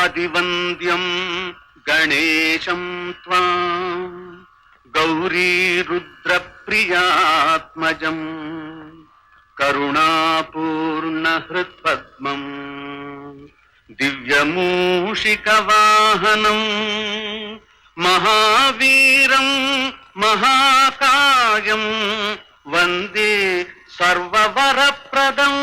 ಆದಿವಂದ್ಯಂ ಗಣೇಶಂ ತ್ವಾಂ ಗೌರೀ ರುದ್ರ ಪ್ರಿಯಾತ್ಮಜಂ ಕರುಣಾಪೂರ್ಣ ಹೃತ್ಪದ್ಮಂ ದಿವ್ಯಮೂಷಿಕವಾಹನಂ ಮಹಾವೀರಂ ಮಹಾಕಾಯಂ ವಂದೇ ಸರ್ವವರಪ್ರದಂ.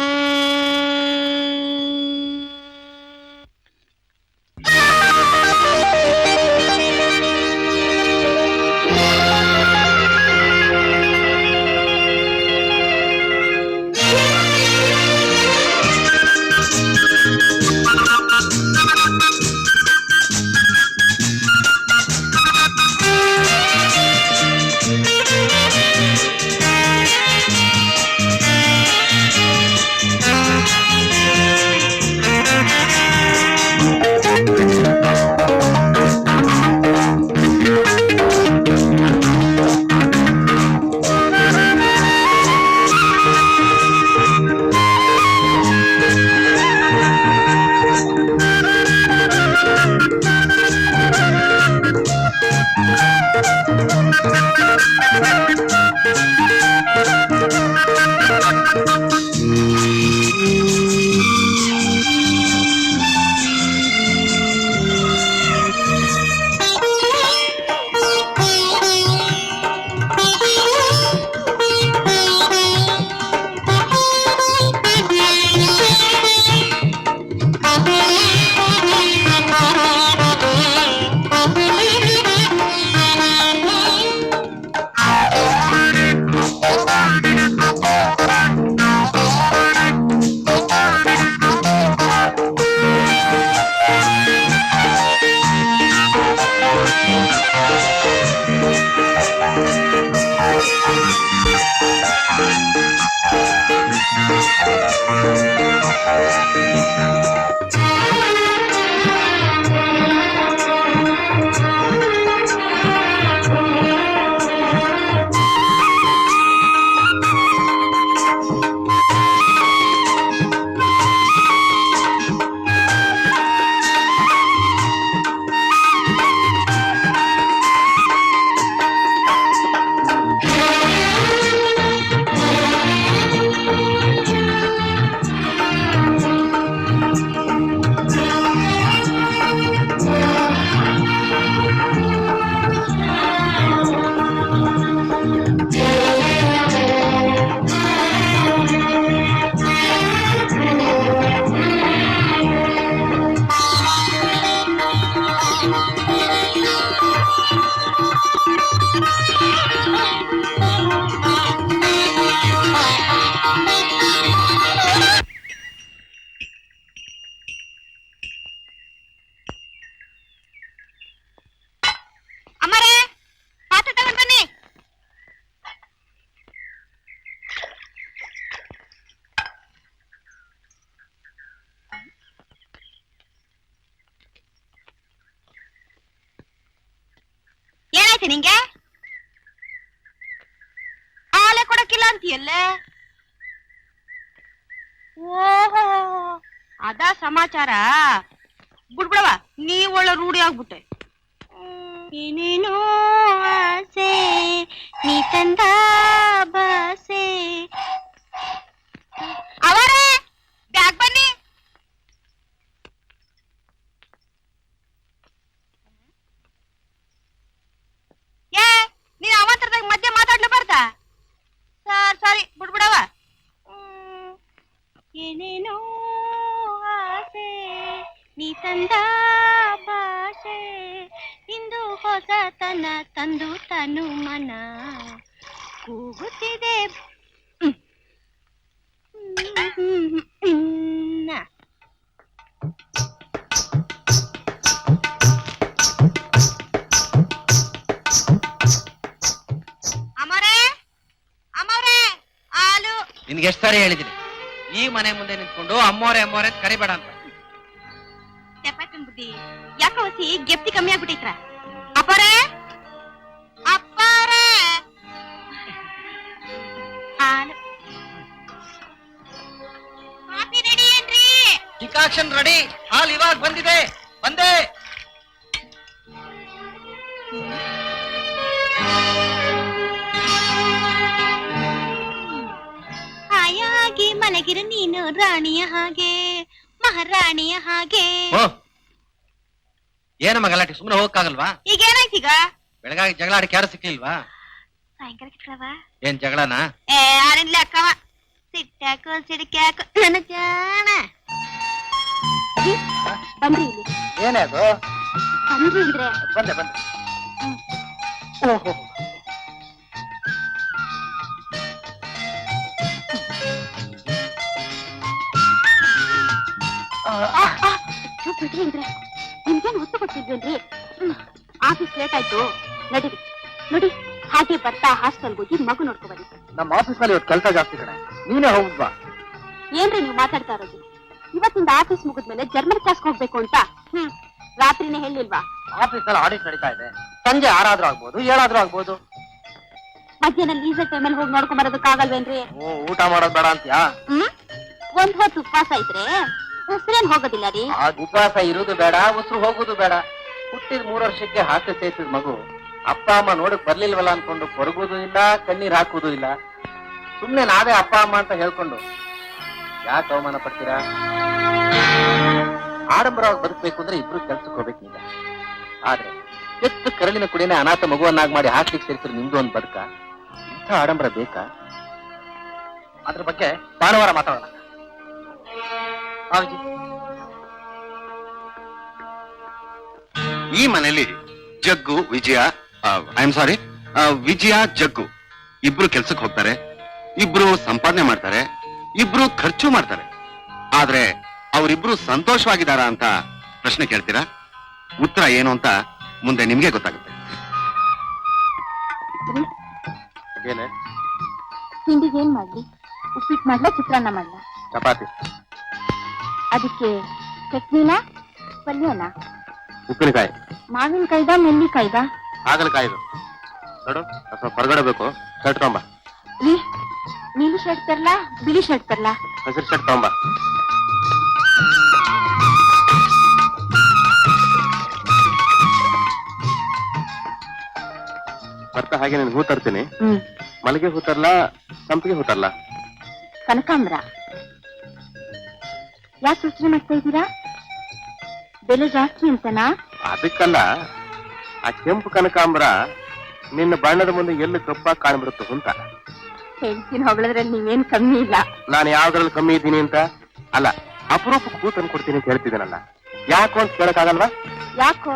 ನಿಂಗೆ ಹಾಲೆ ಕೊಡಕ್ಕಿಲ್ಲ ಅಂತೀಯಲ್ಲ? ಓಹೋ, ಅದ ಸಮಾಚಾರ. ಬಿಡ್ಬಿಡವ, ನೀ ಒಳ್ಳೆ ರೂಢಿ ಆಗ್ಬಿಟ್ಟೆ. ಏನೇನೋ ಆಸೆ ನೀ ತಂದ ಬಾಸೆ. ಅವರೇ ಬ್ಯಾಗ್ ಬನ್ನಿ. ನೀನ್ ಅವಾಂತರದಾಗ ಮಧ್ಯೆ ಮಾತಾಡ್ಲು ಬರ್ತಾ? ಸಾರಿ ಬಿಡ್ಬಿಡವ. ಏನೇನೋ ಆಸೆ ನೀ ತಂದ ಭಾಷೆ ಇಂದು ಹೊಸತನ ತಂದು ತನು ಮನ ಕೂಗುತ್ತಿದೆ. ನಿನ್ಗೆ ಎಷ್ಟು ಸಾರಿ ಹೇಳಿದ್ದೀನಿ, ಈ ಮನೆ ಮುಂದೆ ನಿಂತ್ಕೊಂಡು ಅಮ್ಮೋರೆ ಅಮ್ಮೋರೆ ಅಂತ ಕರಿಬೇಡ ಅಂತ. ಬುದ್ಧಿ ಯಾಕೋ ಹೊಸಿ ಗೆಪ್ತಿ ಕಮ್ಮಿ ಆಗ್ಬಿಟ್ಟಿತ್ರ. ಅಪ್ಪರೇ ಅಪ್ಪಾರೇ ಹಾಲು ಕಾಫಿ ರೆಡಿ ಏನ್ರಿ? ಡಿಕಾಕ್ಷನ್ ರೆಡಿ, ಹಾಲು ಇವಾಗ ಬಂದಿದೆ. ಬಂದೆ. ಹಾಯಾಗಿ ಮಲಗಿರು ನೀನು ರಾಣಿಯ ಹಾಗೆ ಮಹಾರಾಣಿಯ ಹಾಗೆ. ಏನಮ್ಮ ಗಲಾಟೆ, ಸುಮ್ಮನೆ ಹೋಗಕ್ಕಾಗಲ್ವಾ? ಈಗ ಏನಾಯ್ತೀಗ? ಬೆಳಗಾಗಿ ಜಗಳ ಆಡಕ್ಕೆ ಯಾರು ಸಿಕ್ಲಿಲ್ವಾ? ಸಾಯಂಕಾಲ ಕಿಟ್ಕವ ಏನ್ ಜಗಳನ? ಆರಿನ್ಲ ಅಕ್ಕವ ಸಿಟ್ಟಾಕು ಸಿಡಿಕ್ಯಾಕು ನನ್ನ ಜಾಣ. ಬನ್ರಿ ಇಲ್ಲಿ. ಏನೇ ಅದು? ಬನ್ರಿ ಅಂದ್ರೆ ಬಂದೆ ಬಂದೆ. ಓಹೋ, ಬಿಡ್ರಿ ಅಂದ್ರೆ ನಿಮ್ಗೇನ್ ಹೊತ್ತು ಕೊಟ್ಟಿದ್ವೇನ್ರಿ? ಆಫೀಸ್ ಲೇಟ್ ಆಯ್ತು, ನಡೀರಿ. ನೋಡಿ, ಹಾಗೆ ಬರ್ತಾ ಹಾಸ್ಟೆಲ್ಗೆ ಹೋಗಿ ಮಗು ನೋಡ್ಕೊ ಬನ್ನಿ. ನಮ್ಮ ಆಫೀಸ್ ನಲ್ಲಿ ಇವತ್ತು ಕೆಲಸ ಜಾಸ್ತಿ ಕಣೆ, ನೀನೇ ಹೋಗ್ಬಾ. ಏನ್ರಿ ನೀವು ಮಾತಾಡ್ತಾ ಇರೋದು? ಇವತ್ತಿಂದ ಆಫೀಸ್ ಮುಗಿದ್ಮೇಲೆ ಜರ್ಮನ್ ಕ್ಲಾಸ್ಗೆ ಹೋಗ್ಬೇಕು ಅಂತ ರಾತ್ರಿನೇ ಹೇಳಿಲ್ವಾ? ಆಫೀಸ್ ನಲ್ಲಿ ಆಡಿಟ್ ನಡೀತಾ ಇದೆ, ಸಂಜೆ 6 ಆದ್ರೂ ಆಗ್ಬೋದು, 7 ಆದ್ರೂ ಆಗ್ಬೋದು. ಮಧ್ಯಾಹ್ನ ಲೀಸರ್ ಟೈಮಲ್ಲಿ ಹೋಗಿ ನೋಡ್ಕೊಂಡ್ ಬರೋದಕ್ಕಾಗಲ್ವೇನ್ರಿ? ಊಟ ಮಾಡೋದ್ ಬೇಡ ಅಂತ್ಯಾ? ಒಂದ್ ಹೊತ್ತು ಉಪವಾಸ ಇದ್ರೆ ಉಸಿರೇನ್ ಹೋಗೋದಿಲ್ಲ ರೀ. ಆ ಉಪವಾಸ ಇರುವುದು ಬೇಡ, ಉಸಿರು ಹೋಗುದು ಬೇಡ. ಹುಟ್ಟಿದ 3 ವರ್ಷಕ್ಕೆ ಹಾಕಿ ಸೇರಿಸಿದ ಮಗು ಅಪ್ಪ ಅಮ್ಮ ನೋಡಕ್ ಬರ್ಲಿಲ್ವಲ್ಲ ಅನ್ಕೊಂಡು ಕೊರಗುದು ಇಲ್ಲ, ಕಣ್ಣೀರ್ ಹಾಕುದು ಇಲ್ಲ. ಸುಮ್ನೆ ನಾವೇ ಅಪ್ಪ ಅಮ್ಮ ಅಂತ ಹೇಳ್ಕೊಂಡು ಯಾಕೆ ಅವಮಾನ ಪಡ್ತೀರಾ? ಆಡಂಬರವಾಗಿ ಬದುಕಬೇಕು ಅಂದ್ರೆ ಇಬ್ರು ಕೆಲ್ಸಕ್ಕೆ ಹೋಗ್ಬೇಕೀಗ. ಆದ್ರೆ ಎತ್ತು ಕರಳಿನ ಕುಡಿನೇ ಅನಾಥ ಮಗುವನ್ನಾಗಿ ಮಾಡಿ ಹಾಕ್ಲಿಕ್ಕೆ ಸೇರಿಸಿದ್ರೆ ನಿಮ್ದು ಒಂದು ಬದುಕ? ಇಂಥ ಆಡಂಬರ ಬೇಕಾ? ಅದ್ರ ಬಗ್ಗೆ ಭಾನುವಾರ ಮಾತಾಡೋಣ. ಈ ಮನೆಯಲ್ಲಿ ಜಗ್ಗು ವಿಜಯ, ಐ ಆಮ್ ಸಾರಿ, ವಿಜಯ ಜಗ್ಗು ಇಬ್ರು ಕೆಲ್ಸಕ್ಕೆ ಹೋಗ್ತಾರೆ, ಇಬ್ರು ಸಂಪಾದನೆ ಮಾಡ್ತಾರೆ, ಇಬ್ರು ಖರ್ಚು ಮಾಡ್ತಾರೆ. ಆದ್ರೆ ಅವರಿಬ್ರು ಸಂತೋಷವಾಗಿದ್ದಾರಾ ಅಂತ ಪ್ರಶ್ನೆ ಕೇಳ್ತೀರಾ? ಉತ್ತರ ಏನು ಅಂತ ಮುಂದೆ ನಿಮ್ಗೆ ಗೊತ್ತಾಗುತ್ತೆ. ಏನೇ ತಿಂಡಿಗೆ ಏನ್ ಮಾಡ್ಲಿ? ಉಪ್ಪಿಟ್ಟು ಮಾಡ್ಲಾ, ಚಿತ್ರಾನ್ನ ಮಾಡ್ಲಾ? ಚಪಾತಿ. ಅದಕ್ಕೆ ಚಟ್ನಿನ ಪಲ್ಯನ? ಉಪ್ಪಿನಕಾಯಿ. ಮಾವಿನಕಾಯ್ದ ನೆಲ್ಲಿಕಾಯ್ದ? ಹಾಗಲಕಾಯಿದು. ನೋಡು, ಸ್ವಲ್ಪ ಹೊರಗಡೆ ಬೇಕು, ಶರ್ಟ್ ತಗೊಂಬ. ರೀ, ನೀಲಿ ಶರ್ಟ್ ತರ್ಲಾ, ಬಿಳಿ ಶರ್ಟ್ ತರ್ಲಾ? ಹಸಿರು ಶರ್ಟ್ ತಗೊಂಬ. ಬರ್ತಾ ಹಾಗೆ ನೀನು ಹೂ ತರ್ತೀನಿ. ಮಲ್ಲಿಗೆ ಹೂ ತರ್ಲಾ, ಸಂಪಿಗೆ ಹೂ ತರ್ಲಾ? ಕನಕಾಂಬ್ರ. ಯಾಕೆ ಯೋಚನೆ ಮಾಡ್ತಾ ಇದ್ದೀರಾ? ಬೆಲೆ ಜಾಸ್ತಿ ಅಂತನಾ? ಅದಕ್ಕಲ್ಲ, ಆ ಕೆಂಪು ಕನಕಾಂಬರ ನಿನ್ನ ಬಣ್ಣದ ಮುಂದೆ ಎಲ್ಲಿ ಕಪ್ಪಾಗಿ ಕಾಣ್ಬಿಡುತ್ತೆ ಅಂತ. ಹೇಳ್ತೀನಿ, ಹೊಗಳದ್ರಲ್ಲಿ ನೀವೇನ್ ಕಮ್ಮಿ ಇಲ್ಲ. ನಾನು ಯಾವ್ದ್ರಲ್ಲಿ ಕಮ್ಮಿ ಇದ್ದೀನಿ ಅಂತ ಅಲ್ಲ, ಅಪರೂಪಕ್ಕೆ ಹೂ ತಂದು ಕೊಡ್ತೀನಿ ಅಂತ ಹೇಳ್ತಿದ್ದೀನಲ್ಲ, ಯಾಕೋ ಅಂತ ಕೇಳಕ್ಕಾಗಲ್ವಾ? ಯಾಕೋ?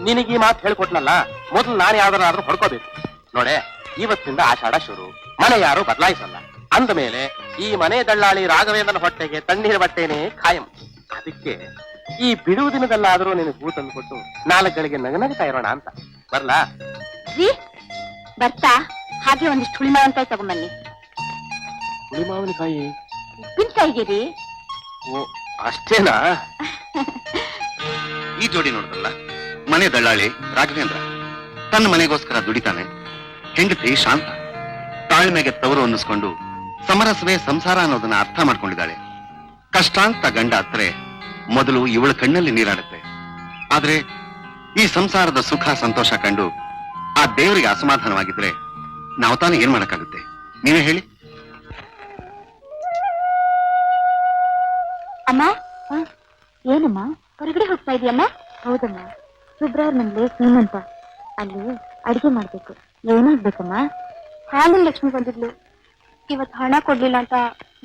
ನಿನಗೆ ಈ ಮಾತು ಹೇಳ್ಕೊಟ್ನಲ್ಲ, ಮೊದಲು ನಾನು ಯಾವ್ದಾರಾದ್ರೂ ಹೊಡ್ಕೋಬೇಕು. ನೋಡೆ, ಇವತ್ತಿಂದ ಆಷಾಢ ಶುರು, ಮನೆ ಯಾರು ಬದಲಾಯಿಸಲ್ಲ. ಅಂದ ಮೇಲೆ ಈ ಮನೆ ದಳ್ಳಾಳಿ ರಾಘವೇಂದ್ರನ ಹೊಟ್ಟೆಗೆ ತಣ್ಣೀರ ಬಟ್ಟೆನೇ ಖಾಯಂ. ಅದಕ್ಕೆ ಈ ಬಿಡುವು ದಿನದಲ್ಲಾದ್ರೂ ನಿನಗೆ ಹೂ ತಂದು ಕೊಟ್ಟು 4 ಗಳಿಗೆ ನಗನಗ್ತಾ ಇರೋಣ ಅಂತ. ಬರ್ಲಾ? ಬರ್ತಾ ಹಾಗೆ ಒಂದಿಷ್ಟು ಹುಳಿ ಮಾವಿನಕಾಯಿ ತಗೊಂಬನ್ನಿ. ಹುಳಿ ಮಾವಿನಕಾಯಿ? ಉಪ್ಪಿನಕಾಯಿಗೆ ರೀ. ಓ, ಅಷ್ಟೇನಾ? ಈ ಜೋಡಿ ನೋಡಿದ್ರಲ್ಲ, ಮನೆ ದಳ್ಳಾಳಿ ರಾಘವೇಂದ್ರ ತನ್ನ ಮನೆಗೋಸ್ಕರ ದುಡಿತಾನೆ, ಹೆಂಡತಿ ಶಾಂತ ತಾಳ್ಮೆಗೆ ತವರು ಅನ್ನಿಸ್ಕೊಂಡು ಸಮರಸವೇ ಸಂಸಾರ ಅನ್ನೋದನ್ನ ಅರ್ಥ ಮಾಡ್ಕೊಂಡಿದ್ದಾಳೆ. ಕಷ್ಟ ಅಂತ ಗಂಡ ಹತ್ರೆ ಮೊದಲು ಇವಳ ಕಣ್ಣಲ್ಲಿ ನೀರಾಡುತ್ತೆ. ಆದ್ರೆ ಈ ಸಂಸಾರದ ಸುಖ ಸಂತೋಷ ಕಂಡು ಆ ದೇವರಿಗೆ ಅಸಮಾಧಾನವಾಗಿದ್ರೆ ನಾವು ತಾನೇ ಏನ್ ಮಾಡಕ್ಕಾಗುತ್ತೆ? ನೀವೇ ಹೇಳಿ. ಅಮ್ಮ, ಏನಮ್ಮ ಹೊರಗಡೆ ಹೋಗ್ತಾ ಇದೀಯಮ್ಮ? ಹೌದಮ್ಮ, ಸುಬ್ರಾಯರ್ ಮನೇಲಿ ಸೀಮಂತ, ಅಲ್ಲಿ ಅಡಿಗೆ ಮಾಡ್ಬೇಕು. ಏನಾಗ್ಬೇಕಮ್ಮ? ಹಾಲಿನ ಲಕ್ಷ್ಮಿ ಬಂದಿದ್ಲು, ಇವತ್ತು ಹಣ ಕೊಡ್ಲಿಲ್ಲ ಅಂತ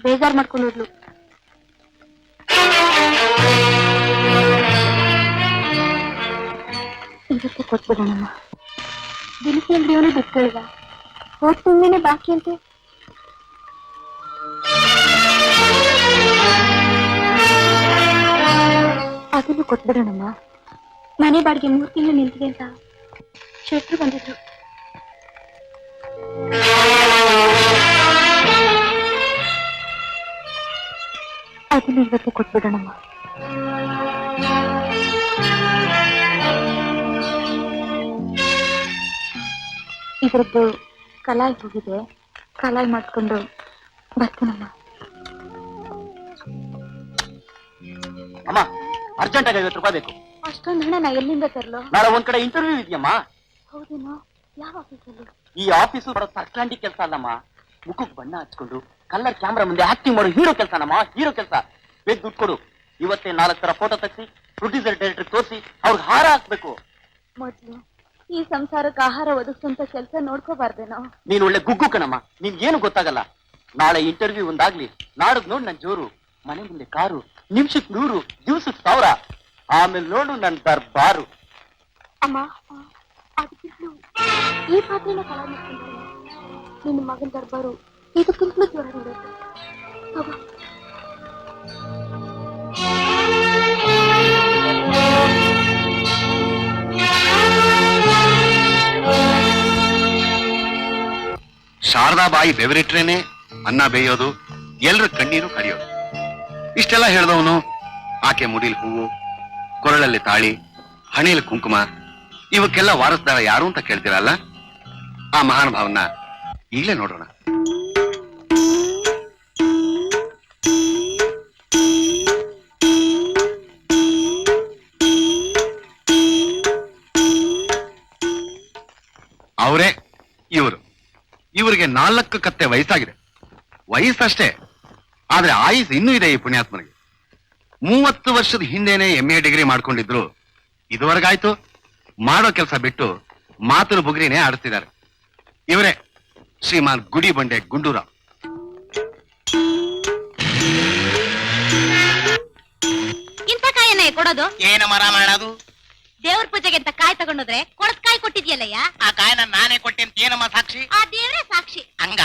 ಬೇಜಾರ್ ಮಾಡ್ಕೊಂಡಿದ್ಲು. ಇವತ್ತೇ ಕೊಟ್ಬಿಡೋಣಮ್ಮ. ದಿನಸಿ ಅಂಗಡಿಯವನು ಬಿಟ್ಕೊಳ್ಳಿಲ್ಲ, ಹೋದ್ ತಿಂಗಳೇ ಬಾಕಿ ಅಂತೆ. ಅದನ್ನು ಕೊಟ್ಬಿಡೋಣಮ್ಮ. ಮನೆ ಬಾಡಿಗೆ 3 ತಿಂಗಳು ನಿಂತಿದೆ ಅಂತ ಶೆಟ್ರು ಬಂದಿದ್ರು. ಅದನ್ನು ಇವತ್ತು ಕೊಟ್ಬಿಡೋಣಮ್ಮ. ಇದರದ್ದು ಕಲಾಯಿ ಹೋಗಿದೆ, ಕಲಾಯಿ ಮಾಡ್ಕೊಂಡು ಬರ್ತೀನಮ್ಮ. ಅಮ್ಮ ಅರ್ಜೆಂಟ್ ಆಗಿ 50 ರೂಪಾಯಿ ಬೇಕು. ಅಷ್ಟೊಂದು ಹಣ ನಾ ಎಲ್ಲಿಂದ ತರ್ಲೋ? ನಾಳೆ ಒಂದ್ ಕಡೆ ಇಂಟರ್ವ್ಯೂ ಇದೆಯಮ್ಮ. ಹೌದೇನೋ? ಯಾವ ಆಫೀಸಲ್ಲಿ? ಈ ಆಫೀಸು ಬರೋ ಸರ್ಕಾಂಡಿ ಕೆಲಸ ಅಲ್ಲಮ್ಮ. ಮುಖಕ್ಕೆ ಬಣ್ಣ ಹಚ್ಕೊಂಡು ಕಲ್ಲರ್ ಕ್ಯಾಮ್ರಾ ಮುಂದೆ ಆಕ್ಟಿಂಗ್ ಮಾಡೋ ಹೀರೋ ಕೆಲಸನಮ್ಮ, ಹೀರೋ ಕೆಲಸ. ಬೇಗ ದುಡ್ಡು ಕೊಡು. ಇವತ್ತೇ 4 ತರ ಫೋಟೋ ತೆಗ್ಸಿ ಪ್ರೊಡ್ಯೂಸರ್ ಡೈರೆಕ್ಟರ್ ತೋರಿಸಿ ಅವ್ರಿಗೆ ಹಾರ ಹಾಕ್ಬೇಕು. ಮೊದ್ಲು ಈ ಸಂಸಾರಕ್ಕೆ ಆಹಾರ ಒದಗಿಸುವಂತ ಕೆಲಸ ನೋಡ್ಕೋಬಾರ್ದೇನೋ? ನೀನ್ ಒಳ್ಳೆ ಗುಗ್ಗು ಕಣಮ್ಮ, ನಿನ್ ಏನು ಗೊತ್ತಾಗಲ್ಲ. ನಾಳೆ ಇಂಟರ್ವ್ಯೂ ಒಂದಾಗ್ಲಿ, ನಾಡದ್ ನೋಡ್ ನನ್ ಜೋರು, ಮನೆ ಮುಂದೆ ಕಾರು, ನಿಮಿಷಕ್ 100, ದಿವ್ಸಕ್ 1000, ಆಮೇಲೆ ನೋಡು ನನ್ ದರ್ಬಾರು. ಅಮ್ಮ, ಅದಕ್ಕಿಂತಲೂ ಈ ಪಾತ್ರೆನ ಕಳ ನಿನ್ನ ಮಗನ ದರ್ಬಾರು ಇದಕ್ಕಿಂತಲೂ ಜೋರಾಗಿರುತ್ತೆ. ಶಾರದಾಬಾಯಿ ಬೆವರಿಟ್ರೇನೆ ಅನ್ನ ಬೇಯೋದು, ಎಲ್ರ ಕಣ್ಣೀರು ಕಡಿಯೋದು. ಇಷ್ಟೆಲ್ಲ ಹೇಳ್ದವನು ಆಕೆ ಮುಡಿಲ್ ಹೂವು, ಕೊರಳಲ್ಲಿ ತಾಳಿ, ಹಣೆಯಲ್ಲಿ ಕುಂಕುಮ, ಇವಕ್ಕೆಲ್ಲ ವಾರಸ್ದಾರ ಯಾರು ಅಂತ ಕೇಳ್ತೀರಲ್ಲ? ಆ ಮಹಾನ್ ಭಾವನ ಈಗಲೇ ನೋಡೋಣ. ಅವರೇ ಇವರಿಗೆ 4 ಕತ್ತೆ ವಯಸ್ಸಾಗಿದೆ. ವಯಸ್ಸಷ್ಟೇ, ಆದ್ರೆ ಆಯುಸ್ ಇನ್ನೂ ಇದೆ ಈ ಪುಣ್ಯಾತ್ಮನಿಗೆ. 30 ವರ್ಷದ ಹಿಂದೆನೆ MA ಡಿಗ್ರಿ ಮಾಡ್ಕೊಂಡಿದ್ರು. ಇದುವರೆಗಾಯ್ತು ಮಾಡೋ ಕೆಲಸ ಬಿಟ್ಟು ಮಾತುನ ಬುಗ್ರಿನೇ ಆಡ್ತಿದ್ದಾರೆ. ಇವರೇ ಶ್ರೀಮಾನ್ ಗುಡಿ ಬಂಡೆ ಗುಂಡೂರಾವ್. ಇಂಥ ಕಾಯನ್ನ ಕೊಡೋದು? ಏನ ಮರ ಮಾಡೋದು? ದೇವ್ರ ಪೂಜೆಗೆ ಅಂತ ಕಾಯಿ ತಗೊಂಡೋದ್ರೆ ಕೊಳತ್ ಕಾಯಿ ಕೊಟ್ಟಿದ್ಯಲ್ಲಯ್ಯ. ಆ ಕಾಯನ ನಾನೇ ಕೊಟ್ಟೆ ಅಂತ ಏನಮ್ಮ ಸಾಕ್ಷಿ? ಆ ದೇವ್ರೇ ಸಾಕ್ಷಿ. ಹಂಗ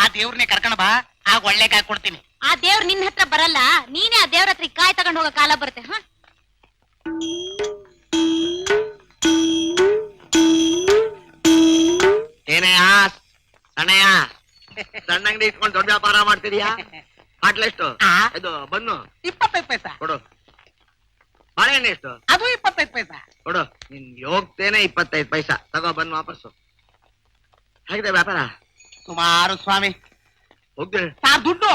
ಆ ದೇವ್ರನ್ನೇ ಕರ್ಕೊಂಡ್ ಬಾ, ಆಗ ಒಳ್ಳೆ ಕಾಯಿ ಕೊಡ್ತೀನಿ. ಆ ದೇವ್ರ ನಿನ್ನ ಹತ್ರ ಬರಲ್ಲ, ನೀನೇ ಆ ದೇವ್ರ ಹತ್ರ ಕಾಯಿ ತಗೊಂಡ್ ಹೋಗೋ ಕಾಲ ಬರುತ್ತೆ. ಹ, ಏನಯ್ಯ ಸಣ್ಣಯ್ಯ, ಸಣ್ಣ ಅಂಗಡಿ ಇಟ್ಕೊಂಡು ದೊಡ್ಡ ವ್ಯಾಪಾರ ಮಾಡ್ತಿದ್ಯಾ? ಬಾಟ್ಲೆಷ್ಟು? ಇದು ಬನ್ನು 25 ಪೈಸಾ ಕೊಡು. ಬಾಳೆಹಣ್ಣು ಎಷ್ಟು? ಅದು 25 ಪೈಸಾ ಕೊಡು. ನಿನ್ ಹೋಗ್ತೇನೆ 25 ಪೈಸಾ ತಗೋ, ಬನ್ನು ವಾಪಸ್ಸು. ಹೇಗಿದೆ ವ್ಯಾಪಾರ? ಸುಮಾರು ಸ್ವಾಮಿ. ಹೋಗ್ತೇ ದುಡ್ಡು?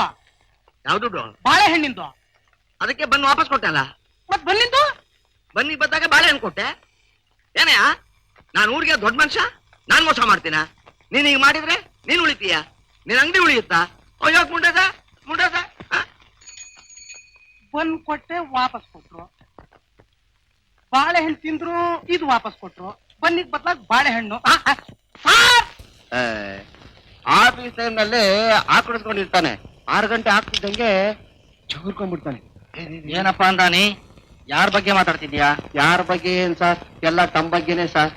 ಯಾವ ದುಡ್ಡು? ಬಾಳೆಹಣ್ಣಿಂದು. ಅದಕ್ಕೆ ಬನ್ನು ವಾಪಸ್ ಕೊಟ್ಟಲ್ಲ. ಮತ್ ಬನ್ನಿಂದು? ಬನ್ನಿ ಬಂದಾಗ ಬಾಳೆಹಣ್ಣು ಕೊಟ್ಟೆ. ಏನಯ್ಯ, ನಾನು ಊರಿಗೆ ದೊಡ್ಡ ಮನುಷ್ಯ, ನಾನ್ ಮೋಸ ಮಾಡ್ತೀನ? ನೀನ್ ಈಗ ಮಾಡಿದ್ರೆ ನೀನ್ ಉಳಿತೀಯ, ನಿನ್ ಅಂಗಡಿ ಉಳಿಯುತ್ತಾ? ಅಯ್ಯೋ ಮುಂಡದ ಬಂದ್ ಕೊಟ್ಟೆ ವಾಪಸ್ ಕೊಟ್ರು, ಬಾಳೆಹಣ್ಣು ತಿಂದ್ರು ಇದು ವಾಪಸ್ ಕೊಟ್ರು, ಬನ್ನಿಗ್ ಬದ್ಲಾಗ ಬಾಳೆಹಣ್ಣು. ಆಫೀಸ್ ಟೈಮ್ ನಲ್ಲಿ ಹಾಕಿಡ್ಸ್ಕೊಂಡಿರ್ತಾನೆ. 6 ಗಂಟೆ ಆಗ್ತಿದ್ದಂಗೆ ಚೂರ್ಕೊಂಡ್ಬಿಡ್ತಾನೆ. ಏನಪ್ಪಾ ಅಂದಾನಿ? ಯಾರ ಬಗ್ಗೆ ಮಾತಾಡ್ತಿದ್ಯಾ? ಯಾರ ಬಗ್ಗೆ ಏನ್ ಸರ್, ಎಲ್ಲ ತಮ್ಮ ಬಗ್ಗೆನೆ ಸರ್.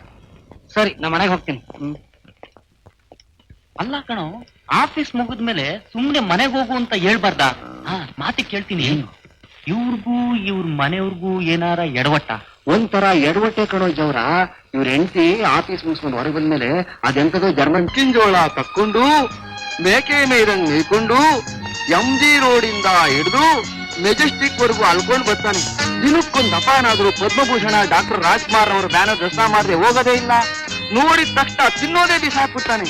ಸರಿ, ನಾ ಮನೆಗೆ ಹೋಗ್ತೀನಿ. ಅಲ್ಲ ಕಣೋ, ಆಫೀಸ್ ಮುಗಿದ್ಮೇಲೆ ಸುಮ್ನೆ ಮನೆಗೆ ಹೋಗು ಅಂತ ಹೇಳ್ಬಾರ್ದ? ಮಾತಿಗೆ ಕೇಳ್ತೀನಿ. ಇವ್ರಿಗೂ ಇವ್ರ ಮನೆಯವ್ರಿಗೂ ಏನಾರ ಎಡವಟ್ಟ? ಒಂಥರ ಎಡವಟ್ಟೆ ಕಣೋ ಜವ್ರ. ಇವ್ರ ಹೆಂಡತಿ ಆಫೀಸ್ ಮುಗಿಸ್ಕೊಂಡು ಹೊರಗೆ ಬಂದ್ಮೇಲೆ ಅದೆಂತದೋ ಜರ್ಮನ್ ಕಿಂಜೋಳ ತಕ್ಕೊಂಡು ಮೇಕೆ ಮೇಯ್ದಂಗ್ ಮೇಯ್ಕೊಂಡು MG ರೋಡಿಂದ ಹಿಡಿದು ಮೆಜೆಸ್ಟಿಕ್ ವರೆಗೂ ಅಲ್ಕೊಂಡ್ ಬರ್ತಾನೆ. ದಿನಕ್ಕೊಂದು ದಪಾನಾದ್ರು ಪದ್ಮಭೂಷಣ ಡಾಕ್ಟರ್ ರಾಜ್ಕುಮಾರ್ ಅವರ ಬ್ಯಾನರ್ ದರ್ಶನ ಮಾಡದೆ ಹೋಗೋದೇ ಇಲ್ಲ. ನೋಡಿದ ತಕ್ಷಣ ತಿನ್ನೋದೇ ಬಿಸಾಕ್ಬಿಡ್ತಾನೆ.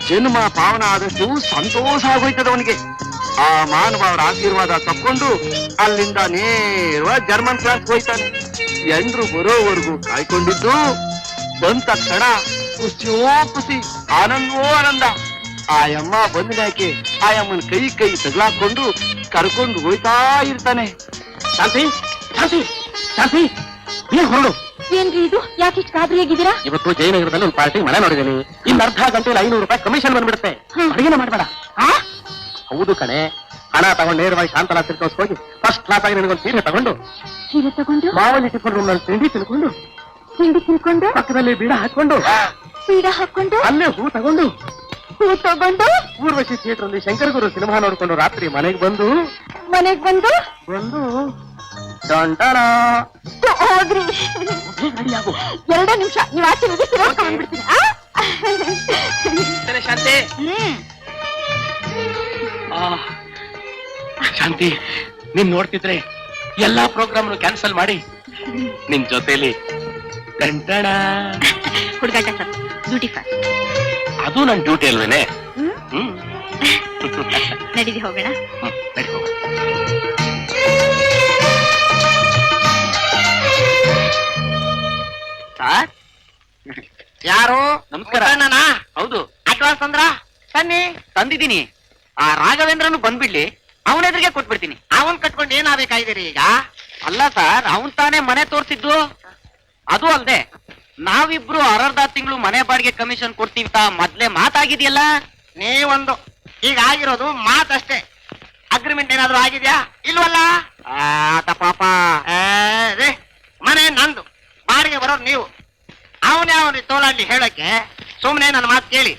ಜನ್ಮ ಪಾವನ ಆದಷ್ಟು ಸಂತೋಷ ಆಗೋಯ್ತದ ಅವನಿಗೆ. ಆ ಮಾನವರ ಆಶೀರ್ವಾದ ತಕ್ಕೊಂಡು ಅಲ್ಲಿಂದ ನೇರವಾಗಿ ಜರ್ಮನ್ ಕ್ಲಾಸ್ ಹೋಯ್ತಾನೆ. ಎಂಡ್ರು ಬರೋವರೆಗೂ ಕಾಯ್ಕೊಂಡಿದ್ದು, ಬಂದ ತಕ್ಷಣ ಖುಷಿಯೋ ಖುಷಿ, ಆನಂದವೋ ಆನಂದ. ಆ ಅಮ್ಮ ಬಂದಿನಾಕೆ ಆ ಅಮ್ಮನ ಕೈ ತಗ್ಲಾಕೊಂಡು ಕರ್ಕೊಂಡು ಹೋಯ್ತಾ ಇರ್ತಾನೆ. ಶಾಂತಿ ಶಾಂತಿ ಶಾಂತಿ, ನೀನ್ ಹೊರಡು. ಏನ್ರಿ ಇದು? ಯಾಕೆ ಇಷ್ಟು ಗಾಬರಿ ಆಗಿದ್ದೀರಾ? ಇವತ್ತು ಜಯನಗರದಲ್ಲಿ ಒಂದು ಪಾರ್ಟಿ ಮನೆ ನೋಡಿದ್ದೀನಿ. ಇನ್ನು ಅರ್ಧ ಗಂಟೆಯಲ್ಲಿ 500 ರೂಪಾಯಿ ಕಮಿಷನ್ ಬಂದ್ಬಿಡುತ್ತೆ. ಅಡಿಗೆನ ಮಾಡ್ಬೇಡ. ಹೌದು ಕಣೆ, ಹಣ ತಗೊಂಡು ನೇರವಾಗಿ ಶಾಂತಲಾ ಸಿರ್ಕೋಸ್ ಹೋಗಿ ಫಸ್ಟ್ ಕ್ಲಾಸ್ ಆಗಿ ನನಗೊಂದು ಸೀರೆ ತಗೊಂಡು ಮಾವಲ್ಲಿ ಟಿಫನ್ ರೂಮ್ ನಲ್ಲಿ ತಿಂಡಿ ತಿನ್ಕೊಂಡು ಪಕ್ಕದಲ್ಲಿ ಬೀಡ ಹಾಕೊಂಡು ಅಲ್ಲೇ ಹೂ ತಗೊಂಡು ಊರ್ವಶಿ ಥಿಯೇಟರ್ ಅಲ್ಲಿ ಶಂಕರ್ ಗುರು ಸಿನಿಮಾ ನೋಡ್ಕೊಂಡು ರಾತ್ರಿ ಮನೆಗೆ ಬಂದು ಡಂಟಣ ಹೋಗ್ರಿ. 2 ನಿಮಿಷ ನೀವು ಆಚೆ ಬಂದ್ಬಿಡ್ತೀನಿ. ಶಾಂತಿ, ಶಾಂತಿ, ನೀನ್ ನೋಡ್ತಿದ್ರೆ ಎಲ್ಲಾ ಪ್ರೋಗ್ರಾಮ್ ಕ್ಯಾನ್ಸಲ್ ಮಾಡಿ ನಿನ್ ಜೊತೆಲಿ ಗಂಟಣ ಹುಡುಗಾಟ ಸರ್, ಬ್ಯೂಟಿಫುಲ್. ಅದು ನನ್ ಡ್ಯೂಟಿ ಅಲ್ವೇನೆ. ನಡೀರಿ ಹೋಗೋಣ. ನಡಿ ಹೋಗೋಣ. ಸರ್ ಯಾರು? ನಮಸ್ಕಾರ. ಮುದ್ದಣ್ಣನಾ? ಹೌದು, ಅಡ್ವಾನ್ಸ್ ಅಂದ್ರ ತನ್ನಿ. ತಂದಿದ್ದೀನಿ. ಆ ರಾಘವೇಂದ್ರನು ಬಂದ್ಬಿಡ್ಲಿ, ಅವನ ಎದುರಿಗೆ ಕೊಟ್ಬಿಡ್ತೀನಿ. ಅವನ್ ಕಟ್ಕೊಂಡು ಏನಾಗಬೇಕಾಗಿದ್ದೀರಿ ಈಗ? ಅಲ್ಲ ಸರ್, ಅವನ್ ತಾನೇ ಮನೆ ತೋರ್ಸಿದ್ದು. ಅದು ಅಲ್ದೆ ನಾವಿಬ್ರು ಅರ್ಧ ತಿಂಗಳು ಮನೆ ಬಾಡಿಗೆ ಕಮಿಷನ್ ಕೊಡ್ತೀವಿ ತಾ ಮೊದ್ಲೇ ಮಾತಾಗಿದೆಯಲ್ಲ. ನೀವೊಂದು ಈಗ ಆಗಿರೋದು ಮಾತಷ್ಟೇ. ಅಗ್ರಿಮೆಂಟ್ ಏನಾದ್ರು ಆಗಿದ್ಯಾ? ಇಲ್ವಲ್ಲ. ಆತ ಪಾಪ. ರೇ, ಮನೆ ನಂದು, ಬಾಡಿಗೆ ಬರೋರು ನೀವು. ಅವನೇ ಅವನಿಗೆ ತೋಲಾಡ್ಲಿ ಹೇಳಕ್ಕೆ. ಸುಮ್ನೆ ನನ್ನ ಮಾತು ಕೇಳಿ,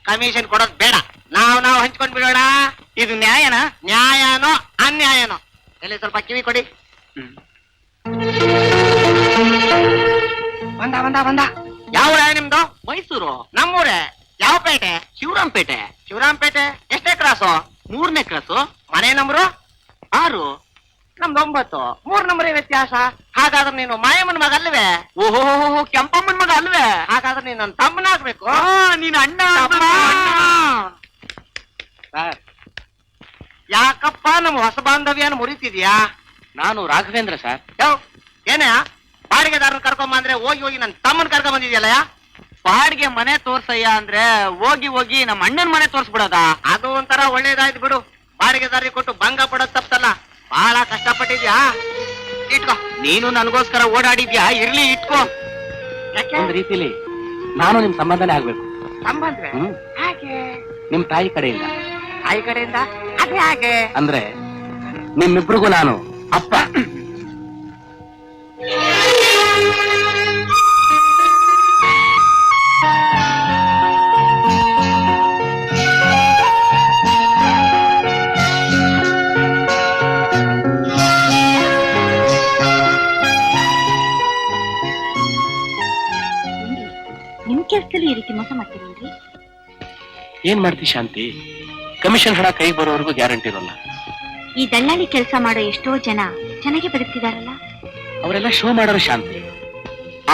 ಕಮಿಷನ್ ಕೊಡೋದು ಬೇಡ. ನಾವು ಹಂಚ್ಕೊಂಡ್ ಬಿಡೋಣ. ಇದು ನ್ಯಾಯನಾ? ನ್ಯಾಯನೋ ಅನ್ಯಾಯನೋ? ಎಲ್ಲಿ ಸ್ವಲ್ಪ ಕಿವಿ ಕೊಡಿ. ಬಂದ ಯಾವ ಊರೇ ನಿಮ್ದು? ಮೈಸೂರು. ನಮ್ಮೂರೇ. ಯಾವ ಪೇಟೆ? ಶಿವರಾಂಪೇಟೆ. ಶಿವರಾಂಪೇಟೆ. ಎಷ್ಟೇ ಕ್ರಾಸು? 3ನೇ ಕ್ಲಾಸು. ಮನೆ ನಂಬರು 6. ನಮ್ದು 9. 3 ನಂಬರೇ ವ್ಯತ್ಯಾಸ. ಹಾಗಾದ್ರೆ ನೀನು ಮಾಯಮ್ಮನ ಮಗ ಅಲ್ವೇ? ಓಹೋ, ಕೆಂಪಮ್ಮನ ಮಗ ಅಲ್ವೇ? ಹಾಗಾದ್ರೆ ನೀನು ನನ್ನ ತಮ್ಮನಾಗ್ಬೇಕು. ನೀನ್ ಅಣ್ಣ. ಸರ್, ಯಾಕಪ್ಪ ನಮ್ಮ ಹೊಸ ಬಾಂಧವ್ಯನ ಮುರಿತಿದ್ಯಾ? ನಾನು ರಾಘವೇಂದ್ರ ಸರ್. ಏನೇ ಬಾಡಿಗೆದಾರನ ಕರ್ಕೊಂಬ ಅಂದ್ರೆ ಹೋಗಿ ನನ್ನ ತಮ್ಮನ್ ಕರ್ಕೊಂಡ್ ಬಂದಿದ್ಯಲ್ಲ? ಬಾಡಿಗೆ ಮನೆ ತೋರ್ಸಯ್ಯ ಅಂದ್ರೆ ಹೋಗಿ ನಮ್ಮ ಅಣ್ಣನ ಮನೆ ತೋರ್ಸ್ಬಿಡೋದ? ಅದು ಒಂಥರ ಒಳ್ಳೇದಾಯ್ತು ಬಿಡು. ಬಾಡಿಗೆದಾರಿಗೆ ಕೊಟ್ಟು ಭಂಗ ಪಡೋದ್ ತಪ್ಪಲ್ಲ. ಬಹಳ ಕಷ್ಟಪಟ್ಟಿದ್ಯಾ. ಇಟ್ಕೋ. ನೀನು ನನಗೋಸ್ಕರ ಓಡಾಡಿದ್ಯಾ, ಇರ್ಲಿ ಇಟ್ಕೋ. ಯಾಕೆ? ಒಂದ್ ರೀತಿಲಿ ನಾನು ನಿಮ್ ಸಂಬಂಧನೇ ಆಗ್ಬೇಕು. ಸಂಬಂಧ್ರೆ ಹಾಗೆ? ನಿಮ್ ತಾಯಿ ಕಡೆಯಿಂದ. ತಾಯಿ ಕಡೆಯಿಂದ ಅದೇ ಹಾಗೆ ಅಂದ್ರೆ ನಿಮ್ಮಿಬ್ರಿಗೂ ನಾನು ಅಪ್ಪ. ನಿಮ್ ಕೆಲ್ಸದಲ್ಲಿ ಈ ರೀತಿ ಮೋಸ ಮಾಡ್ತೀರೇನ್ರಿ? ಏನ್ ಮಾಡ್ತಿ ಶಾಂತಿ, ಕಮಿಷನ್ ಹಣ ಕೈ ಬರೋವರೆಗೂ ಗ್ಯಾರಂಟಿ ಇರೋಲ್ಲ. ಈ ದಳ್ಳಾಳಿ ಕೆಲಸ ಮಾಡೋ ಎಷ್ಟೋ ಜನ ಚೆನ್ನಾಗಿ ಬದುಕ್ತಿದಾರಲ್ಲ. ಅವರೆಲ್ಲ ಶೋ ಮಾಡೋರು ಶಾಂತಿ.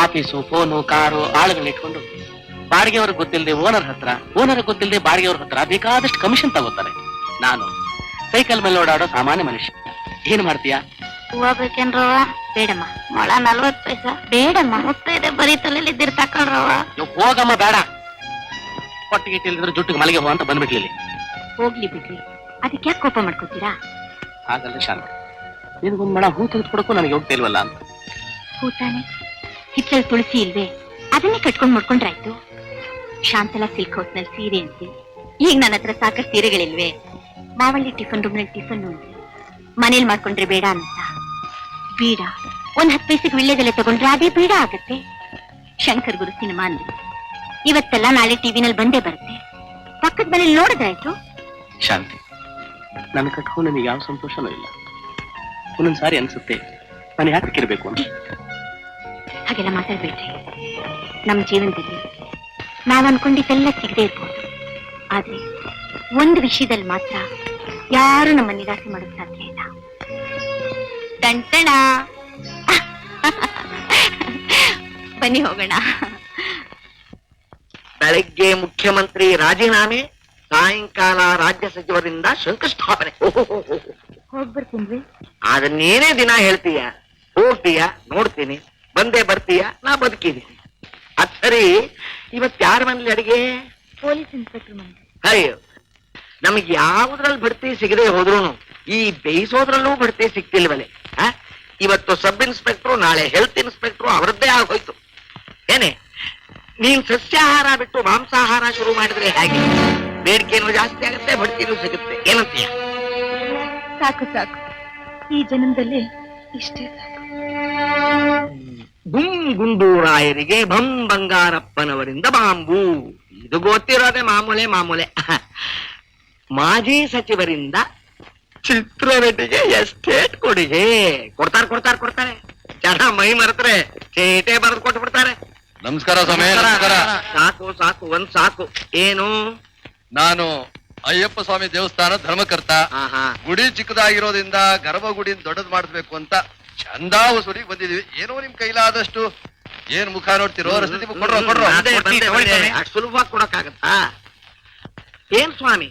ಆಫೀಸು, ಫೋನು, ಕಾರು, ಆಳುಗಳನ್ನ ಇಟ್ಕೊಂಡು ಬಾಡಿಗೆಯವ್ರಿಗೆ ಗೊತ್ತಿಲ್ಲದೆ ಓನರ್ ಹತ್ರ, ಓನರ್ ಗೊತ್ತಿಲ್ಲದೆ ಬಾಡಿಗೆಯವ್ರ ಹತ್ರ ಬೇಕಾದಷ್ಟು ಕಮಿಷನ್ ತಗೋತಾರೆ. ನಾನು ಸೈಕಲ್ ಮೇಲೆ ಓಡಾಡೋ ಸಾಮಾನ್ಯ ಮನುಷ್ಯ. ಏನ್ ಮಾಡ್ತೀಯಾ? ಹೋಗ್ಬೇಕೇನ್ರವ? ಬೇಡಮ್ಮ. ಮೊಳ 40 ಪೈಸಾ ಬೇಡಮ್ಮ. ಮುತ್ತೈದೆ ಬರೀ ತಲೆಯಲ್ಲಿ ಇದ್ದಿರ್ ತಕೊಳ್ರವ. ಹೋಗಮ್ಮ, ಬೇಡ. ಹೊಟ್ಟಿಗೆ ಇಟ್ಟಿಲ್ದಿದ್ರೆ ಜುಟ್ಟಿಗೆ ಮಲೆಗೆ ಹೋಗ ಅಂತ ಬಂದ್ಬಿಡ್ಲಿ. ಹೋಗ್ಲಿ ಬಿಡ್ರಿ, ಅದಕ್ಕೆ ಯಾಕೆ ಕೋಪ ಮಾಡ್ಕೋತೀರಾ? ಹಾಗಲ್ಲ ಶಾಂತಿ, ನಿನ್ಗೊಂದ್ ಮಣ ಹೂ ತೆಗೆದುಕೊಡಕ್ಕೂ ನನಗೆ ಹೋಗ್ತಾ ಇಲ್ವಲ್ಲ ಅಂತ. ಹೂತಾನೆ ಹಿತ್ತಲ್ ತುಳಸಿ ಇಲ್ವೇ? ಅದನ್ನೇ ಕಟ್ಕೊಂಡ್ ಮಾಡ್ಕೊಂಡ್ರಾಯ್ತು. ಶಾಂತಲಾ ಸಿಲ್ಕ್ ಹೌಸ್ ನಲ್ಲಿ ಸೀರೆ ಅಂತೆ. ಈಗ ನನ್ನ ಹತ್ರ ಸಾಕಷ್ಟು ಸೀರೆಗಳಿಲ್ವೇ? ಮಾವಳ್ಳಿ ಟಿಫನ್ ರೂಮ್ ನಲ್ಲಿ ಟಿಫನ್ ಅಂತೆ. ಮನೇಲಿ ಮಾಡ್ಕೊಂಡ್ರೆ ಬೇಡ ಅಂತ. ಬೀಡ ಒಂದ್ 10 ಪೈಸೆಗೆ ವಿಳ್ಳೆದೆಲೆ ತಗೊಂಡ್ರೆ ಅದೇ ಬೀಡ ಆಗತ್ತೆ. ಶಂಕರ್ ಗುರು ಸಿನಿಮಾ ಅಂದ್ರೆ ಇವತ್ತೆಲ್ಲ ನಾಳೆ ಟಿವಿನಲ್ಲಿ ಬಂದೇ ಬರುತ್ತೆ. ಪಕ್ಕದ ಮನೇಲಿ ನೋಡಿದ್ರಾಯ್ತು. ಶಾಂತಿ, ನನ್ನ ಕಟ್ಕೊಂಡು ನನಗೆ ಯಾವ ಸಂತೋಷನೂ ಇಲ್ಲ. ಒಂದೊಂದ್ಸಾರಿ ಅನ್ಸುತ್ತೆ ನಾನು ಯಾಕೆ ಇರ್ಬೇಕು ಅಂತ. ಹಾಗೆಲ್ಲ ಮಾತಾಡ್ಬೇಡ್ರಿ. ನಮ್ ಜೀವನದಲ್ಲಿ ನಾವ್ ಅನ್ಕೊಂಡಿದ್ದೆಲ್ಲ ಸಿಗದೆ ಇರ್ಬೋದು. ಆದ್ರೆ ಒಂದು ವಿಷಯದಲ್ಲಿ ಮಾತ್ರ ಯಾರು ನಮ್ಮ ನಿರಾಸೆ ಮಾಡೋಕ್ ಸಾಧ್ಯ ಇಲ್ಲ. ಟಂಟಣ ಬನ್ನಿ ಹೋಗೋಣ. ಬೆಳಗ್ಗೆ ಮುಖ್ಯಮಂತ್ರಿ ರಾಜೀನಾಮೆ, ಸಾಯಂಕಾಲ ರಾಜ್ಯ ಸಚಿವರಿಂದ ಶಂಕುಸ್ಥಾಪನೆ. ಹೋಗ್ಬರ್ತೀನ್ರಿ. ಅದನ್ನೇನೇ ದಿನ ಹೇಳ್ತೀಯ, ಹೋಗ್ತೀಯ, ನೋಡ್ತೀನಿ, ಬಂದೇ ಬರ್ತೀಯ, ನಾ ಬದುಕಿದ್ದೀನಿ. ಅದ್ ಸರಿ, ಇವತ್ ಯಾರ ಮನೇಲಿ ಅಡಿಗೆ? ಪೊಲೀಸ್ ಇನ್ಸ್ಪೆಕ್ಟರ್ ಮನೆ. ಅಯ್ಯೋ, ನಮಗ್ ಯಾವುದ್ರಲ್ಲಿ ಬಡ್ತಿ ಸಿಗದೆ ಹೋದ್ರು ಈ ಬೇಯಿಸೋದ್ರಲ್ಲೂ ಬಡ್ತಿ ಸಿಗ್ತಿಲ್ವಲೆ. ಇವತ್ತು ಸಬ್ ಇನ್ಸ್ಪೆಕ್ಟ್ರು, ನಾಳೆ ಹೆಲ್ತ್ ಇನ್ಸ್ಪೆಕ್ಟ್ರು, ಅವರದ್ದೇ ಆಗೋಯ್ತು. ಏನೇ ನೀನ್ ಸಸ್ಯಾಹಾರ ಬಿಟ್ಟು ಮಾಂಸಾಹಾರ ಶುರು ಮಾಡಿದ್ರೆ ಹೇಗೆ? ಬೇಡಿಕೆನೂ ಜಾಸ್ತಿ ಆಗುತ್ತೆ, ಬಡ್ತಿನೂ ಸಿಗುತ್ತೆ. ಏನಂತೀಯ? ಸಾಕು ಸಾಕು, ಈ ಜನ್ಮದಲ್ಲಿ ಇಷ್ಟೇ ಸಾಕು. ಗುಂಡೂರಾಯರಿಗೆ ಭಂ ಬಂಗಾರಪ್ಪನವರಿಂದ ಬಾಂಬು. ಇದು ಗೊತ್ತಿರೋದೆ ಮಾಮೂಲೆ. ಮಾಜಿ ಸಚಿವರಿಂದ ಚಿತ್ರನಟಿಗೆ ಎಸ್ಟೇಟ್ ಕೊಡುಗೆ. ಕೊಡ್ತಾರೆ. ಜನ ಮೈ ಮರೆತ್ರೆ ಚೇಟೆ ಬರೆದು ಕೊಟ್ಟು ಬಿಡ್ತಾರೆ. ನಮಸ್ಕಾರ ಸ್ವಾಮಿ. ನಮಸ್ಕಾರ. ಸಾಕು ಒಂದ್ ಸಾಕು. ಏನು? ನಾನು ಅಯ್ಯಪ್ಪ ಸ್ವಾಮಿ ದೇವಸ್ಥಾನ ಧರ್ಮಕರ್ತ. ಗುಡಿ ಚಿಕ್ಕದಾಗಿರೋದ್ರಿಂದ ಗರ್ಭಗುಡಿನ ದೊಡ್ಡದ್ ಮಾಡಿಸ್ಬೇಕು ಅಂತ ಚಂದಾ ವಸೂಲಿಗೆ ಬಂದಿದೀವಿ. ಏನೋ ನಿಮ್ ಕೈಲಾದಷ್ಟು. ಏನ್ ಮುಖ ನೋಡ್ತಿರೋ? ರಸೀದಿ ಕೊಡ್ರೋ. ಅಷ್ಟು ಸುಲಭವಾಗಿ ಕೊಡಕ್ಕಾಗತ್ತಾ? ಏನ್ ಸ್ವಾಮಿ,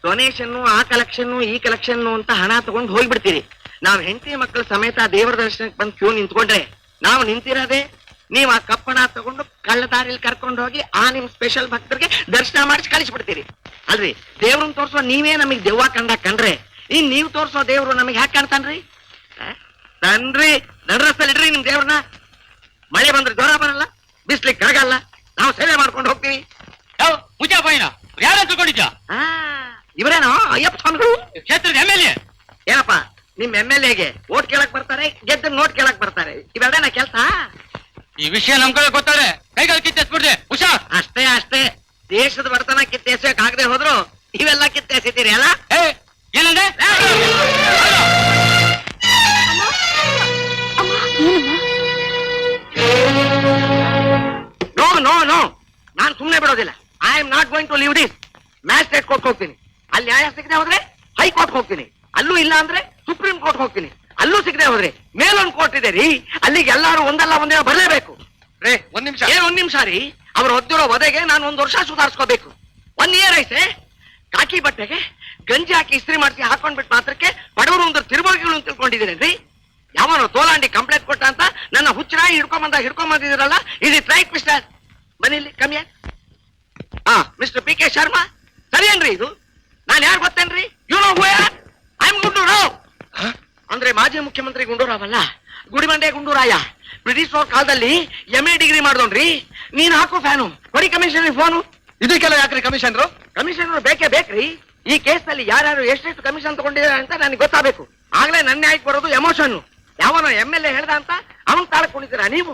ಡೊನೇಷನ್, ಆ ಕಲೆಕ್ಷನ್, ಈ ಕಲೆಕ್ಷನ್ ಅಂತ ಹಣ ತಗೊಂಡು ಹೋಗ್ಬಿಡ್ತೀರಿ. ನಾವ್ ಹೆಂಡತಿ ಮಕ್ಕಳ ಸಮೇತ ದೇವರ ದರ್ಶನಕ್ಕೆ ಬಂದು ಕ್ಯೂ ನಿಂತ್ಕೊಂಡ್ರೆ ನಾವು ನಿಂತಿರೋದೇ ನೀವ್ ಆ ಕಪ್ಪಣ ತಗೊಂಡು ಕಳ್ಳದಾರಿಲಿ ಕರ್ಕೊಂಡು ಹೋಗಿ ಆ ನಿಮ್ ಸ್ಪೆಷಲ್ ಭಕ್ತರಿಗೆ ದರ್ಶನ ಮಾಡಿಸಿ ಕಳಿಸ್ಬಿಡ್ತೀರಿ ಅಲ್ರಿ. ದೇವ್ರನ್ನ ತೋರ್ಸೋ ನೀವೇ ನಮಗ್ ದೆವ್ವ ಕಂಡ್ರೆ ಇನ್ ನೀವ್ ತೋರ್ಸೋ ದೇವ್ರು ನಮಗ್ ಹ್ಯಾಕ್ ಕಾಣ್ತಾನ್ರಿ? ತನ್ರಿ ನಡ್ರಸ್ತಲ್ಲಿ ಇಡ್ರಿ ನಿಮ್ ದೇವ್ರನ್ನ. ಮಳೆ ಬಂದ್ರೆ ಜ್ವರ ಬರಲ್ಲ, ಬಿಸ್ಲಿಕ್ಕೆ ಆಗಲ್ಲ, ನಾವು ಸೇವೆ ಮಾಡ್ಕೊಂಡು ಹೋಗ್ತೀವಿ. ಯಾರು ತಿಳ್ಕೊಂಡಿದ್ಯಾ? ಇವರೇನೋ ಅಯ್ಯಪ್ಪ ಸ್ವಾಮಿಗಳು, ಕ್ಷೇತ್ರದ MLA. ಏನಪ್ಪ ನಿಮ್ MLAಗೆ ಓಟ್ ಕೇಳಕ್ ಬರ್ತಾರೆ, ಗೆದ್ದ ನೋಟ್ ಕೇಳಕ್ ಬರ್ತಾರೆ, ಇವೆರಡೇನ ಕೆಲ್ಸ? ಈ ವಿಷಯ ನಮ್ ಕಡೆ ಗೊತ್ತಾದ್ರೆ ಕೈಗಾಲ ಕಿತ್ತೆಸ್ಬಿಡ್ದೆ. ಹುಷಾರ್. ಅಷ್ಟೇ ದೇಶದ ಬಡತನ ಕಿತ್ತೆಸಕ್ ಆಗದೆ ಹೋದ್ರು ಇವೆಲ್ಲ ಕಿತ್ತೆಸಿತೀರಿ ಅಲ್ಲ? ಏನಂದ್ರೆ ನೋ ನಾನ್ ಸುಮ್ನೆ ಬಿಡೋದಿಲ್ಲ. I am not going to leave this. Magistrate court ಹೋಗ್ತೀನಿ, ಅಲ್ಲಿ ನ್ಯಾಯ ಸಿಗದೆ ಹೋದ್ರೆ ಹೈಕೋರ್ಟ್ ಹೋಗ್ತೀನಿ, ಅಲ್ಲೂ ಇಲ್ಲ ಅಂದ್ರೆ ಸುಪ್ರೀಂ ಕೋರ್ಟ್ ಹೋಗ್ತೀನಿ, ಅಲ್ಲೂ ಸಿಗದೆ ಹೋದ್ರೆ ಮೇಲೊಂದ್ ಕೋರ್ಟ್ ಇದೆ ರೀ, ಅಲ್ಲಿಗೆ ಎಲ್ಲಾರು ಒಂದಲ್ಲ ಒಂದಿನ ಬರಲೇಬೇಕು. ರೇ ಒಂದ್ ನಿಮಿಷ. ಒಂದ್ ನಿಮಿಷ ರೀ, ಅವ್ರು ಹೊದ್ದಿರೋ ವಧೆಗೆ ನಾನು 1 ವರ್ಷ ಸುಧಾರಿಸ್ಕೋಬೇಕು. 1 ಇಯರ್ ಐತೆ. ಕಾಕಿ ಬಟ್ಟೆಗೆ ಗಂಜಿ ಹಾಕಿ ಇಸ್ತ್ರಿ ಮಾಡಿಸಿ ಹಾಕೊಂಡ್ಬಿಟ್ಟು ಮಾತ್ರಕ್ಕೆ ಬಡವರು ಒಂದು ತಿರುಬೋಗಿಗಳು ಅಂತ ತಿಳ್ಕೊಂಡಿದ್ದೀರೇನ್ರಿ? ಯಾವನೋ ತೋಲಾಂಡಿ ಕಂಪ್ಲೇಂಟ್ ಕೊಟ್ಟ ಅಂತ ನನ್ನ ಹುಚ್ಚರಾಯಿ ಹಿಡ್ಕೊಂಬಂದಿದ್ದೀರಲ್ಲ, ಇದು ರೈಟ್ ಮಿಸ್ಟರ್? ಬನ್ನಿಲ್ಲಿ ಕಮ್ಮಿ. ಮಿಸ್ಟರ್ PK ಶರ್ಮಾ, ಸರಿಯೇನ್ರಿ ಇದು? ನಾನ್ ಯಾರು ಗೊತ್ತೇನ್ರಿ? You know who I am Gundu Rao. ಅಂದ್ರೆ ಮಾಜಿ ಮುಖ್ಯಮಂತ್ರಿ ಗುಂಡೂರಾವ್ ಅಲ್ಲ, ಗುಡಿಬಂಡೆ ಗುಂಡೂರಾಯ. ಬ್ರಿಟಿಷ್ ಅವ್ರ ಕಾಲದಲ್ಲಿ MA ಡಿಗ್ರಿ ಮಾಡ್ದೋನ್ರಿ. ನೀನ್ ಹಾಕೋ ಫ್ಯಾನು, ಕೊಡಿ ಕಮಿಷನರ್ ಫೋನು. ಇದಕ್ಕೆಲ್ಲ ಯಾಕ್ರಿ ಕಮಿಷನರು? ಕಮಿಷನರ್ ಬೇಕ್ರಿ. ಈ ಕೇಸ್ ನಲ್ಲಿ ಯಾರ್ಯಾರು ಎಷ್ಟೆಷ್ಟು ಕಮಿಷನ್ ತಗೊಂಡಿದ್ದಾರೆ ಅಂತ ನನಗೆ ಗೊತ್ತಾಗಬೇಕು. ಆಗ್ಲೇ ನನ್ನ ಆಯ್ಕೆ ಬರೋದು ಎಮೋಷನ್. ಯಾವನೋ MLA ಹೇಳ್ದ ಅಂತ ಅವನ್ ತಾಳ್ಕೊಂಡಿದ್ದೀರಾ ನೀವು?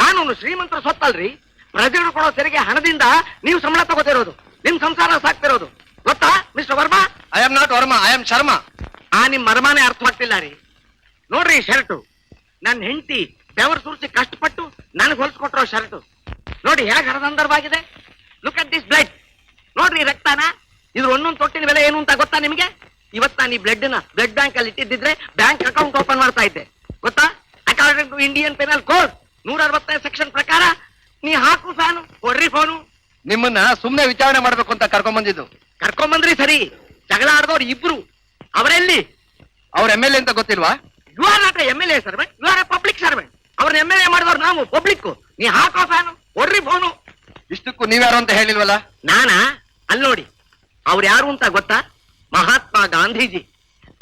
ಕಾನೂನು ಶ್ರೀಮಂತರ ಸೊತ್ತಲ್ರಿ. ಪ್ರಜೆಗಳು ಕೊಡೋ ತೆರಿಗೆ ಹಣದಿಂದ ನೀವು ಸಂಬಳ ತಗೋತಿರೋದು, ನಿಮ್ ಸಂಸಾರ ಸಾಕ್ತಿರೋದು ಗೊತ್ತಾ mister Varma? I am not Varma, I am Sharma. ನಿಮ್ ಮರ್ಮಾನೇ ಅರ್ಥವಾಗ್ತಿಲ್ಲ ರೀ. ನೋಡ್ರಿ ಶರ್ಟು, ನನ್ನ ಹೆಂಡತಿ ಬೆವರು ಸುರಿಸಿ ಕಷ್ಟಪಟ್ಟು ನನಗೆ ಹೊಲ್ಸ್ಕೊಟ್ರೋ ಶರ್ಟು ನೋಡಿ ಹೇಗೆ ಹರದಂದರವಾಗಿದೆ. Look at this blood. ನೋಡ್ರಿ ರಕ್ತನ, ಇದ್ರ ಒಂದೊಂದು ತೊಟ್ಟಿನ ಬೆಲೆ ಏನು ಅಂತ ಗೊತ್ತಾ ನಿಮ್ಗೆ? ಇವತ್ತು ನಾನು ಈ ಬ್ಲಡ್ ಬ್ಯಾಂಕ್ ಅಲ್ಲಿ ಇಟ್ಟಿದ್ದಿದ್ರೆ ಬ್ಯಾಂಕ್ ಅಕೌಂಟ್ ಓಪನ್ ಮಾಡ್ತಾ ಇದ್ದೆ ಗೊತ್ತಾ? According to Indian penal code 165 section ಪ್ರಕಾರ ನೀ ಹಾಕು ಫ್ಯಾನು, ಕೊಡ್ರಿ ಫೋನು. ನಿಮ್ಮನ್ನ ಸುಮ್ನೆ ವಿಚಾರಣೆ ಮಾಡ್ಬೇಕು ಅಂತ ಕರ್ಕೊಂಡ್ ಕರ್ಕೊಂಬಂದ್ರಿ ಸರಿ, ಜಗಳ ಆಡ್ದವ್ರು ಇಬ್ರು. ಅವರೆಲ್ಲಿ? ಅವ್ರ MLA ಅಂತ ಗೊತ್ತಿಲ್ವಾ? You are not MLA servant, you are a public servant. ಅವ್ರನ್ನ MLA ಮಾಡಿದವ್ರು ನಾವು ಪಬ್ಲಿಕ್. ನೀ ಹಾಕೋ ಫ್ಯಾನು, ಕೊಡ್ರಿ ಫೋನು. ಇಷ್ಟಕ್ಕೂ ನೀವ್ಯಾರು ಅಂತ ಹೇಳಿಲ್ವಲ್ಲ? ನಾನಾ? ಅಲ್ಲಿ ನೋಡಿ, ಅವ್ರು ಯಾರು ಅಂತ ಗೊತ್ತಾ? ಮಹಾತ್ಮ ಗಾಂಧೀಜಿ.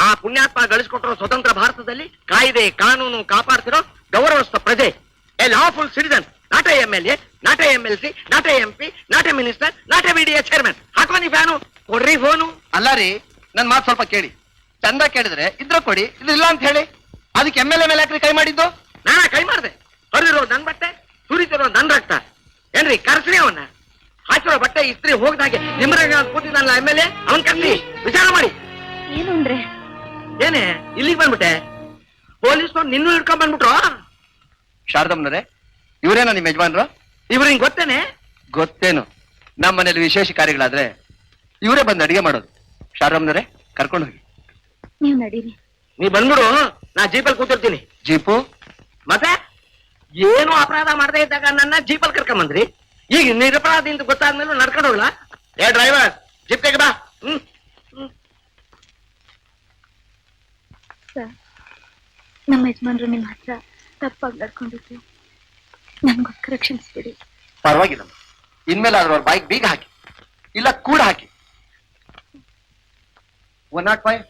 ಆ ಪುಣ್ಯಾತ್ಮ ಗಳಿಸ್ಕೊಟ್ಟಿರೋ ಸ್ವತಂತ್ರ ಭಾರತದಲ್ಲಿ ಕಾಯ್ದೆ ಕಾನೂನು ಕಾಪಾಡ್ತಿರೋ ಗೌರವಸ್ಥ ಪ್ರಜೆ. A lawful citizen, not A MLA, not A MLC, not A MP, not A minister, not A BDA chairman. ಹಾಕೋ ನೀ ಫ್ಯಾನು, ಕೊಡ್ರಿ ಫೋನು. ಅಲ್ಲ ರೀ, ನನ್ ಮಾತು ಸ್ವಲ್ಪ ಕೇಳಿ. ಚಂದ ಕೇಳಿದ್ರೆ ಇದ್ರ ಕೊಡಿ, ಇದಿಲ್ಲ ಅಂತ ಹೇಳಿ ಅದಕ್ಕೆ MLA ಮೇಲೆ ಯಾಕ್ರಿ ಕೈ ಮಾಡಿದ್ದು? ನಾನಾ ಕೈ ಮಾಡಿದೆ? ಹೊರಿರೋ ನನ್ ಬಟ್ಟೆ, ಸುರಿತಿರೋ ನನ್ ರಕ್ತ. ಏನ್ರಿ ಕರ್ಸ್ರಿ ಅವನ್ನ? ಹಾಕಿರೋ ಬಟ್ಟೆ ಇಸ್ತ್ರಿ ಹೋಗ್ದಾಗೆ ನಿಮ್ರಾಗ ಕೂತಿದ್ನಲ್ಲ MLA, ಅವನ್ ಕರ್ಸಿ ವಿಚಾರ ಮಾಡಿ. ಏನು ಅಂದ್ರೆ ಏನೇ ಇಲ್ಲಿಗೆ ಬಂದ್ಬಿಟ್ಟೆ? ಪೊಲೀಸ್ನವ್ರು ನಿನ್ನೂ ಹಿಡ್ಕೊಂಡ್ ಬಂದ್ಬಿಟ್ರು? ಶಾರದಮ್ಮನರೇ, ಇವರೇನಾ ನಿಮ್ ಯಜಮಾನ್ರು? ಇವ್ರು ಹಿಂಗ್ ಗೊತ್ತೇನೆ? ಗೊತ್ತೇನು, ನಮ್ಮ ಮನೇಲಿ ವಿಶೇಷ ಕಾರ್ಯಗಳಾದ್ರೆ ಇವರೇ ಬಂದು ಅಡಿಗೆ ಮಾಡೋದು. ಶಾರದಮ್ಮನರೇ, ಕರ್ಕೊಂಡು ಹೋಗಿ. ನೀವು ನಡೀರಿ. ನೀ ಬಂದ್ಬಿಡು, ನಾ ಜೀಪಲ್ಲಿ ಕೂತಿರ್ತೀನಿ. ಜೀಪು? ಮತ್ತೆ ಏನು ಅಪರಾಧ ಮಾಡದೇ ಇದ್ದಾಗ ನನ್ನ ಜೀಪಲ್ಲಿ ಕರ್ಕೊಂಬಂದ್ರಿ, ಈಗ ನಿರಪರಾಧಿ ಅಂತ ಗೊತ್ತಾದ್ಮೇಲೆ ನಡ್ಕೊಂಡು ಹೋಗ್ಲಾ? ಏ ಡ್ರೈವರ್, ಜೀಪ್ ತೆಗೆ ಬಾ. ಸರ್, ನಮ್ಮ ಯಜಮಾನ್ರು ನಿಮ್ಮ ಹತ್ರ ತಪ್ಪಾಗಿ ನಡ್ಕೊಂಡಿದ್ದು ನನ್ಗೋಸ್ಕರ ಕ್ಷಮಿಸ್ಬಿಡಿ. ಪರವಾಗಿಲ್ಲ, ಇನ್ಮೇಲೆ ಆದ್ರೂ ಅವ್ರ ಬೈಕ್ ಬೀಗ ಹಾಕಿ, ಇಲ್ಲ ಕೂಡ ಹಾಕಿ. 105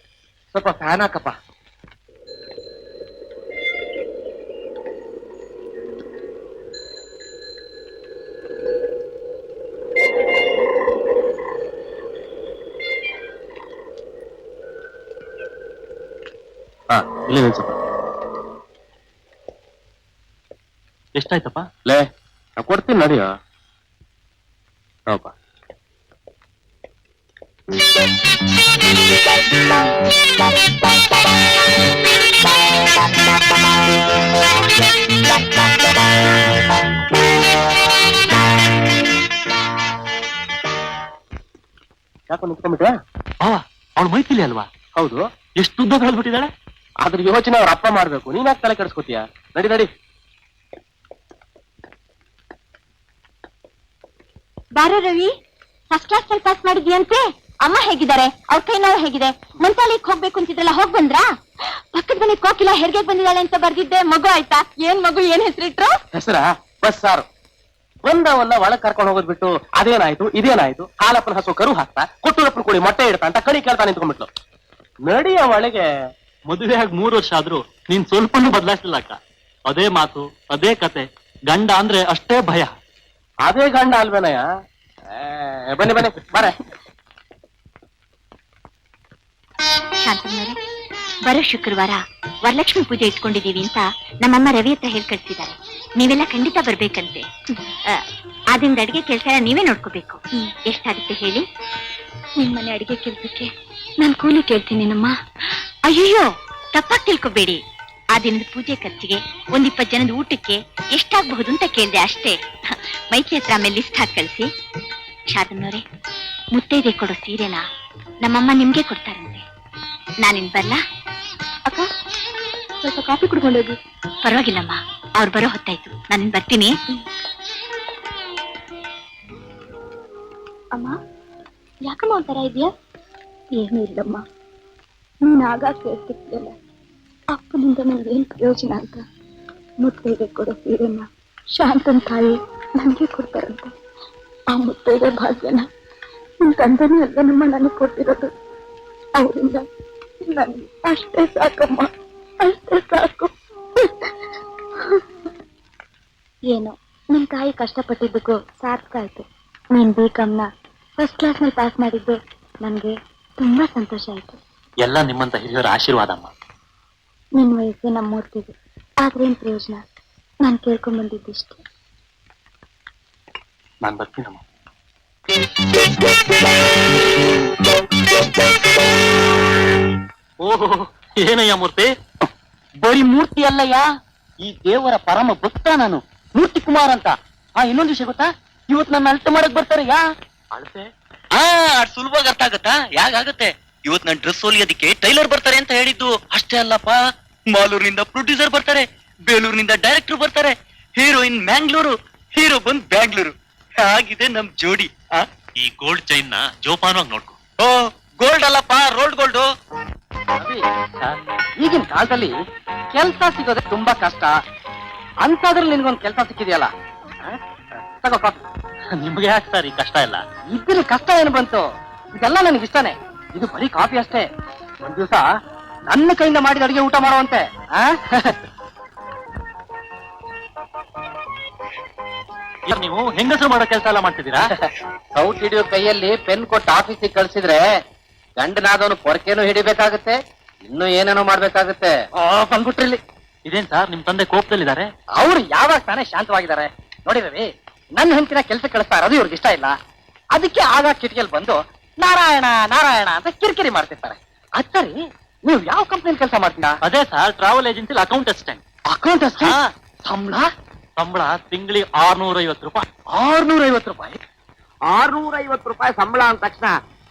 ಸ್ವಲ್ಪ ಫ್ಯಾನ್ ಹಾಕಪ್ಪ. ಇಲ್ಲಿ ನಿಲ್ಸಪ್ಪ. ಎಷ್ಟಾಯ್ತಪ್ಪ? ಲೇ, ನಾ ಕೊಡ್ತೀನಿ ನಡಿಯೋ. ಹೌದಾ? ಯಾಕೋ ನಿಂತ್ಕೊಂಡ್ಬಿಟ್ಟೆ? ಅವಳು ಮೈತಿಲಿ ಅಲ್ವಾ? ಹೌದು. ಎಷ್ಟು ಉದ್ದ ಬೆಳೆದ್ಬಿಟ್ಟಿದ್ದಾಳೆ. ಅದ್ರ ಯೋಚನೆ ಅವ್ರ ಅಪ್ಪ ಮಾಡ್ಬೇಕು, ನೀನ್ ಯಾಕೆ ತಲೆ ಕೆಡಿಸ್ಕೊತೀಯ? ನಡಿ ನಡಿ. ಬಾರೋ ರವಿ, ಫಸ್ಟ್ ಕ್ಲಾಸ್ ಅಲ್ಲಿ ಪಾಸ್ ಮಾಡಿದ್ಯಂತೆ. ಅಮ್ಮ ಹೇಗಿದ್ದಾರೆ? ಅವ್ರ ಕೈ ನೋವು ಹೇಗಿದೆ? ಮಂತ್ರಾಲಯಕ್ಕೆ ಹೋಗ್ಬೇಕು ಅಂತಿದ್ರಲ್ಲ, ಹೋಗ್ ಬಂದ್ರಾ? ಪಕ್ಕದ ಮನೆ ಕೋಕಿಲ ಹೆರಿಗೆ ಬಂದಿದ್ದಾಳೆ ಅಂತ ಬರ್ದಿದ್ದೆ, ಮಗು ಆಯ್ತಾ? ಏನ್ ಮಗು, ಏನ್ ಹೆಸರಿಟ್ರು? ಹೆಸರಾ? ಬಸ್ ಸಾರು ಬಂದವನ್ನ ಒಳಗ್ ಕರ್ಕೊಂಡು ಹೋಗೋದ್ ಬಿಟ್ಟು ಅದೇನಾಯ್ತು ಇದೇನಾಯ್ತು ಹಾಲಪ್ಪನ ಹಸು ಕರು ಹಾಕ್ತಾ ಕೊಟ್ಟೂರಪ್ಪನ ಕೋಳಿ ಮೊಟ್ಟೆ ಇಡ್ತಾ ಅಂತ ಕಣಿ ಕೇಳ್ತಾ ನಿಂತ್ಕೊಂಡ್ಬಿಟ್ಲು. ನಡಿಯ ಒಳಗೆ ಮದುವೆ ಆಗಿ 3 ವರ್ಷ ಆದ್ರೂ ನೀನ್ ಸ್ವಲ್ಪನೂ ಬದಲಾಯಿಸಲಿಲ್ಲ ಅಕ್ಕ. ಅದೇ ಮಾತು ಅದೇ ಕತೆ. ಗಂಡ ಅಂದ್ರೆ ಅಷ್ಟೇ ಭಯ. ಅದೇ ಗಂಡ ಅಲ್ವೇನಯ್ಯ. ಬನ್ನಿ ಬನ್ನಿ ಬಾರೆ. ಶಾಂತಮ್ಮನವರೇ, ಬರೋ ಶುಕ್ರವಾರ ವರಲಕ್ಷ್ಮಿ ಪೂಜೆ ಇಟ್ಕೊಂಡಿದೀವಿ ಅಂತ ನಮ್ಮಮ್ಮ ರವಿ ಹತ್ರ ಹೇಳಿ ಕಳ್ಸಿದ್ದಾರೆ. ನೀವೆಲ್ಲ ಖಂಡಿತ ಬರ್ಬೇಕಂತೆ. ಆದ್ರಿಂದ ಅಡಿಗೆ ಕೆಲಸ ನೀವೇ ನೋಡ್ಕೋಬೇಕು. ಎಷ್ಟಾಗುತ್ತೆ ಹೇಳಿ? ನಿಮ್ಮನೆ ಅಡಿಗೆ ಕೆಲ್ಸಕ್ಕೆ ನಾನು ಕೂಲಿ ಕೇಳ್ತೀನಿ ನಮ್ಮ. ಅಯ್ಯೋ, ತಪ್ಪಾಗಿ ತಿಳ್ಕೊಬೇಡಿ. ಆ ದಿನದ ಪೂಜೆ ಖರ್ಚಿಗೆ 20 ಜನದ ಊಟಕ್ಕೆ ಎಷ್ಟಾಗಬಹುದು ಅಂತ ಕೇಳಿದೆ ಅಷ್ಟೇ. ಮೈತ್ರಿ ಹತ್ರ ಆಮೇಲೆ ಲಿಸ್ಟ್ ಹಾಕಿ ಕಳಿಸಿ. ಶಾಂತಮ್ಮನವರೇ, ಮುತ್ತೈದೆ ಕೊಡೋ ಸೀರೆನ ನಮ್ಮಮ್ಮ ನಿಮ್ಗೆ ಕೊಡ್ತಾರಂತೆ. ನಾನಿನ್ ಬರ್ಲಾ? ಅಕ್ಕ, ಸ್ವಲ್ಪ ಕಾಫಿ ಕುಡ್ಕೊಂಡೋಗಿ. ಪರವಾಗಿಲ್ಲಮ್ಮ, ಅವ್ರು ಬರೋ ಹೊತ್ತಾಯ್ತು. ನಾನಿನ್ ಬರ್ತೀನಿ. ಅಮ್ಮ, ಯಾಕಮ್ಮ ಒಂಥರ ಇದೆಯಾ? ಏನೂ ಇಲ್ಲಮ್ಮ, ನೀನ್ ಆಗಾಗ ಕೇಳ್ತಿರ್ತೀಯಲ್ಲ, ಅಪ್ಪನಿಂದ ನನ್ಗೇನ್ ಪ್ರಯೋಜನ ಅಂತ. ಮುತ್ತೈದೆ ಕೊಡೋ ಸೀರೆನ ಶಾಂತನ್ ತಾಯಿ ನನ್ಗೆ ಕೊಡ್ತಾರಂತೆ. ಆ ಮುತ್ತೈದೆ ಭಾಗ್ಯನ ನಿನ್ ತಂದೆನೂ ಅಲ್ಲ ನಮ್ಮ ನನಗೆ ಕೊಟ್ಟಿರೋದು. ಅವರಿಂದ ನನ್ಗೆ ಅಷ್ಟೇ ಸಾಕಮ್ಮ, ಅಷ್ಟೇ ಸಾಕು. ಏನೋ ನಿಮ್ ತಾಯಿ ಕಷ್ಟಪಟ್ಟಿದ್ದಕ್ಕೂ ಸಾರ್ಥಕ ಆಯ್ತು. ನೀನ್ B.Com ಫಸ್ಟ್ ಕ್ಲಾಸ್ ನಲ್ಲಿ ಪಾಸ್ ಮಾಡಿದ್ದು ನನ್ಗೆ ತುಂಬಾ ಸಂತೋಷ ಆಯ್ತು. ಎಲ್ಲ ನಿಮ್ಮಂತ ಹಿರಿಯರ ಆಶೀರ್ವಾದಮ್ಮ. ನಿನ್ ವಯಸ್ಸು ನಮ್ಮೂರ್ತಿದೆ, ಆದ್ರೇನ್ ಪ್ರಯೋಜನ? ನಾನ್ ಕೇಳ್ಕೊಂಡ್ ಬಂದಿದ್ದಿಷ್ಟೇ. ನಾನ್ ಬರ್ತೀನಮ್ಮ. ಓಹೋ, ಏನಯ್ಯ ಮೂರ್ತಿ? ಬರೀ ಮೂರ್ತಿ ಅಲ್ಲಯ್ಯ, ಈ ದೇವರ ಪರಮ ಭಕ್ತ ನಾನು, ಮೂರ್ತಿ ಕುಮಾರ್ ಅಂತ. ಇನ್ನೊಂದು ವಿಷಯ ಗೊತ್ತಾ? ಇವತ್ತು ನನ್ನ ಅಳತೆ ಮಾಡಕ್ ಬರ್ತಾರೆ. ಅಳತೆ? ಸುಲಭವಾಗಿ ಅರ್ಥ ಆಗತ್ತಾ? ಯಾಕಾಗತ್ತೆ? ಇವತ್ತು ನನ್ನ ಡ್ರೆಸ್ ಹೊಲಿಯೋದಕ್ಕೆ ಟೈಲರ್ ಬರ್ತಾರೆ ಅಂತ ಹೇಳಿದ್ದು. ಅಷ್ಟೇ ಅಲ್ಲಪ್ಪ, ಮಾಲೂರಿನಿಂದ ಪ್ರೊಡ್ಯೂಸರ್ ಬರ್ತಾರೆ, ಬೇಲೂರಿನಿಂದ ಡೈರೆಕ್ಟರ್ ಬರ್ತಾರೆ, ಹೀರೋಯಿನ್ ಮ್ಯಾಂಗ್ಳೂರು, ಹೀರೋ ಬಂದ್ ಬ್ಯಾಂಗ್ಳೂರು. ಹಾಗಿದೆ ನಮ್ ಜೋಡಿ. ಈ ಗೋಲ್ಡ್ ಚೈನ್ ನ ಜೋಪಾನವಾಗಿ ನೋಡ್ಕೊ. ಓ, ಗೋಲ್ಡ್ ಅಲ್ಲಪ್ಪ, ರೋಲ್ಡ್ ಗೋಲ್ಡ್. ಈಗಿನ ಕಾಲದಲ್ಲಿ ಕೆಲ್ಸ ಸಿಗೋದೇ ತುಂಬಾ ಕಷ್ಟ. ಅಂತದ್ರಲ್ಲಿ ನಿನ್ಗೊಂದ್ ಕೆಲ್ಸ ಸಿಕ್ಕಿದೆಯಲ್ಲ, ತಗೋ ಕಾಫಿ. ನಿಮ್ಗೆ ಯಾಕೆ ಸರ್ ಈ ಕಷ್ಟ ಇಲ್ಲ? ಇದ್ರಲ್ಲಿ ಕಷ್ಟ ಏನು ಬಂತು? ಇದೆಲ್ಲ ನನಗೆ ಇಷ್ಟನೇ. ಇದು ಬರೀ ಕಾಫಿ ಅಷ್ಟೇ. ಒಂದ್ ದಿವಸ ನನ್ನ ಕೈಯಿಂದ ಮಾಡಿದ ಅಡಿಗೆ ಊಟ ಮಾಡುವಂತೆ. ನೀವು ಹೆಂಗಸರು ಮಾಡೋ ಕೆಲಸ ಎಲ್ಲ ಮಾಡ್ತಿದ್ದೀರಾ? ಸೌಟ್ ಹಿಡಿಯೋ ಕೈಯಲ್ಲಿ ಪೆನ್ ಕೊಟ್ಟು ಆಫೀಸಿಗೆ ಕಳ್ಸಿದ್ರೆ ಗಂಡನಾದವನು ಪೊರಕೆನೂ ಹಿಡಿಬೇಕಾಗತ್ತೆ, ಇನ್ನು ಏನೇನೋ ಮಾಡ್ಬೇಕಾಗತ್ತೆ. ಬಂದ್ಬಿಟ್ರಿಲ್ಲಿ. ಇದೇನ್ ಸರ್, ನಿಮ್ ತಂದೆ ಕೋಪದಲ್ಲಿದ್ದಾರೆ? ಅವ್ರು ಯಾವಾಗ ತಾನೇ ಶಾಂತವಾಗಿದ್ದಾರೆ ನೋಡಿ ರವಿ. ನನ್ನ ಹೆಂಡತಿನ ಕೆಲಸ ಕಳಿಸ್ತಾರೆ, ಅದು ಇವ್ರಿಗೆ ಇಷ್ಟ ಇಲ್ಲ. ಅದಕ್ಕೆ ಆಗ ಕಿಟಕಿಯಲ್ಲಿ ಬಂದು ನಾರಾಯಣ ನಾರಾಯಣ ಅಂತ ಕಿರಿಕಿರಿ ಮಾಡ್ತಿರ್ತಾರೆ. ಅಚ್ಚರಿ, ನೀವು ಯಾವ ಕಂಪ್ನಿಯಲ್ಲಿ ಕೆಲಸ ಮಾಡ್ತೀರಾ? ಅದೇ sir, travel agency account assistant. Account assistant? ಸಂಬಳ ತಿಂಗಳಿಗೆ 650 ರೂಪಾಯಿ. 650 ರೂಪಾಯಿ? 650 ರೂಪಾಯಿ ಸಂಬಳ ಅಂದ ತಕ್ಷಣ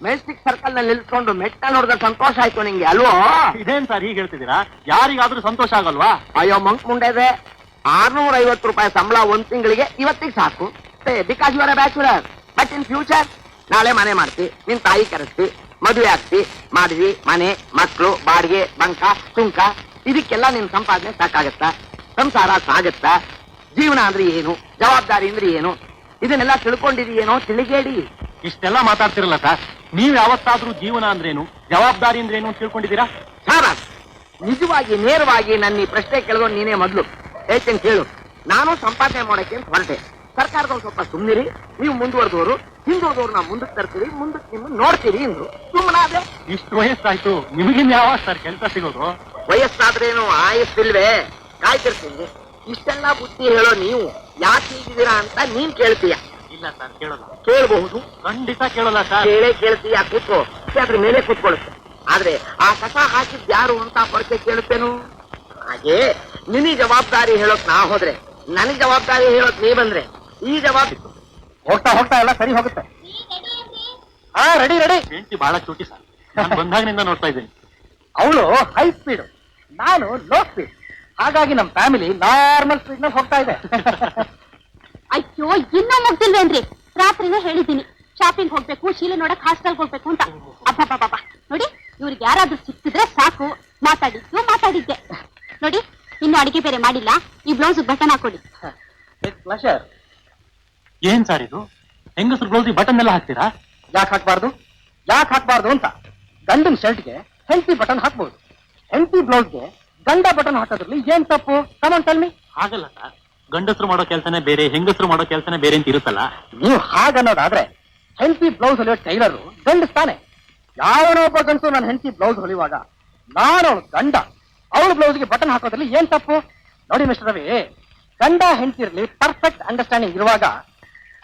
ಮೆಜೆಸ್ಟಿಕ್ ಸರ್ಕಲ್ ನಲ್ಲಿ ನಿಲ್ಸ್ಕೊಂಡು ಮೆಟ್ಟ ನೋಡಿದ್ರೆ ಸಂತೋಷ ಆಯ್ತು ನಿಂಗೆ ಅಲ್ವೋ? ಇದೇನ್ ಸರ್ ಹೀಗೆ ಹೇಳ್ತಿದ್ದೀರಾ? ಯಾರಿಗಾದ್ರೂ ಸಂತೋಷ ಆಗಲ್ವಾ? ಅಯ್ಯೋ ಮಂಕ್ ಮುಂಡೆದೆ, 650 ರೂಪಾಯಿ ಸಂಬಳ ಒಂದ್ ತಿಂಗಳಿಗೆ ಇವತ್ತಿಗೆ ಸಾಕು. Because you are a bachelor. But in future ನಾಳೆ ಮನೆ ಮಾಡ್ತಿ, ನಿನ್ ತಾಯಿ ಕರೆಸ್ತಿ, ಮದುವೆ ಆಗ್ತಿ, ಮಾಡಿದ್ವಿ, ಮನೆ, ಮಕ್ಕಳು, ಬಾಡಿಗೆ, ಬಂಕ, ಸುಂಕ, ಇದಕ್ಕೆಲ್ಲ ನಿನ್ ಸಂಪಾದನೆ ಸಾಕಾಗತ್ತಾ? ಸಂಸಾರ ಸಾಗತ್ತಾ? ಜೀವನ ಅಂದ್ರೆ ಏನು, ಜವಾಬ್ದಾರಿ ಅಂದ್ರೆ ಏನು, ಇದನ್ನೆಲ್ಲ ತಿಳ್ಕೊಂಡಿದೀಯೇನೋ ತಿಳಿಗೇಡಿ. ಇಷ್ಟೆಲ್ಲ ಮಾತಾಡ್ತಿರಲ್ಲ ಸರ್, ನೀವ್ ಯಾವತ್ತಾದ್ರೂ ಜೀವನ ಅಂದ್ರೇನು, ಜವಾಬ್ದಾರಿ ಅಂದ್ರೇನು ಅಂತ ತಿಳ್ಕೊಂಡಿದ್ದೀರಾ? ಶಾಬಾಸ್, ನಿಜವಾಗಿ ನೇರವಾಗಿ ನನ್ನ ಈ ಪ್ರಶ್ನೆ ಕೇಳಿದೋ ನೀನೇ ಮೊದ್ಲು. ಹೇಳ್ತೇನೆ ಕೇಳು. ನಾನು ಸಂಪಾದನೆ ಮಾಡೋಕೆ ಅಂತ ಹೊರಟೆ. ಸರ್ಕಾರದವ್ರು ಸ್ವಲ್ಪ ಸುಮ್ಮನಿರಿ, ನೀವು ಮುಂದುವರೆದವರು, ಹಿಂದುವರೆದವ್ರು ನಾವು ಮುಂದಕ್ಕೆ ತರ್ತೀವಿ, ಮುಂದಕ್ಕೆ ನಿಮ್ಮನ್ನು ನೋಡ್ತೀವಿ ಅಂದ್ರು. ಸುಮ್ಮನಾದ್ರೆ. ಇಷ್ಟು ವಯಸ್ಸಾಯ್ತು, ನಿಮಗಿನ್ ಯಾವಾಗ ಸರ್ ಕೆಲಸ ಸಿಗೋದು? ವಯಸ್ಸಾದ್ರೇನು ಆಯಸ್ಸಿಲ್ವೇ? ಕಾಯ್ತಿರ್ತೀನಿ. ಇಷ್ಟೆಲ್ಲ ಬುದ್ಧಿ ಹೇಳೋ ನೀವು ಯಾಕೆ ಹೀಗಿದ್ದೀರಾ ಅಂತ ನೀನ್ ಕೇಳ್ತೀಯ? ಇಲ್ಲ ಸರ್, ಕೇಳಲ್ಲ. ಕೇಳಬಹುದು, ಖಂಡಿತ ಕೇಳಲ್ಲ ಸರ್. ಕೇಳ್ತೀಯ, ಕೂತ್ಕೋ, ಅದ್ರ ಮೇಲೆ ಕೂತ್ಕೊಳ್ಳುತ್ತೆ. ಆದ್ರೆ ಆ ಕಸ ಹಾಕಿದ್ ಯಾರು ಅಂತ ಪರಕೆ ಕೇಳುತ್ತೇನು? ಹಾಗೆ ನಿನಗೆ ಜವಾಬ್ದಾರಿ ಹೇಳೋಕ್ ನಾ ಹೋದ್ರೆ, ನನಗ್ ಜವಾಬ್ದಾರಿ ಹೇಳೋಕ್ ನೀ ಬಂದ್ರೆ ಈ ಜವಾಬ್ದಾರಿ ಹೋಗ್ತಾ ಹೋಗ್ತಾ ಎಲ್ಲ ಸರಿ ಹೋಗುತ್ತೆ. Ready ready. ಹೆಂಡತಿ ಬಹಳ ಚೂಟಿ ಸರ್, ನಾನು ಬಂದಾಗಿನಿಂದ ನೋಡ್ತಾ ಇದ್ದೀನಿ. ಅವಳು ಹೈ ಸ್ಪೀಡ್, ನಾನು ಲೋ ಸ್ಪೀಡ್. ಹಾಗಾಗಿ ನಮ್ ಫ್ಯಾಮಿಲಿ ನಾರ್ಮಲ್ ಸ್ಪೀಡ್ ನಲ್ಲಿ ಹೋಗ್ತಾ ಇದೆ. ಅಯ್ಯೋ, ಇನ್ನೂ ಮುಗ್ದಿಲ್ವೇನ್ರಿ? ರಾತ್ರಿನೇ ಹೇಳಿದ್ದೀನಿ ಶಾಪಿಂಗ್ ಹೋಗ್ಬೇಕು, ಶೀಲೆ ನೋಡಕ್ ಹಾಸ್ಟೆಲ್ ಹೋಗ್ಬೇಕು ಅಂತ. ಅಬ್ಬಬ್ಬಬ್ಬ, ನೋಡಿ ಇವ್ರಿಗೆ ಯಾರಾದ್ರೂ ಸಿಕ್ತಿದ್ರೆ ಸಾಕು. ಮಾತಾಡಿದ್ದೆ ನೋಡಿ. ಇನ್ನು ಅಡಿಗೆ ಬೇರೆ ಮಾಡಿಲ್ಲ, ಈ ಬ್ಲೌಸ್ ಬಟನ್ ಹಾಕೊಳ್ಳಿ. ಏನ್ ಸರ್ ಇದು? ಹೆಂಗಸರು ಬ್ಲೌಸ್ ಬಟನ್ ಎಲ್ಲ ಹಾಕ್ತೀರಾ? ಯಾಕೆ ಹಾಕ್ಬಾರ್ದು ಅಂತ. ಗಂಡನ್ ಶರ್ಟ್ಗೆ ಹೆಂಡತಿ ಬಟನ್ ಹಾಕ್ಬಹುದು, ಹೆಂಡತಿ ಬ್ಲೌಸ್ಗೆ ಗಂಡ ಬಟನ್ ಹಾಕೋದ್ರಲ್ಲಿ ಏನ್ ತಪ್ಪು? Come on tell me. ಹಾಗಲ್ಲ ಸರ್, ಗಂಡಸರು ಮಾಡೋ ಕೆಲಸನೇ ಬೇರೆ, ಹೆಂಗಸರು ಮಾಡೋ ಕೆಲಸನೇ ಬೇರೆ ಅಂತ ಇರುತ್ತಲ್ಲ. ನೀವು ಹಾಗನ್ನೋದಾದ್ರೆ ಹೆಂಡತಿ ಬ್ಲೌಸ್ ಹೊಲಿಯೋ ಟೈಲರ್ ಗಂಡಸ್ತಾನೆ. ಯಾವನೊಬ್ಬ ಗಂಡಸು ನನ್ನ ಹೆಂಡತಿ ಬ್ಲೌಸ್ ಹೊಲಿಯುವಾಗ ನಾನು ಅವಳು ಗಂಡ, ಅವಳ ಬ್ಲೌಸ್ಗೆ ಬಟನ್ ಹಾಕೋದ್ರಲ್ಲಿ ಏನ್ ತಪ್ಪು? ನೋಡಿ ಮಿಸ್ಟರ್ ರವಿ, ಗಂಡ ಹೆಂಡತಿರ್ಲಿ ಪರ್ಫೆಕ್ಟ್ ಅಂಡರ್ಸ್ಟ್ಯಾಂಡಿಂಗ್ ಇರುವಾಗ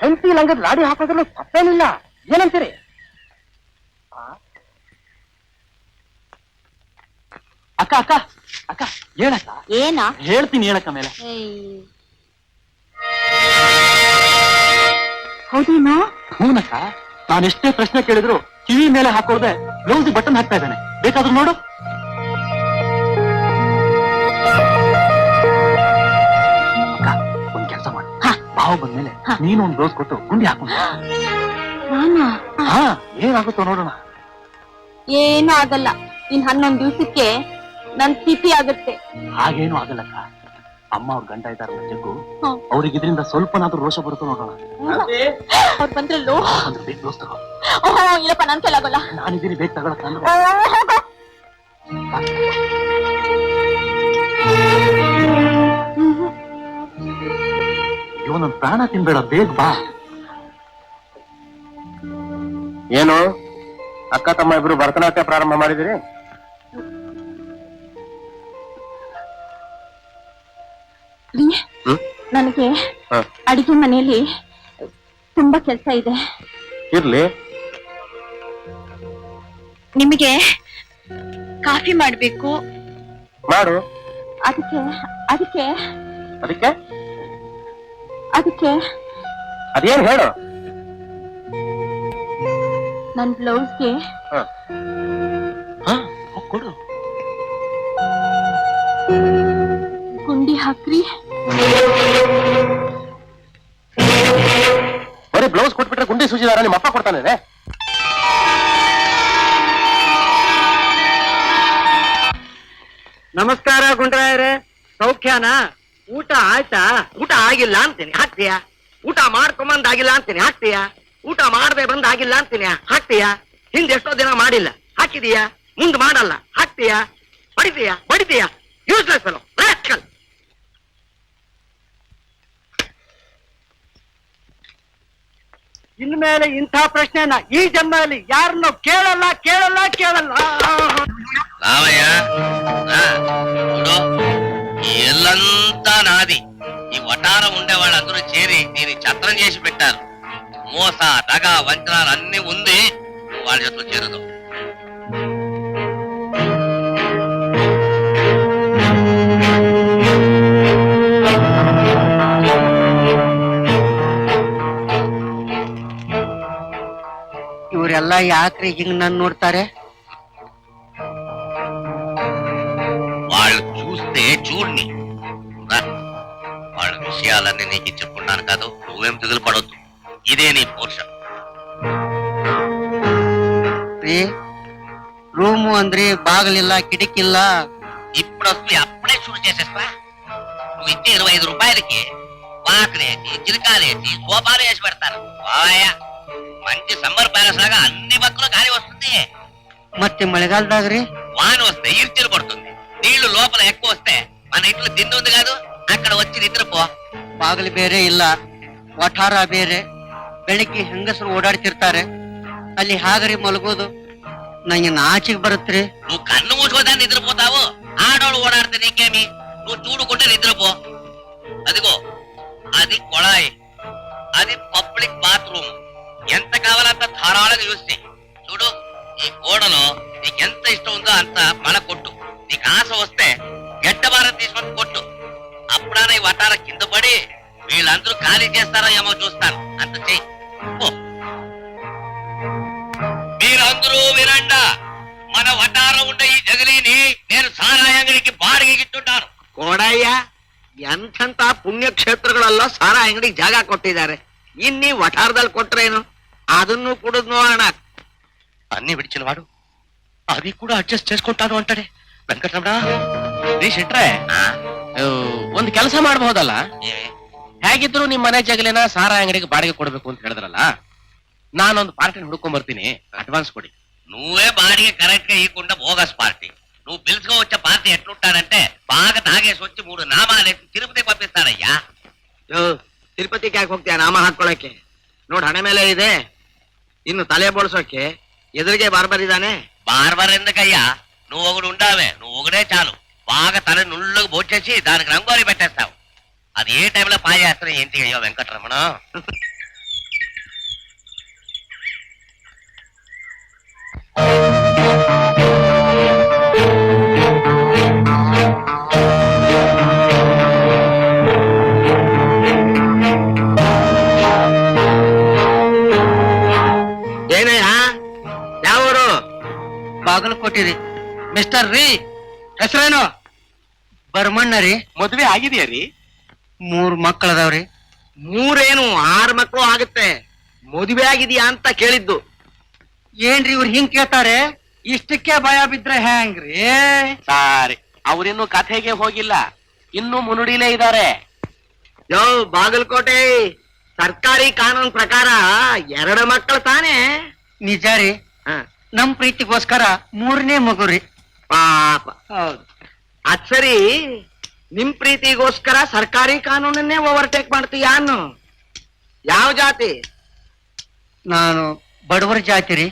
ಹೆಂಡತಿ ಲಂಗದ ಲಾಡಿ ಹಾಕೋದ್ರಲ್ಲೂ ತಪ್ಪೇನಿಲ್ಲ. ಏನಂತೀರಿ? ಅಕ್ಕ ಅಕ್ಕ ಅಕ್ಕ ಹೇಳಕ್ಕ. ಏನ ಹೇಳ್ತೀನಿ ಹೇಳಕ್ಕ ಮೇಲೆ. ಹೌದೇನೋ? ಹೂನಕ್ಕ, ನಾನು ಎಷ್ಟೇ ಪ್ರಶ್ನೆ ಕೇಳಿದ್ರು ಕಿವಿ ಮೇಲೆ ಹಾಕೋದೆ ಬ್ಲೌಸ್ ಬಟನ್ ಹಾಕ್ತಾ ಇದ್ದಾನೆ. ಬೇಕಾದ್ರೂ ನೋಡು. ಅಕ್ಕ, ಒಂದ್ ಕೆಲಸ ಮಾಡಿ, ಭಾವ ಬಂದ್ಮೇಲೆ ನೀನು ಒಂದ್ ಬ್ಲೌಸ್ ಕೊಟ್ಟು ಗುಂಡಿ ಹಾಕೊಂಡು. ಹಾ, ಏನಾಗುತ್ತೋ ನೋಡೋಣ. ಏನೂ ಆಗಲ್ಲ. ಇನ್ 11 ದಿವಸಕ್ಕೆ ನನ್ ಸ್ಥಿತಿ ಆಗುತ್ತೆ. ಹಾಗೇನು ಆಗಲ್ಲಕ್ಕ. ಅಮ್ಮ ಅವ್ರ ಗಂಡ ಇದ್ದಾರಲ್ಲ ಜಗ್ಗು, ಅವ್ರಿಗೆ ಇದರಿಂದ ಸ್ವಲ್ಪನಾದ್ರೂ ರೋಷ ಬರುತ್ತೋ ನೋಡೋಣ. ಅವ್ರು ಬಂದ್ರಲ್ಲೋ ಅಂದ್ರೆ ಬೇಗ ಬ್ಲೌಸ್ ತಗೋ. ಇಲ್ಲಪ್ಪ, ನನ್ ಕೈಲಾಗಲ್ಲ. ನಾನಿದ್ದೀನಿ, ಬೇಗ ತಗೊಳಕ್ಕ. ಅಯ್ಯೋ, ನನ್ ಪ್ರಾಣ ತಿನ್ಬೇಡ, ಬೇಗ ಬಾ. ಏನು ಅಕ್ಕ ತಮ್ಮ ಇಬ್ರು ಭರತನಾಟ್ಯ ಪ್ರಾರಂಭ ಮಾಡಿದಿರಿ? ನನಗೆ ಅಡಿಗೆ ಮನೆಯಲ್ಲಿ ತುಂಬಾ ಕೆಲಸ ಇದೆ. ಇರ್ಲಿ. ನಿಮಗೆ ಕಾಫಿ ಮಾಡ್ಬೇಕು. ಮಾಡು. ಅದಕ್ಕೆ ಅದಕ್ಕೆ ಅದಕ್ಕೆ ಅದಕ್ಕೆ ಅದೇನ್ ಹೇಳು. ನನ್ ಬ್ಲೌಸ್ಗೆ ಕೊಡು. ಗುಂಡಿ ಹಾಕ್ರಿ. ಬರೀ ಬ್ಲೌಸ್ ಕೊಟ್ಬಿಟ್ರೆ ಗುಂಡಿ ಸೂಚಿದಾರ ನಿಮ್ಮ ಅಪ್ಪ ಕೊಡ್ತಾನೆ. ನಮಸ್ಕಾರ ಗುಂಡ್ರಾಯರೇ, ಸೌಖ್ಯನಾ? ಊಟ ಆಯ್ತಾ? ಊಟ ಆಗಿಲ್ಲ ಅಂತೀನಿ ಹಾಕ್ತೀಯಾ? ಊಟ ಮಾಡ್ಕೊಂಬಂದ್ ಆಗಿಲ್ಲ ಅಂತೀನಿ ಹಾಕ್ತೀಯಾ? ಊಟ ಮಾಡದೆ ಬಂದ್ ಆಗಿಲ್ಲ ಅಂತೀನಿ ಹಾಕ್ತೀಯಾ? ಹಿಂದೆ ಎಷ್ಟೋ ದಿನ ಮಾಡಿಲ್ಲ ಹಾಕಿದೀಯಾ? ಮುಂದ್ ಮಾಡಲ್ಲ ಹಾಕ್ತೀಯಾ? ಬಡಿತೀಯಾ? Useless fellow, rascal. ಇನ್ಮೇಲೆ ಇಂಥ ಪ್ರಶ್ನೆನ ಈ ಜನ್ಮದಲ್ಲಿ ಯಾರನ್ನು ಕೇಳಲ್ಲ. ರಾಮಯ್ಯ, ನೋಡು, ఎల్లంతా నాది. ఈ వటార ఉండే వాళ్ళందరూ చేరి దీన్ని ఛత్రం చేసి పెట్టారు. మోస, దగ, వంచనాలు అన్ని ఉంది. వాళ్ళ చేతిలో చేరదు. ಇವರೆಲ್ಲ ಯಾಕ್ರಿ ಹಿಂಗ್ ನನ್ ನೋಡ್ತಾರೆ? వాళ్ళు చూస్తే చూడ్ని. వాళ్ళ విషయాలన్నీ నీకు చెప్పుకున్నాను కాదు, నువ్వేం దిగులు పడొద్దు. ఇదే నీ పోర్షన్. రూము ಅಂದ್ರೆ బాగలిಲ್ಲ, కిటికిಲ್ಲ. ఇప్పుడు వస్తుంది, అప్పుడే షూట్ చేసేస్తా. నువ్వు ఇచ్చే 25 రూపాయలకి వాకలేసి, చిరకాలేసి, సోఫాలు వేసి పెడతారు. మంచి సమ్మర్ ప్యాలెస్ లాగా అన్ని పక్కలు గాలి వస్తుంది. ಮತ್ತೆ ಮಳೆಗಾಲದಾಗ್ರಿ వాన వస్తే ఇర్చిలు పడుతుంది. నీళ్లు లోపల ఎక్కువ వస్తే మన ఇంట్లో దిండు ఉంది కాదు, అక్కడ వచ్చి నిద్రపో. ಬಾಗಿಲು ಬೇರೆ ಇಲ್ಲ, ವಠಾರ ಬೇರೆ. ಬೆಳಿಗ್ಗೆ ಹೆಂಗಸರು ಓಡಾಡ್ತಿರ್ತಾರೆ, ಅಲ್ಲಿ ಹಾಗರಿ ಮಲಗೋದು ನಂಗೆ ನಾಚಿಗೆ ಬರುತ್ತ್ರಿ. నువ్వు కన్ను మూసుకోదా నిద్రపోతావు. ఆడోళ్ళు ఓడాడితే నీకేమి? నువ్వు చూడుకుంటే నిద్రపో. అదిగో, అది కొళాయి, అది పబ్లిక్ బాత్రూమ్. ఎంత కావాలంత ధారాళంగా యూజ్ చేయి. చూడు, ఈ గోడలో నీకెంత ఇష్టం ఉందో అంత మళ్ళా కొట్టు. నీకు ఆశ వస్తే గడ్డ భారం తీసుకొని కొట్టు. అప్పుడాన ఈ వటార కింద పడి వీళ్ళందరూ ఖాళీ చేస్తారో ఏమో చూస్తాను. అంత చెయ్యి. మీరందరూ వినండా, మన వటారం ఉండే ఈ జగలిని నేను సారాయి అంగడికి బాడిಗೆಗೆ ಇಟ್ಟುಂಟಾను. ಕೋಡಯ್ಯ, ಎಂಥಂತ ಪುಣ್ಯಕ್ಷೇತ್ರಗಳೆಲ್ಲ ಸಾರಾ ಅಂಗಡಿಗೆ ಜಾಗ ಕೊಟ್ಟಿದ್ದಾರೆ. ಇನ್ನೀ ವಠಾರದಲ್ಲಿ ಕೊಟ್ರೇನು? ಅದನ್ನು ಕುಡಿದ್ ನೋಡೋಣ. అన్ని విడిచిన వాడు అది కూడా అడ్జస్ట్ చేసుకుంటాను అంటాడే. వెంకటరమణ, నీ ಶೆಟ್ರೆ, ಒಂದು ಕೆಲಸ ಮಾಡಬಹುದಲ್ಲ? ಹೇಗಿದ್ರು ನಿಮ್ ಮನೆ ಜಗಲಿನ ಸಾರಾ ಅಂಗಡಿಗೆ ಬಾಡಿಗೆ ಕೊಡ್ಬೇಕು ಅಂತ ಹೇಳಿದ್ರಲ್ಲ, ನಾನೊಂದು ಪಾರ್ಟಿ ಹುಡ್ಕೊಂಡ್ ಬರ್ತೀನಿ, అడ్వాన్స్ కొడి. నువ్వే బాడిగ కరెక్ట్ గా ఇవ్వకుండా బోగస్ పార్టీ. నువ్వు పిలుచుకో వచ్చే పార్టీ ఎట్లుంటాడంటే బాగా తాగేసి వచ్చి 3 నామాలేసి తిరుపతి పంపిస్తాడయ్యా. ತಿರುಪತಿಗೆ ಯಾಕೆ ಹೋಗ್ತೀಯ ನಾಮ ಹಾಕೊಳ್ಳಕ್ಕೆ? ನೋಡ್ ಹಣೆ ಮೇಲೆ ಇದೆ, ಇನ್ನು ತಲೆ ಬೋಳ್ಸೋಕೆ ఎదురుగే బార్బర్ ఇదానే. బార్బర్ ఎందుకయ్యా, నువ్వు ఒకడు ఉండావే, నువ్వు ఒకడే చాలు. బాగా తల నుళ్ళకు బొచ్చేసి దానికి రంగోలి పెట్టేస్తావు. అది ఏ టైంలో పాయ చేస్తావు ఏంటి అయ్యో వెంకటరమణ. ಏನಯ್ಯ ಯಾವೂರು? ಬಾಗಲಕೋಟೆ ರೀ. ಮಿಸ್ಟರ್ ರೀ, ಹೆಸರೇನು? ಬರ್ಮಣ್ಣ ರೀ. ಮದ್ವೆ ಆಗಿದೆಯಾ ರೀ? 3 ಮಕ್ಕಳದಾವ್ರಿ. 3 6 ಮಕ್ಕಳು ಆಗುತ್ತೆ. ಮದುವೆ ಆಗಿದೆಯಾ ಅಂತ ಕೇಳಿದ್ದು. ಏನ್ರಿ ಇವ್ರು ಹಿಂಗ್ ಕೇಳ್ತಾರೆ? ಇಷ್ಟಕ್ಕೆ ಭಯ ಬಿದ್ರೆ ಹೆಂಗ್ರಿ? ಸಾರಿ, ಅವ್ರಿನ್ನು ಕಥೆಗೆ ಹೋಗಿಲ್ಲ, ಇನ್ನು ಮುನುಡಿಲೇ ಇದ್ದಾರೆ. ಯೋ ಬಾಗಲಕೋಟೆ, ಸರ್ಕಾರಿ ಕಾನೂನು ಪ್ರಕಾರ 2 ಮಕ್ಕಳು ತಾನೇ? ನಿಜ ರೀ. ಹ. ನಮ್ ಪ್ರೀತಿಗೋಸ್ಕರ 3ನೇ ಮಗು ರೀ. ಪಾಪ. ಹೌದು. ಅದ್ ಸರಿ, ನಿಮ್ ಪ್ರೀತಿಗೋಸ್ಕರ ಸರ್ಕಾರಿ ಕಾನೂನನ್ನೇ ಓವರ್ಟೇಕ್ ಮಾಡ್ತೀಯ ಅನ್ನು. ಯಾವ ಜಾತಿ? ನಾನು ಬಡವರ ಜಾತಿ ರೀ.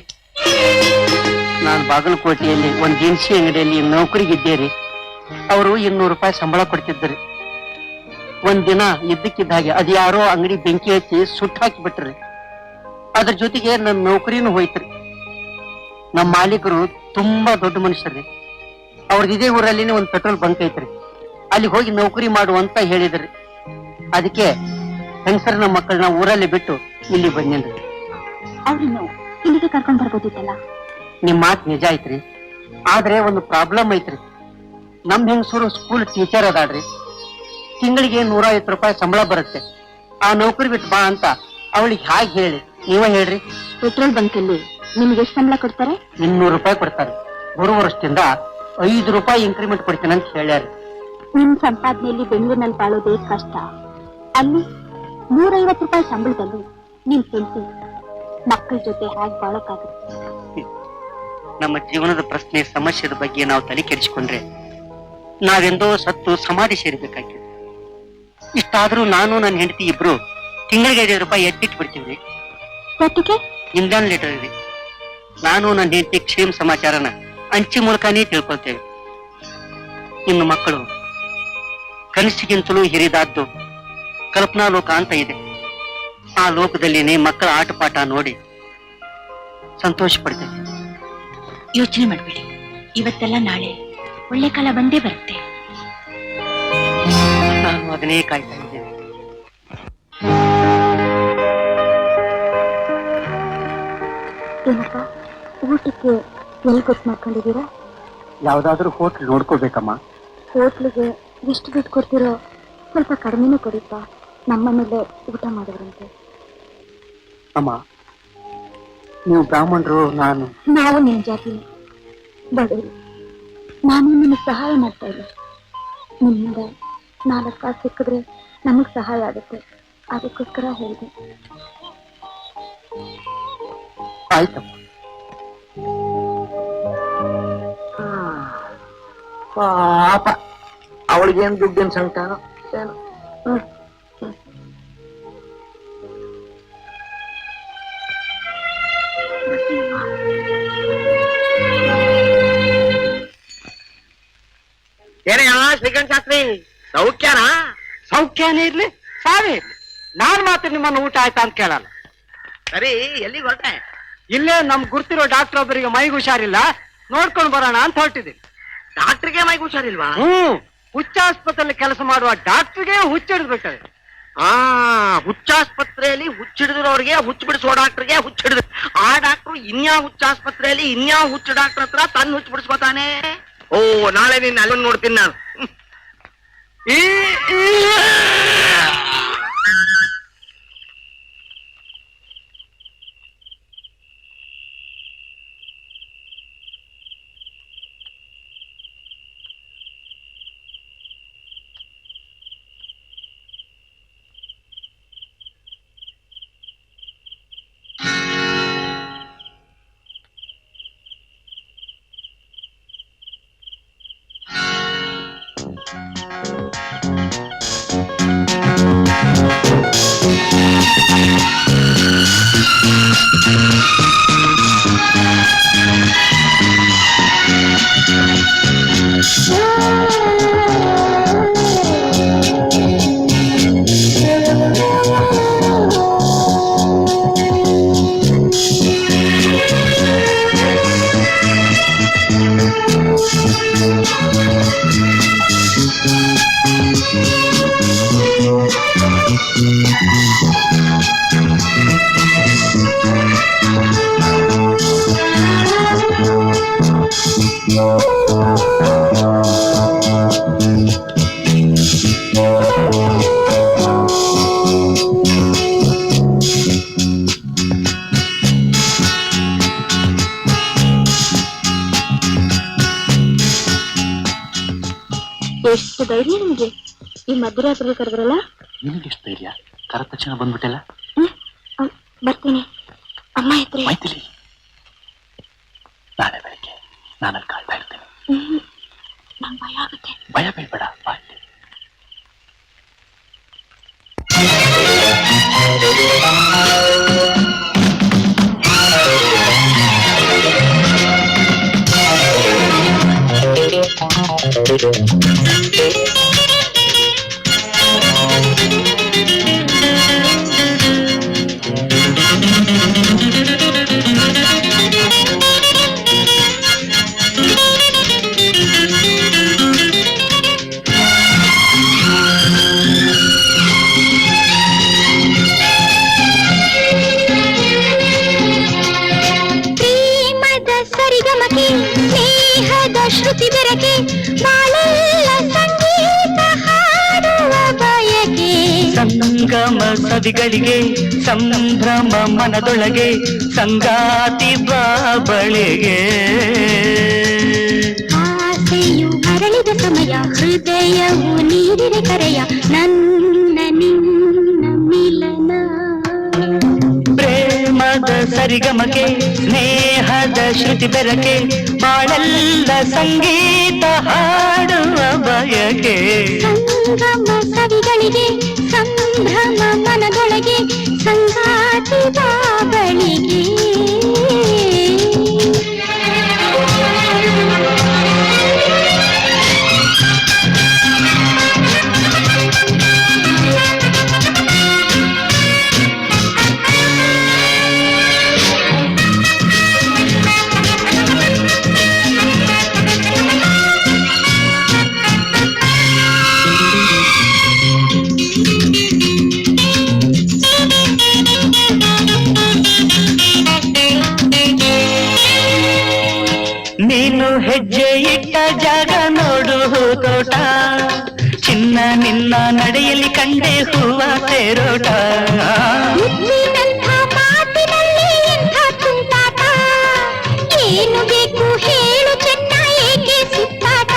ನಾನು ಬಾಗಲಕೋಟೆಯಲ್ಲಿ ಒಂದ್ ದಿನಸಿ ಅಂಗಡಿಯಲ್ಲಿ ನೌಕರಿಗಿದ್ದೆ ರೀ. ಅವರು 200 ರೂಪಾಯಿ ಸಂಬಳ ಕೊಡ್ತಿದ್ದರು. ಒಂದಿನ ಇದ್ದಕ್ಕಿದ್ದ ಹಾಗೆ ಅದ್ ಯಾರೋ ಅಂಗಡಿ ಬೆಂಕಿ ಹಚ್ಚಿ ಸುಟ್ಟು ಹಾಕಿ ಬಿಟ್ರಿ. ಅದ್ರ ಜೊತೆಗೆ ನನ್ನ ನೌಕರಿನೂ ಹೋಯ್ತ್ರಿ. ನಮ್ಮ ಮಾಲೀಕರು ತುಂಬಾ ದೊಡ್ಡ ಮನುಷ್ಯರ್ರಿ. ಅವ್ರದ್ದು ಇದೇ ಊರಲ್ಲಿನೇ ಒಂದು ಪೆಟ್ರೋಲ್ ಬಂಕ್ ಐತ್ರಿ. ಅಲ್ಲಿ ಹೋಗಿ ನೌಕರಿ ಮಾಡು ಅಂತ ಹೇಳಿದ್ರಿ. ಅದಕ್ಕೆ ಹೆಂಗಸರ ನಮ್ಮ ಮಕ್ಕಳನ್ನ ಊರಲ್ಲಿ ಬಿಟ್ಟು ಇಲ್ಲಿ ಬಂದೇನ್ರಿ. ಅವ್ರನ್ನು ಇಲ್ಲಿಗೆ ಕರ್ಕೊಂಡ್ ಬರ್ಬೋದಿತ್ತಲ್ಲ. ನಿಮ್ ಮಾತ್ ನಿಜ ಐತ್ರಿ. ಆದ್ರೆ ಒಂದು ಪ್ರಾಬ್ಲಮ್ ಐತ್ರಿ. ನಮ್ ಹೆಂಗಸರು ಸ್ಕೂಲ್ ಟೀಚರ್ ಅದಾಳ್ರಿ. ತಿಂಗಳಿಗೆ 150 ರೂಪಾಯಿ ಸಂಬಳ ಬರುತ್ತೆ. ಆ ನೌಕರಿ ಬಿಟ್ಟು ಬಾ ಅಂತ ಅವಳಿಗೆ ಹಾಗೆ ಹೇಳಿ. ನೀವೇ ಹೇಳ್ರಿ. ಪೆಟ್ರೋಲ್ ಬಂಕ್ ಅಲ್ಲಿ ನಿಮ್ಗೆ ಎಷ್ಟು ಸಂಬಳ ಕೊಡ್ತಾರೆ? 200 ರೂಪಾಯಿ ಕೊಡ್ತಾರೆ. ಬರುವ ವರ್ಷದಿಂದ 5 ರೂಪಾಯಿ ಇನ್ಕ್ರಿಮೆಂಟ್ ಕೊಡ್ತೀನಿ ಅಂತ ಹೇಳ್ಯಾರಿ. ನಿಮ್ ಸಂಪಾದನೆಯಲ್ಲಿ ಬೆಂಗಳೂರಿನಲ್ಲಿ ಬಾಳೋದೇ ಕಷ್ಟ. ಅಲ್ಲಿ 150 ರೂಪಾಯಿ ಸಂಬಳದಲ್ಲಿ ನಿಮ್ ಹೆಂಡತಿ ಮಕ್ಕಳ ಜೊತೆ ಹೇಗೆ ಬಾಳೋಕ್ಕಾಗುತ್ತೆ? ನಮ್ಮ ಜೀವನದ ಪ್ರಶ್ನೆ ಸಮಸ್ಯೆದ ಬಗ್ಗೆ ನಾವು ತಲೆ ಕೆಡಿಸಿಕೊಂಡ್ರೆ ನಾವೆಂದೋ ಸತ್ತು ಸಮಾಧಿ ಸೇರ್ಬೇಕಾಗಿದೆ. ಇಷ್ಟಾದ್ರೂ ನಾನು ನನ್ನ ಹೆಂಡತಿ ಇಬ್ರು ತಿಂಗಳಿಗೆ 5 ರೂಪಾಯಿ ಎತ್ತಿಟ್ಟು ಬಿಡ್ತೀವ್ರಿ. ಜೊತೆಗೆ ಇಂಧನ ಲೀಟರ್ ಇದೆ. ನಾನು ನನ್ನ ಹೆಂಡತಿ ಕ್ಷೇಮ ಸಮಾಚಾರನ ಅಂಚೆ ಮೂಲಕನೇ ತಿಳ್ಕೊಳ್ತೇವೆ. ಇನ್ನು ಮಕ್ಕಳು ಕನಸಿಗಿಂತಲೂ ಹಿರಿದಾದ್ದು ಕಲ್ಪನಾ ಲೋಕ ಅಂತ ಇದೆ. ಆ ಲೋಕದಲ್ಲಿನೇ ಮಕ್ಕಳ ಆಟ ಪಾಠ ನೋಡಿ ಸಂತೋಷ ಪಡ್ತೇವೆ. ಯೋಚನೆ ಮಾಡ್ಬೇಡಿ, ಇವತ್ತೆಲ್ಲ ನಾಳೆ ಒಳ್ಳೆ ಕಾಲ ಬಂದೇ ಬರುತ್ತೆ. ನಾನು ಅದನ್ನೇ ಕಾಯ್ತಾ ಇದ್ದೇನೆ. ಏನಪ್ಪ ಊಟಕ್ಕೆ ಎಲ್ಲಿ ಗೊತ್ತು ಮಾಡ್ಕೊಂಡಿದ್ದೀರಾ? ಯಾವ್ದಾದ್ರೂ ಹೋಟ್ಲ್ ನೋಡ್ಕೋಬೇಕಮ್ಮ. ಹೋಟ್ಲಿಗೆ ಎಷ್ಟು ದುಡ್ಡು ಕೊಡ್ತೀರೋ ಸ್ವಲ್ಪ ಕಡಿಮೆನೂ ಕೊಡಿಪ್ಪ. ನಮ್ಮ ಮೇಲೆ ಊಟ ಮಾಡೋರಂತೆ. ಅಮ್ಮ, ನೀವು ಬ್ರಾಹ್ಮಣರು, ನಾವು ನಿಮ್ ಜಾತಿನೇ ಬಡವರು. ನಾನು ನಿಮಗೆ ಸಹಾಯ ಮಾಡ್ತಾ ಇಲ್ಲ. ನಿಮ್ಮಿಂದ 4 ಕಾಸು ಸಿಕ್ಕಿದ್ರೆ ನಮಗ್ ಸಹಾಯ ಆಗುತ್ತೆ. ಅದಕ್ಕೋಸ್ಕರ ಹೇಳಿದೆ. ಆಯ್ತಮ್ಮ. ಪಾಪ, ಅವಳಿಗೇನು ದುಡ್ಡಿನ ಸಂಕಟನೋ ಏನೋ. ಏನಯ್ಯ ಶ್ರೀಕಾಂತ್ ಶಾಸ್ತ್ರಿ, ಸೌಖ್ಯನಾ? ಸೌಖ್ಯನೇ ಇರ್ಲಿ, ಸಾವೇ ಇರ್ಲಿ, ನಾನ್ ಮಾತ್ರ ನಿಮ್ಮನ್ನು ಊಟ ಆಯ್ತಾ ಅಂತ ಕೇಳಲ್ಲ. ಸರಿ, ಎಲ್ಲಿಗೆ ಹೊರಟೆ? ಇಲ್ಲೇ ನಮ್ ಗುರ್ತಿರೋ ಡಾಕ್ಟರ್ ಒಬ್ಬರಿಗೆ ಮೈಗೆ ಹುಷಾರಿಲ್ಲ, ನೋಡ್ಕೊಂಡು ಬರೋಣ ಅಂತ ಹೊರಟಿದ್ದೀನಿ. ಡಾಕ್ಟ್ರಿಗೆ ಮೈಗೆ ಹುಷಾರಿಲ್ವಾ? ಹುಚ್ಚಾಸ್ಪತ್ರೆಯಲ್ಲಿ ಕೆಲಸ ಮಾಡುವ ಡಾಕ್ಟರ್ಗೆ ಹುಚ್ಚಿಡಿದ್ಬಿಟ್ಟೆ. ಹುಚ್ಚಾಸ್ಪತ್ರೆಯಲ್ಲಿ ಹುಚ್ಚಿಡಿದ್ರವ್ರಿಗೆ ಹುಚ್ಚು ಬಿಡಿಸೋ ಡಾಕ್ಟರ್ಗೆ ಹುಚ್ಚಿಡಿದ್ರು. ಆ ಡಾಕ್ಟ್ರು ಇನ್ಯಾವ ಹುಚ್ಚಾಸ್ಪತ್ರೆಯಲ್ಲಿ ಇನ್ಯಾವ ಹುಚ್ಚು ಡಾಕ್ಟರ್ ಹತ್ರ ತನ್ನ ಹುಚ್ಚು ಬಿಡಿಸ್ಕೊತಾನೆ. ಓ, ನಾಳೆ ನಿನ್ನ ಅಲ್ಲೊಂದು ನೋಡ್ತೀನಿ ನಾನು. ಎಷ್ಟು ಧೈರ್ಯ ನಿಮ್ಗೆ ಈ ಮಧ್ಯರಾತ್ರಿ ಕರೆದ್ರಲ್ಲ. ನಿನಗೆಷ್ಟು ಧೈರ್ಯ? ಕರೆದ ತಕ್ಷಣ ಬಂದ್ಬಿಟ್ಟಲ್ಲ. ಬರ್ತೀನಿ. ಅಮ್ಮ ಹತ್ರ ಮೈಥಿಲಿ, ನಾಳೆ ಬೆಳಿಗ್ಗೆ ನಾನು ಕಾಯ್ತಾ ಇರ್ತೇನೆ. ನಂಗೆ ಭಯ ಆಗುತ್ತೆ. ಭಯ ಬೀಳ್ಬೇಡ, ಬಾಯ್. ಶ್ರುತಿ ಬೆರಕೆ ಬಾಳೆಲ್ಲ ಸಂಗೀತ ಹಾಡುವ ಬಯಕೆ ಸಂಗಮ ಸವಿಗಳಿಗೆ ಸಂಭ್ರಮ ಮನದೊಳಗೆ ಸಂಗಾತಿ ಬಾಬಳಿಗೆ ಆಸೆಯು ಹರಳಿದ ಸಮಯ ಹೃದಯವು ನೀರಿನ ಕರೆಯ ನನ್ನ ನಿನ್ನ ಮಿಲನ ಪ್ರೇಮದ ಸರಿಗಮಕೆ ಸ್ನೇಹದ ಶ್ರುತಿ ಬೆರಕೆ ಬಾಳೆಲ್ಲ ಸಂಗೀತ ಹಾಡುವ ಬಯಕೆ ಸಂಗಮ ಸವಿಗಳಿಗೆ ಸಂಭ್ರಮ ಮನದೊಳಗೆ ಸಂಗಾತಿ ಬಾಬಳಿಗೆ ನೀನು ಹೆಜ್ಜೆ ಇಟ್ಟ ಜಾಗ ನೋಡು ತೋಟ ಚಿನ್ನ ನಿನ್ನ ನಡೆಯಲ್ಲಿ ಕಂಡೆ ಹೂವ ತೇರೋಟ ಏನು ಬೇಕು ಹೇಳು ಚೆನ್ನ ಏಕೆ ಸುತ್ತಾಟ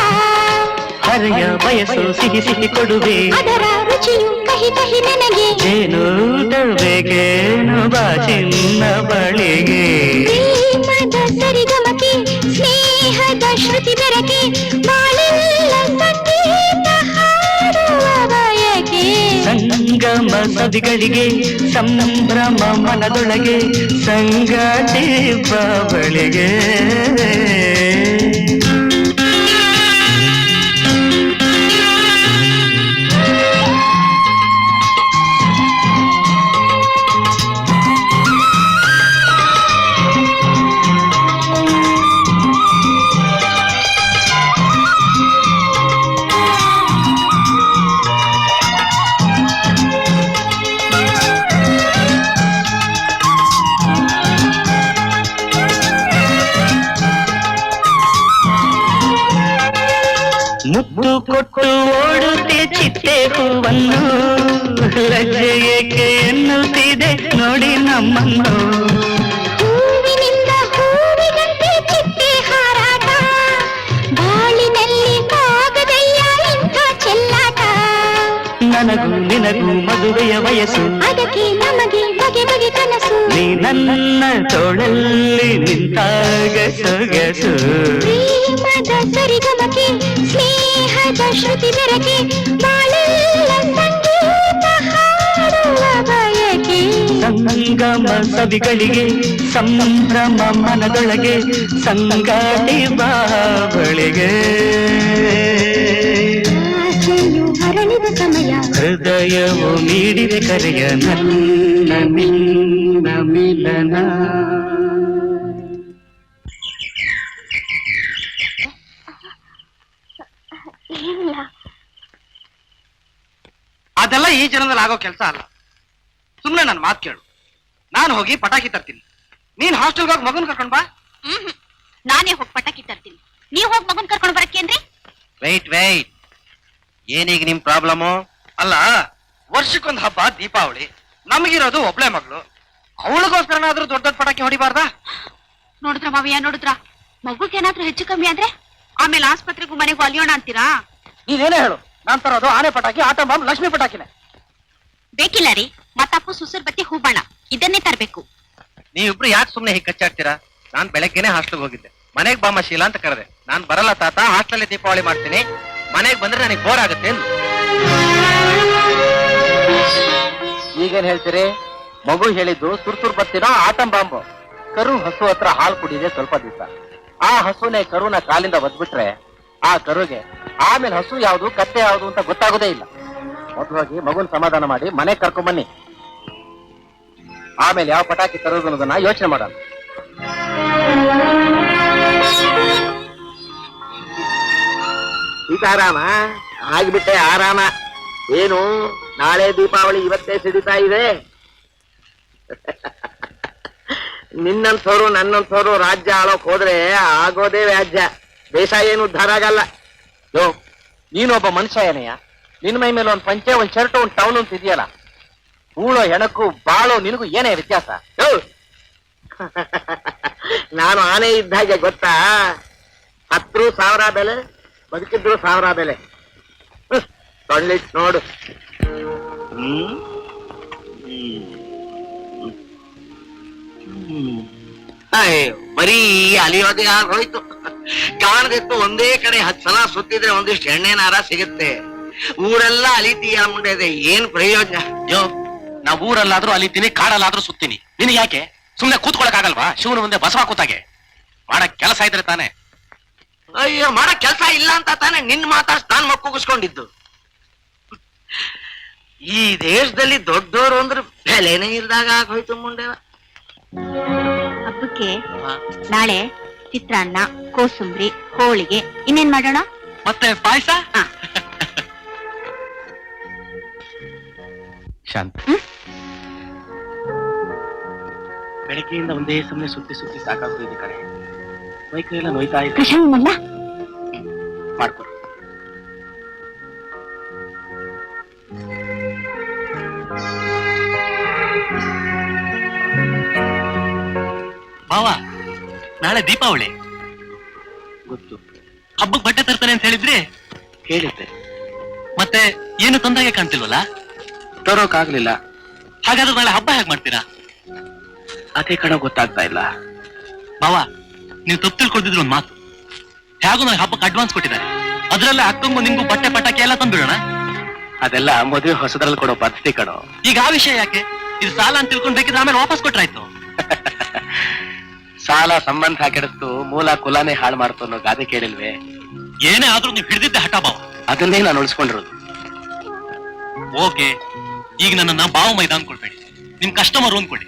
ಹರೆಯ ಬಯಸು ಸಿಹಿ ಸಿಹಿ ಕೊಡುವೆ ಅದರ ರುಚಿಯು ಕಹಿ ಕಹಿ ನನಗೆ ಏನು ಬೇಕೇನು ಬಾ ಚಿನ್ನ ಬಳಿಗೆ ಪ್ರೇಮದ ಸರಿಗಮಕೆ ಸ್ನೇಹದ ಶ್ರುತಿ ಬೆರಕೆ ಬಾಳೆಲ್ಲ ಸಂಗೀತ ಹಾಡುವ ಬಯಕೆ ಸಂಗಮ ಸವಿಗಳಿಗೆ ಸಂಭ್ರಮ ಮನದೊಳಗೆ ಸಂಗಾತಿ ಬಾಬಳಿಗೆ ಮುತ್ತು ಕೊಟ್ಟು ಓಡುತ್ತೆ ಚಿಟ್ಟೆ ಹೂವನ್ನು ಲಜ್ಜೆ ಏಕೆ ಎನ್ನುತ್ತಿದೆ ನೋಡಿ ನಮ್ಮನ್ನು ಹೂವಿನಿಂದ ಹೂವಿನಂತೆ ಚಿಟ್ಟೆ ಹಾರಾಟ ಬಾಳಿನಲ್ಲಿ ಆಗದಯ್ಯ ಇಂಥ ಚೆಲ್ಲಾಟ ನನಗೂ ನಿನಗೂ ಮದುವೆಯ ವಯಸ್ಸು ಅದಕ್ಕೆ ನಮಗೆ ಬಗೆ ಬಗೆ ಕನಸು ನೀ ನನ್ನ ತೋಳಲ್ಲಿ ನಿಂತಾಗ ಸೊಗಸು ಪ್ರೇಮದ ಸರಿಗಮಕೆ ಸ್ನೇಹದ ಶ್ರುತಿ ಬೆರಕೆ ಬಾಳೆಲ್ಲ ಸಂಗೀತ ಹಾಡುವ ಬಯಕೆ ಸಂಗಮ ಸವಿಗಳಿಗೆ ಸಂಭ್ರಮ ಮನದೊಳಗೆ ಸಂಗಾತಿ ಬಾಬಳಿಗೆ ಹೃದಯವು ನೀಡಿದೆ ಕರೆಯ ನನ್ನ ನಿನ್ನ ಮಿಲನ. ಏನಿಲ್ಲ. ಅದೆಲ್ಲ ಈ ಜನದಲ್ಲಿ ಆಗೋ ಕೆಲಸ ಅಲ್ಲ. ಸುಮ್ನೆ ನನ್ನ ಮಾತು ಕೇಳು. ನಾನು ಹೋಗಿ ಪಟಾಕಿ ತರ್ತೀನಿ, ನೀನ್ ಹಾಸ್ಟೆಲ್ಗೆ ಹೋಗಿ ಮಗನ್ ಕರ್ಕೊಂಡ್ ಬಾ. ನಾನೇ ಹೋಗಿ ಪಟಾಕಿ ತರ್ತೀನಿ, ನೀವ್ ಹೋಗಿ ಮಗನ್ ಕರ್ಕೊಂಡು ಬರಕ್ಕೆ ಅಂದ್ರೆ. ವೆಯ್ಟ್ ಏನೀಗ ನಿಮ್ ಪ್ರಾಬ್ಲಮ್? ಅಲ್ಲ, ವರ್ಷಕ್ಕೊಂದು ಹಬ್ಬ ದೀಪಾವಳಿ, ನಮಗಿರೋದು ಒಬ್ಳೆ ಮಗಳು, ಅವಳಿಗೋಸ್ಕರನಾದ್ರೂ ದೊಡ್ಡ ದೊಡ್ಡ ಪಟಾಕಿ ಹೊಡಿಬಾರ್ದಾ? ನೋಡಿದ್ರ ಮಾವಯ್ಯ, ನೋಡಿದ್ರ ಮಗುಗೇನಾದ್ರೂ ಹೆಚ್ಚು ಕಮ್ಮಿ ಆದ್ರೆ ಆಮೇಲೆ ಆಸ್ಪತ್ರೆಗೂ ಮನೆಗೂ ಅಲಿಯೋಣ ಅಂತೀರಾ? ನೀನೇನೇ ಹೇಳು, ನಾನ್ ತರೋದು ಆನೆ ಪಟಾಕಿ, ಆಟೋ ಬಾಂಬ್, ಲಕ್ಷ್ಮಿ ಪಟಾಕಿನೇ. ಬೇಕಿಲ್ಲ ರೀ, ಮತ್ತಪ್ಪು ಸುಸೂರ್ ಬತ್ತಿ ಹೂಬಾಣ ಇದನ್ನೇ ತರ್ಬೇಕು. ನೀವಿಬ್ರು ಯಾಕೆ ಸುಮ್ನೆ ಹೀಗೆ ಕಚ್ಚಾಡ್ತೀರಾ? ನಾನ್ ಬೆಳಗ್ಗೆನೆ ಹಾಸ್ಟೆಲ್ಗೆ ಹೋಗಿದ್ದೆ. ಮನೆಗ್ ಬಾಮ ಶೀಲಾ ಅಂತ ಕರೆದೆ. ನಾನ್ ಬರಲ್ಲ ತಾತ, ಹಾಸ್ಟೆಲ್ ದೀಪಾವಳಿ ಮಾಡ್ತೀನಿ, ಮನೆಗ್ ಬಂದ್ರೆ ನನಗೆ ಬೋರ್ ಆಗುತ್ತೆ ಎಂದು. ಈಗೇನ್ ಹೇಳ್ತೀರಿ? ಮಗು ಹೇಳಿದ್ದು ಸುರ್ಸುರ್ ಬತ್ತಿನೋ ಆಟಂ ಬಾಂಬು. ಕರು ಹಸು ಹತ್ರ ಹಾಲು ಕುಡಿದೆ ಸ್ವಲ್ಪ ದಿವಸ. ಆ ಹಸುನೇ ಕರುನ ಕಾಲಿಂದ ಒದ್ಬಿಟ್ರೆ ಆ ಕರುಗೆ ಆಮೇಲೆ ಹಸು ಯಾವುದು ಕತ್ತೆ ಯಾವುದು ಅಂತ ಗೊತ್ತಾಗೋದೇ ಇಲ್ಲ. ಮೊದಲು ಹೋಗಿ ಮಗುನ್ ಸಮಾಧಾನ ಮಾಡಿ ಮನೆಗೆ ಕರ್ಕೊಂಬನ್ನಿ, ಆಮೇಲೆ ಯಾವ ಪಟಾಕಿ ತರೋದು ಅನ್ನೋದನ್ನ ಯೋಚನೆ ಮಾಡೋಣ. ಸೀತಾರಾಮ ಆಗ್ಬಿಟ್ಟೆ ಆರಾಮ. ಏನು ನಾಳೆ ದೀಪಾವಳಿ ಇವತ್ತೇ ಸಿಡಿತಾ ಇದೆ. ನಿನ್ನಂಥವ್ರು ನನ್ನಂಥವ್ರು ರಾಜ್ಯ ಆಳೋಕ್ ಹೋದ್ರೆ ಆಗೋದೇ ವ್ಯಾಜ್ಯ. ದೇಶ ಏನು ಉದ್ಧಾರ ಆಗಲ್ಲ. ಯೋ, ನೀನೊಬ್ಬ ಮನುಷ್ಯ ಏನಯ್ಯ? ನಿನ್ ಮೈ ಮೇಲೆ ಒಂದ್ ಪಂಚೆ, ಒಂದ್ ಶರ್ಟ್, ಒಂದ್ ಟೌನ್ ಅಂತ ಇದೆಯಲ್ಲ. ಹೂಳೋ ಹೆಣಕ್ಕೂ ಬಾಳೋ ನಿನಗೂ ಏನೇ ವ್ಯತ್ಯಾಸ? ನಾನು ಆನೆ ಇದ್ದಾಗೆ ಗೊತ್ತಾ? ಹತ್ರು 1000 ಬೆಲೆ, ಬದುಕಿದ್ರು 1000 ಬೆಲೆ. ತೊಳ್ಳಿಟ್ ನೋಡು. ಬರೀ ಅಲಿಯೋದೇ ಆಗೋಯ್ತು. ಕಾಣದಿತ್ತು ಒಂದೇ ಕಡೆ 10 ಸಲ ಸುತ್ತಿದ್ರೆ ಒಂದಿಷ್ಟು ಎಣ್ಣೆನಾರ ಸಿಗುತ್ತೆ. ಊರೆಲ್ಲ ಅಲಿತೀಯ ಮುಂದೆ ಏನ್ ಪ್ರಯೋಜನ? ಯೋ, ನಾ ಊರಲ್ಲಾದ್ರೂ ಅಲಿತೀನಿ, ಕಾಡಲ್ಲಾದ್ರೂ ಸುತ್ತೀನಿ. ನಿನಗೆ ಯಾಕೆ? ಸುಮ್ನೆ ಕೂತ್ಕೊಳಕ್ಕಾಗಲ್ವಾ? ಶಿವನ ಮುಂದೆ ಬಸವ ಕೂತಾಗೆ ಮಾಡಕ್ ಕೆಲಸ ಇದ್ರೆ ತಾನೆ. ಅಯ್ಯೋ, ಮಾಡಕ್ ಕೆಲಸ ಇಲ್ಲ ಅಂತ ತಾನೆ ನಿನ್ ಮಾತಾಡ್ ನಾನ್ ಮಕ್ಕುಗಿಸ್ಕೊಂಡಿದ್ದು. ಈ ದೇಶದಲ್ಲಿ ದೊಡ್ಡೋರು ಅಂದ್ರೆ ಬೆಲೆನೇ ಇಲ್ದಾಗ ಆಗೋಯ್ತು ಮುಂಡೆ. ಹಬ್ಬಕ್ಕೆ ನಾಳೆ ಚಿತ್ರಾನ್ನ, ಕೋಸಂಬರಿ, ಹೋಳಿಗೆ, ಇನ್ನೇನ್ ಮಾಡೋಣ? ಮತ್ತೆ ಪಾಯಸ. ಶಾಂತ, ಬೆಳಗ್ಗೆಯಿಂದ ಒಂದೇ ಸಮಯ ಸುತ್ತಿ ಸುತ್ತಿ ಸಾಕಾಗೋದಿದೆ ಕಣೆ. ಮೈಕೈ ಎಲ್ಲ ನೋಯ್ತಾ ಇದೆ. ಕಷಾಯನಲ್ಲ ಮಾಡ್ಕೊ. ಮಾವ, ನಾಳೆ ದೀಪಾವಳಿ ಗೊತ್ತು. ಹಬ್ಬಕ್ಕೆ ಬಟ್ಟೆ ತರ್ತಾನೆ ಅಂತ ಹೇಳಿದ್ರಿ? ಹೇಳಿದ್ದೆ. ಮತ್ತೆ ಏನು ತೊಂದರೆಗೆ ಕಾಣ್ತಿಲ್ವಲ್ಲ? ತರೋಕಾಗ್ಲಿಲ್ಲ. ಹಾಗಾದ್ರೆ ನಾಳೆ ಹಬ್ಬ ಹೇಗ್ ಮಾಡ್ತೀರಾ? ಅದೇ ಕಣ ಗೊತ್ತಾಗ್ತಾ ಇಲ್ಲ. ಮಾವ, ನೀವು ತಪ್ಪು ತಿಳ್ಕೊಳ್ತಿದ್ರು ಒಂದ್ ಮಾತು. ಹೇಗೂ ನನಗೆ ಹಬ್ಬಕ್ಕೆ ಅಡ್ವಾನ್ಸ್ ಕೊಟ್ಟಿದ್ದಾರೆ. ಅದ್ರಲ್ಲೇ ಅಕ್ಕಂಗು ನಿಂಗೂ ಬಟ್ಟೆ ಪಟಾಕಿ ಎಲ್ಲ ತಂದ್ಬಿಡೋಣ. ಅದೆಲ್ಲ ಮದುವೆ ಹೊಸದ್ರಲ್ಲಿ ಕೊಡೋ ಪದ್ಧತಿ ಕಣೋ. ಈಗ ಆ ವಿಷಯ ಯಾಕೆ? ಇದು ಸಾಲ ಅಂತ ತಿಳ್ಕೊಂಡ್ ಬೇಕಿದ್ರೆ ಆಮೇಲೆ ವಾಪಸ್ ಕೊಟ್ರಾಯ್ತು. ಸಾಲ ಸಂಬಂಧ ಕೆಡಿಸ್ತು, ಮೂಲ ಕುಲಾನೇ ಹಾಳು ಮಾಡ್ತು ಅನ್ನೋ ಗಾದೆ ಕೇಳಿಲ್ವೇ? ಏನೇ ಆದ್ರೂ ನೀವು ಹಿಡಿದಿದ್ದೆ ಹಠ ಭಾವ. ಅದನ್ನೇ ನಾನು ಉಳಿಸ್ಕೊಂಡಿರೋದು. ಓಕೆ, ಈಗ ನನ್ನನ್ನ ಬಾವು ಮೈದ ಅನ್ಕೊಳ್ಬೇಡಿ, ನಿಮ್ ಕಸ್ಟಮರ್ ಅನ್ಕೊಳ್ಳಿ.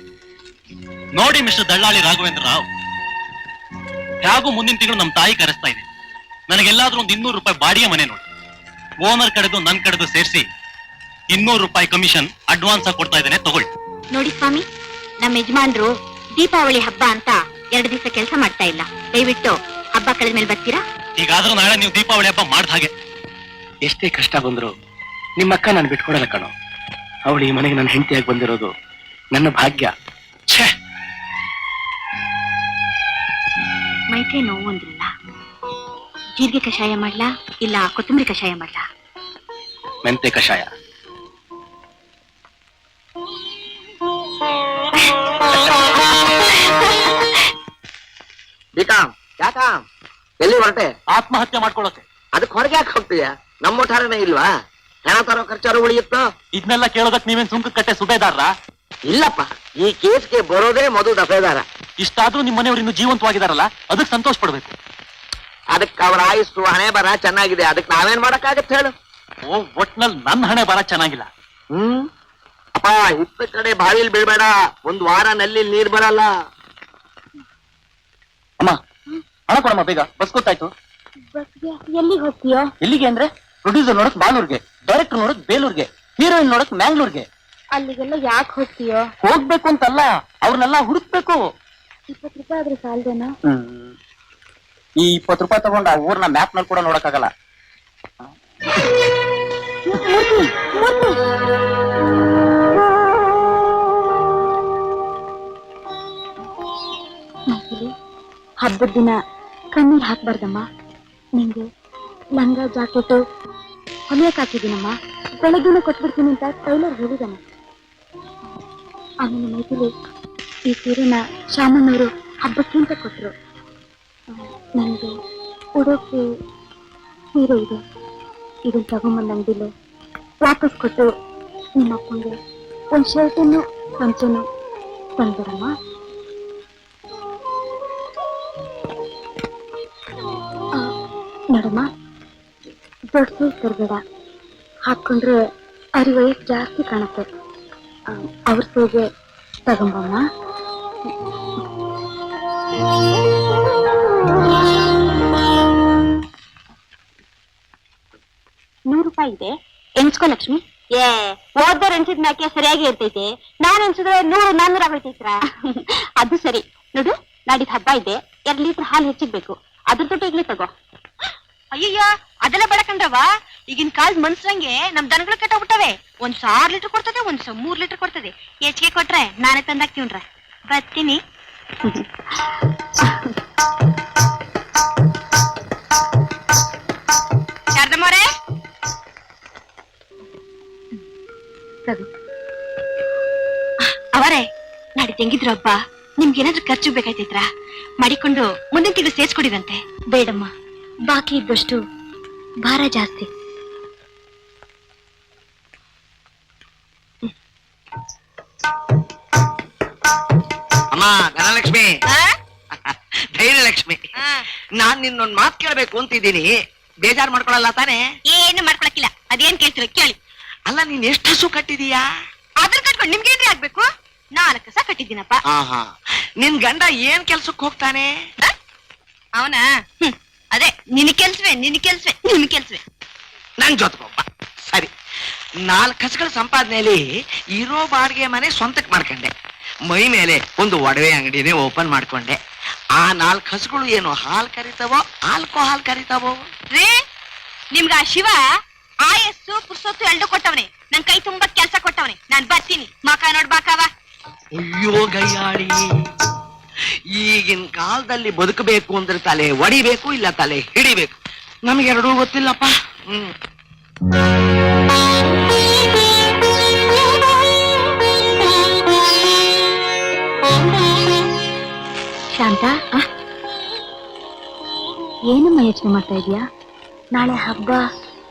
ನೋಡಿ ಮಿಸ್ಟರ್ ದಳ್ಳಾಳಿ ರಾಘವೇಂದ್ರ ರಾವ್, ಹೇಗೂ ಮುಂದಿನ ತಿಂಗಳು ನಮ್ ತಾಯಿ ಕರೆಸ್ತಾ ಇದೆ. ನನಗೆಲ್ಲಾದ್ರೂ ಒಂದು 200 ರೂಪಾಯಿ ಬಾಡಿಗೆ ಮನೆ ನೋಡಿ. ಓನರ್ ಕಡೆದು ನನ್ ಕಡೆದು ಸೇರಿಸಿ 200 ರೂಪಾಯಿ ಕಮಿಷನ್ ಅಡ್ವಾನ್ಸ್ ಆಗಿ ಕೊಡ್ತಾ ಇದ್ದೇನೆ, ತಗೊಳ್ಳಿ. ನೋಡಿ ಸ್ವಾಮಿ, ನಮ್ಮ ಯಜಮಾನ್ರು ದೀಪಾವಳಿ ಹಬ್ಬ ಅಂತ 2 ದಿವಸ ಕೆಲಸ ಮಾಡ್ತಾ ಇಲ್ಲ. ದಯವಿಟ್ಟು ಹಬ್ಬ ಕಳೆದ ಮೇಲೆ ಬರ್ತೀರಾ? ಈಗಾದ್ರೂ ನಾಳೆ ನೀವು ದೀಪಾವಳಿ ಹಬ್ಬ ಮಾಡ್ದ ಹಾಗೆ. ಎಷ್ಟೇ ಕಷ್ಟ ಬಂದ್ರು ನಿಮ್ಮಕ್ಕ ನಾನು ಬಿಟ್ಕೊಡಲ್ಲ ಕಣೋ. ಅವಳು ಈ ಮನೆಗೆ ನನ್ನ ಹೆಂಡತಿಯಾಗಿ ಬಂದಿರೋದು ನನ್ನ ಭಾಗ್ಯ. ಛೇ, ಮೈಕೈ ನೋವು ಅಂದ್ರಲ್ಲ, ಜೀರಿಗೆ ಕಷಾಯ ಮಾಡ್ಲಾ ಇಲ್ಲ ಕೊತ್ತಂಬರಿ ಕಷಾಯ ಮಾಡ್ಲಾ? ಮೆಂತೆ ಕಷಾಯ. ಯಾಕ ಎಲ್ಲಿ ಹೊರಟೆ? ಆತ್ಮಹತ್ಯೆ ಮಾಡ್ಕೊಳ್ಳೋಕೆ. ಅದಕ್ಕೆ ಹೊರಗೆ ಯಾಕೆ ಹೋಗ್ತೀಯ? ನಮ್ಮ ಠಾರನೇ ಇಲ್ವಾ? ಹೆಣ ತರೋ ಖರ್ಚಾರು ಉಳಿಯುತ್ತೋ? ಇದನ್ನೆಲ್ಲ ಕೇಳೋದಕ್ ನೀವೇನ್ ಸುಂಕ ಕಟ್ಟೆ ಸುಬೇದಾರ? ಇಲ್ಲಪ್ಪ, ಈ ಕೇಸ್ಗೆ ಬರೋದೇ ಮೊದಲು ದಫೇದಾರ. ಇಷ್ಟಾದ್ರೂ ನಿಮ್ಮ ಮನೆಯವರು ಇನ್ನು ಜೀವಂತವಾಗಿದಾರಲ್ಲ, ಅದಕ್ಕೆ ಸಂತೋಷ ಪಡ್ಬೇಕು. ಅದಕ್ಕೆ ಅವರ ಆಯುಸ್ಸು ಹಣೆ ಬರ ಚೆನ್ನಾಗಿದೆ, ಅದಕ್ಕೆ ನಾವೇನ್ ಮಾಡಕ್ಕಾಗತ್ತೆ ಹೇಳು? ಓ, ಒಟ್ನಲ್ಲಿ ನನ್ನ ಹಣೆ ಬರ ಚೆನ್ನಾಗಿಲ್ಲ. ಅಪ್ಪ, ಹಿತ್ತ ಕಡೆ ಬಾವಿಲ್ ಬೀಳ್ಬೇಡ, ಒಂದ್ ವಾರ ನಲ್ಲಿ ನೀರ್ ಬರಲ್ಲ. ಅಮ್ಮ, ಹಣ ಕೊಡಮ್ಮ ಬೇಗ, ಬಸ್ ಗೊತ್ತಾಯ್ತು. ಬಸ್ಗೆ ಎಲ್ಲಿಗೆ ಹೋಗ್ತೀಯೋ? ಎಲ್ಲಿಗೆ ಅಂದ್ರೆ ಪ್ರೊಡ್ಯೂಸರ್ ನೋಡಕ್ ಬಾಲೂರ್ಗೆ, ಡೈರೆಕ್ಟರ್ ನೋಡಕ್ ಬೇಲೂರ್ಗೆ, ಹೀರೋಯಿನ್ ನೋಡಕ್ ಮ್ಯಾಂಗ್ಳೂರ್ಗೆ. ಅಲ್ಲಿಗೆಲ್ಲ ಯಾಕೆ ಹೋಗ್ತೀಯೋ? ಹೋಗ್ಬೇಕು ಅಂತಲ್ಲ, ಅವ್ರನ್ನೆಲ್ಲ ಹುಡುಕ್ಬೇಕು. 20 ರೂಪಾಯಿ ಆದ್ರೆ ಸಾಲದೇನೋ? ಈ 20 ರೂಪಾಯಿ ತಗೊಂಡ ಆ ಊರ್ನ ಮ್ಯಾಪ್ ನಲ್ಲಿ ಕೂಡ ನೋಡಕ್ಕಾಗಲ್ಲ. ಹಬ್ಬದ ದಿನ ಕಣ್ಣೀರ್ ಹಾಕ್ಬಾರ್ದಮ್ಮ. ನಿಂಗೆ ಲಂಗ ಜಾಕೆಟ್ ಹೊಲಿಯಕ್ ಹಾಕಿದ್ದೀನಮ್ಮ. ಬೆಳಗ್ಗೆನೆ ಕೊಟ್ಬಿಡ್ತೀನಿ ಅಂತ ಟೈಲರ್ ಹೇಳಿದಾನೆ. ಆಮೇಲೆ ಮೈತಿಲಿ ಈ ಸೀರೆನ ಶಾಮಣ್ಣವರು ಹಬ್ಬಕ್ಕಿಂತ ಕೊಟ್ರು. ನನಗೆ ಉಡೋಕೆ ಸೀರೆ ಇದೆ, ಇದನ್ನ ತಗೊಂಬಂದ ಅಂಗಡಿಲಿ ವಾಪಸ್ ಕೊಟ್ಟು ನಿಮ್ಮ ಅಪ್ಪಂಗೆ ಒಂದು ಶರ್ಟನ್ನು ಪಂಚನು ತಂದ್ಬಿಡಮ್ಮ. ನೋಡಮ್ಮ, ದೊಡ್ಡ ಸೈಜ್ ತರಬೇಡ, ಹಾಕೊಂಡ್ರೆ ಅವ್ರ ವಯಸ್ಸು ಜಾಸ್ತಿ ಕಾಣುತ್ತೆ. ಅವ್ರ ಸೈಜೆ ತಗೊಂಬಮ್ಮ. ₹100 ಇದೆ, ಎಣ್ಸ್ಕೊ ಲಕ್ಷ್ಮಿ. ಓದ್ದವ್ರು ಎಣ್ಸಿದ್ ಮ್ಯಾಕೆ ಸರಿಯಾಗಿ ಇರ್ತೈತೆ, ನಾನ್ ಎಣ್ಸಿದ್ರೆ 100-400 ಆಗೈತೈತ್ರ. ಅದು ಸರಿ. ನೋಡು, ನಾಡಿದ್ ಹಬ್ಬ ಇದೆ, 2 ಲೀಟರ್ ಹಾಲು ಹೆಚ್ಚಿಗ್ಬೇಕು. ಅದ್ರ ದುಡ್ಡು ಈಗ್ಲೇ ತಗೋ. ಅಯ್ಯಯ್ಯ, ಅದೆಲ್ಲ ಬೆಳಕಂಡ್ರವ, ಈಗಿನ ಕಾಲದ ಮನ್ಸಂಗೆ ನಮ್ ದನಗಳು ಕೆಟ್ಟೋಗ್ಬಿಟ್ಟವೆ. 1,000 ಲೀಟರ್ ಕೊಡ್ತದೆ, 3 ಲೀಟರ್ ಕೊಡ್ತದೆ. ಹೆಚ್ಚಿಗೆ ಕೊಟ್ರೆ ನಾನೇ ತಂದಾಕ್ತೀವ್ರ. ಬರ್ತೀನಿ. ಶಾರದಮ್ಮವ್ರೆ, ಅವರೇ, ನಾಡಿದ್ದು ಹೆಂಗಿದ್ರು ಹಬ್ಬ, ನಿಮ್ಗೇನಾದ್ರೂ ಖರ್ಚು ಬೇಕಾಯ್ತೈತ್ರ? ಮಾಡಿಕೊಂಡು ಮುಂದಿನ ತಿಂಗಳು ಸೇರ್ಸ್ಕೊಡಿದಂತೆ. ಬೇಡಮ್ಮ, ಬಾಕಿ ಇದ್ದಷ್ಟು ಭಾರ ಜಾಸ್ತಿ. ಅಮ್ಮ ಧನಲಕ್ಷ್ಮಿ, ಧೈರ್ಯಲಕ್ಷ್ಮಿ, ನಾನ್ ನಿನ್ನೊಂದ್ ಮಾತು ಕೇಳ್ಬೇಕು ಅಂತಿದ್ದೀನಿ. ಬೇಜಾರ್ ಮಾಡ್ಕೊಳಲ್ಲ ತಾನೆ? ಏನು ಮಾಡ್ಕೊಳಕಿಲ್ಲ. ಅದೇನ್ ಕೇಳ್ತೀರ ಕೇಳಿ. ಅಲ್ಲ, ನೀನ್ ಎಷ್ಟು ಹಸು ಕಟ್ಟಿದೀಯಾ? ಅದ್ರ ಕಟ್ಕೊಂಡು ನಿಮ್ಗೇನ್ರಿ ಆಗ್ಬೇಕು? 4 ಕಸ ಕಟ್ಟಿದ್ದೀನಪ್ಪ. ನಿನ್ ಗಂಡ ಏನ್ ಕೆಲ್ಸಕ್ಕೆ ಹೋಗ್ತಾನೆ? ಅವನ ಅದೇ ನಿನ್ ಕೆಲ್ಸವೇ ನನ್ ಜೊತೆಗೊಬ್ಬ. ಸರಿ, 4 ಕಸಗಳ ಸಂಪಾದನೆಯಲ್ಲಿ ಇರೋ ಬಾಡಿಗೆ ಮನೆ ಸ್ವಂತಕ್ಕೆ ಮಾಡ್ಕೊಂಡೆ, ಮೈ ಮೇಲೆ ಒಂದು ಒಡವೆ ಅಂಗಡಿನೇ ಓಪನ್ ಮಾಡ್ಕೊಂಡೆ. ಆ 4 ಕಸಗಳು ಏನು ಹಾಲ್ ಕರಿತಾವೋ ಆಲ್ಕೋಹಾಲ್ ಕರಿತಾವೋ? ರೀ, ನಿಮ್ಗ ಆ ಶಿವ ಆಯಸ್ಸು ಪುರ್ಸೊತ್ತು 2 ಕೊಟ್ಟವನೆ, ನನ್ ಕೈ ತುಂಬಾ ಕೆಲ್ಸ ಕೊಟ್ಟವನೆ. ನಾನ್ ಬರ್ತೀನಿ, ಮಕ ನೋಡ್ಬಾಕವ. ಅಯ್ಯೋ ಗಯ್ಯಾಳಿ, ಈಗಿನ ಕಾಲದಲ್ಲಿ ಬದುಕಬೇಕು ಅಂದ್ರೆ ತಲೆ ಒಡಿಬೇಕು, ಇಲ್ಲ ತಲೆ ಹಿಡಿಬೇಕು. ನಮಗೆರಡೂ ಗೊತ್ತಿಲ್ಲಪ್ಪ. ಶಾಂತ, ಏನಮ್ಮ ಯೋಚನೆ ಮಾಡ್ತಾ ಇದೀಯಾ? ನಾಳೆ ಹಬ್ಬ,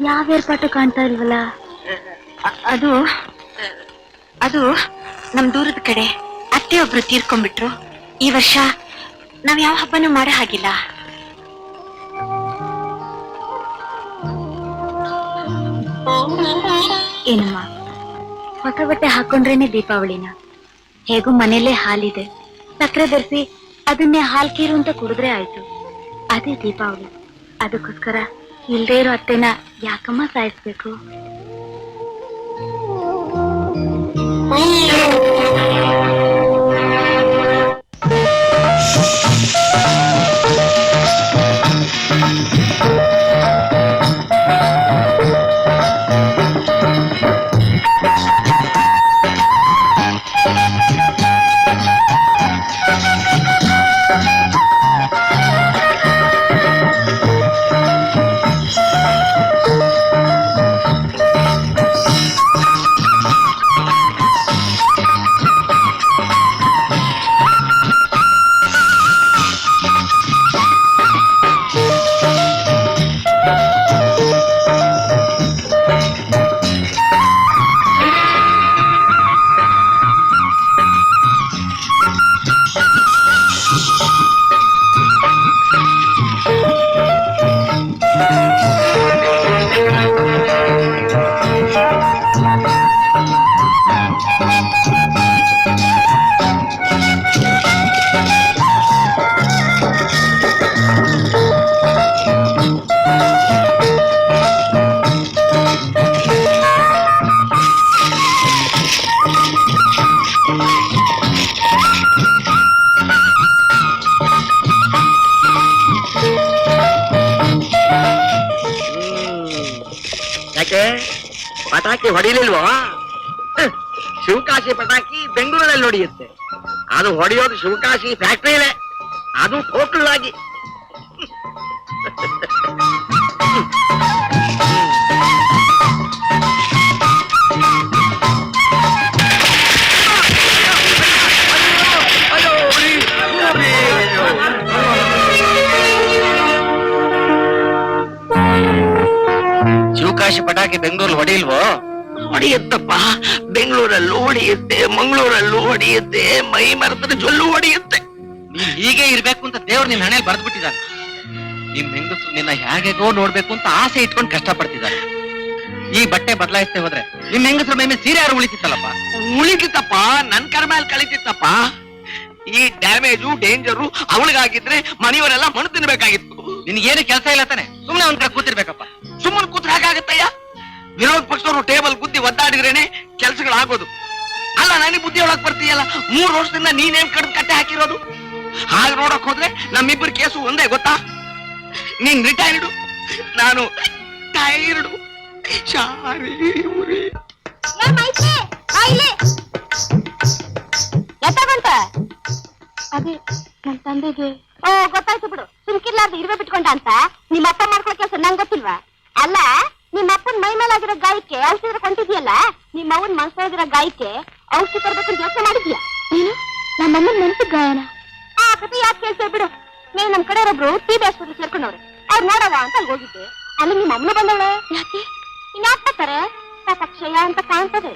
ಯಾವ ಏರ್ಪಾಟು ಕಾಣ್ತಾ ಇಲ್ವಲ್ಲ? ಅದು ನಮ್ ದೂರದ ಕಡೆ ಅತ್ತೆ ಒಬ್ರು ತೀರ್ಕೊಂಡ್ಬಿಟ್ರು. ಈ ವರ್ಷ ನಾವ್ ಯಾವ ಹಬ್ಬನೂ ಮಾಡೋ ಹಾಗಿಲ್ಲ. ಏನಮ್ಮ, ಹೊಸ ಬಟ್ಟೆ ಹಾಕೊಂಡ್ರೇನೆ ದೀಪಾವಳಿನ? ಹೇಗೂ ಮನೆಯಲ್ಲೇ ಹಾಲಿದೆ, ಸಕ್ಕರೆ ಬೆರೆಸಿ ಅದನ್ನೇ ಹಾಲ್ ಕೀರು ಅಂತ ಕುಡಿದ್ರೆ ಆಯ್ತು. ಅದೇ ದೀಪಾವಳಿ. ಅದಕ್ಕೋಸ್ಕರ ಇಲ್ದೇ ಇರೋ ಅತ್ತೆನ ಯಾಕಮ್ಮ ಸಾಯಿಸ್ಬೇಕು? ಹೊಡಿಲಿಲ್ವೋ? ಶಿವಕಾಶಿ ಪಟಾಕಿ ಬೆಂಗಳೂರಲ್ಲಿ ಹೊಡೆಯುತ್ತೆ. ಅದು ಹೊಡೆಯೋದು ಶಿವಕಾಶಿ ಫ್ಯಾಕ್ಟ್ರಿಲೇ, ಅದು ಟೋಟಲ್ ಆಗಿ. ಶಿವಕಾಶಿ ಪಟಾಕಿ ಬೆಂಗಳೂರಲ್ಲಿ ಹೊಡಿಲ್ವೋ? ಹೊಡೆಯುತ್ತಪ್ಪ, ಬೆಂಗಳೂರಲ್ಲೂ ಹೊಡೆಯುತ್ತೆ, ಮಂಗಳೂರಲ್ಲೂ ಹೊಡೆಯುತ್ತೆ, ಮೈ ಮರತನ ಜೊಲ್ಲು ಹೊಡೆಯುತ್ತೆ. ನೀನ್ ಹೀಗೆ ಇರ್ಬೇಕು ಅಂತ ದೇವ್ರು ನಿನ್ ಹಣೆಯಲ್ಲಿ ಬರೆದು ಬಿಟ್ಟಿದ್ದಾನೆ. ನಿಮ್ ಹೆಂಗಸರು ನಿನ್ನ ಹೇಗೆಗೋ ನೋಡ್ಬೇಕು ಅಂತ ಆಸೆ ಇಟ್ಕೊಂಡು ಕಷ್ಟ ಪಡ್ತಿದ್ದಾರೆ. ಈ ಬಟ್ಟೆ ಬದಲಾಯಿಸ್ತೇ ಹೋದ್ರೆ ನಿಮ್ ಹೆಂಗಸರ ಮೇಲೆ ಸೀರೆ ಯಾರು ಉಳಿತಿತ್ತಲ್ಲಪ್ಪ? ಉಳಿತಿತ್ತಪ್ಪ, ನನ್ ಕರ್ಮೇಲೆ ಕಳಿತಿತ್ತಪ್ಪ. ಈ ಡ್ಯಾಮೇಜು ಡೇಂಜರು ಅವಳಿಗಾಗಿದ್ರೆ ಮನೆಯವರೆಲ್ಲ ಮಣ್ಣು ತಿನ್ಬೇಕಾಗಿತ್ತು. ನಿನ್ಗೇನು ಕೆಲಸ ಇಲ್ಲ ತಾನೆ, ಸುಮ್ನೆ ಒಂದ್ ಕಡೆ ಕೂತಿರ್ಬೇಕಪ್ಪ. ಸುಮ್ಮನೆ ಕೂತ್ರೆ ಹಾಗಾಗತ್ತಯ್ಯ? ವಿರೋಧ ಪಕ್ಷದವರು ಟೇಬಲ್ ಗುದ್ದಿ ಒದ್ದಾಡಿದ್ರೇನೆ ಕೆಲ್ಸಗಳಾಗೋದು. ಅಲ್ಲ, ನನಗೆ ಬುದ್ಧಿ ಒಳಗ್ ಬರ್ತೀಯಲ್ಲ, 3 ವರ್ಷದಿಂದ ನೀನೇನ್ ಕಡ್ದು ಕಟ್ಟೆ ಹಾಕಿರೋದು? ಹಾಗೆ ನೋಡಕ್ ಹೋದ್ರೆ ನಮ್ಮಿಬ್ಬರ ಕೇಸು ಒಂದೇ ಗೊತ್ತಾ? ನೀನ್ ರಿಟೈರ್ಡು, ನಾನು ಟೈರ್ಡು. ಶಾರಿ ಉರಿ. ಅದೇ ನನ್ ತಂದೆಗೆ ಗೊತ್ತಾಯ್ತು ಬಿಡು. ಸುಮ್ಕಿರ್ಲಾರ್ದು ಇರುವೆ ಬಿಟ್ಕೊಂಡ ಅಂತ ನಿಮ್ಮ ಅಪ್ಪ ಮಾಡ್ಕೊಳ್ಳೋ ಕೆಲಸ ನಂಗೆ ಗೊತ್ತಿಲ್ವಾ? ಅಲ್ಲ, ನಿಮ್ಮ ಅಪ್ಪನ ಮೈ ಮೇಲಾಗಿರೋ ಗಾಯಕ್ಕೆ ಔಷಧಿ ಕೊಂಡಿದ್ಯಲ್ಲ, ನಿಮ್ಮ ಅವನ್ ಮನಸ್ಸಾಗಿರೋ ಗಾಯಕ್ಕೆ ಔಷಧಿ ತರಬೇಕು ಅಂತ ಯೋಚನೆ ಮಾಡಿದ್ಯಾ ನೀನು? ನಮ್ಮಮ್ಮನ ನೆನಪು ಗಾಯನ ಆ ಕಥೆ ಯಾಕೆ ಕೇಳ್ತೇ ಬಿಡು. ನೀನು ನಮ್ ಕಡೆ ಒಬ್ರು ಟಿ.ಬಿ. ಆಸ್ಪತ್ರೆ ಸೇರ್ಕೊಂಡವ್ರೆ, ಅವ್ರು ನೋಡವ ಅಂತ ಅಲ್ಲಿ ಹೋಗಿದ್ದೆ. ಅಲ್ಲಿ ನಿಮ್ಮ ಅಮ್ಮನ ಬಂದವಳೆ. ಯಾಕೆ ಇನ್ಯಾಕ್ ಬರ್ತಾರೆ? ಕ್ಷಯ ಅಂತ ಕಾಣ್ತದೆ.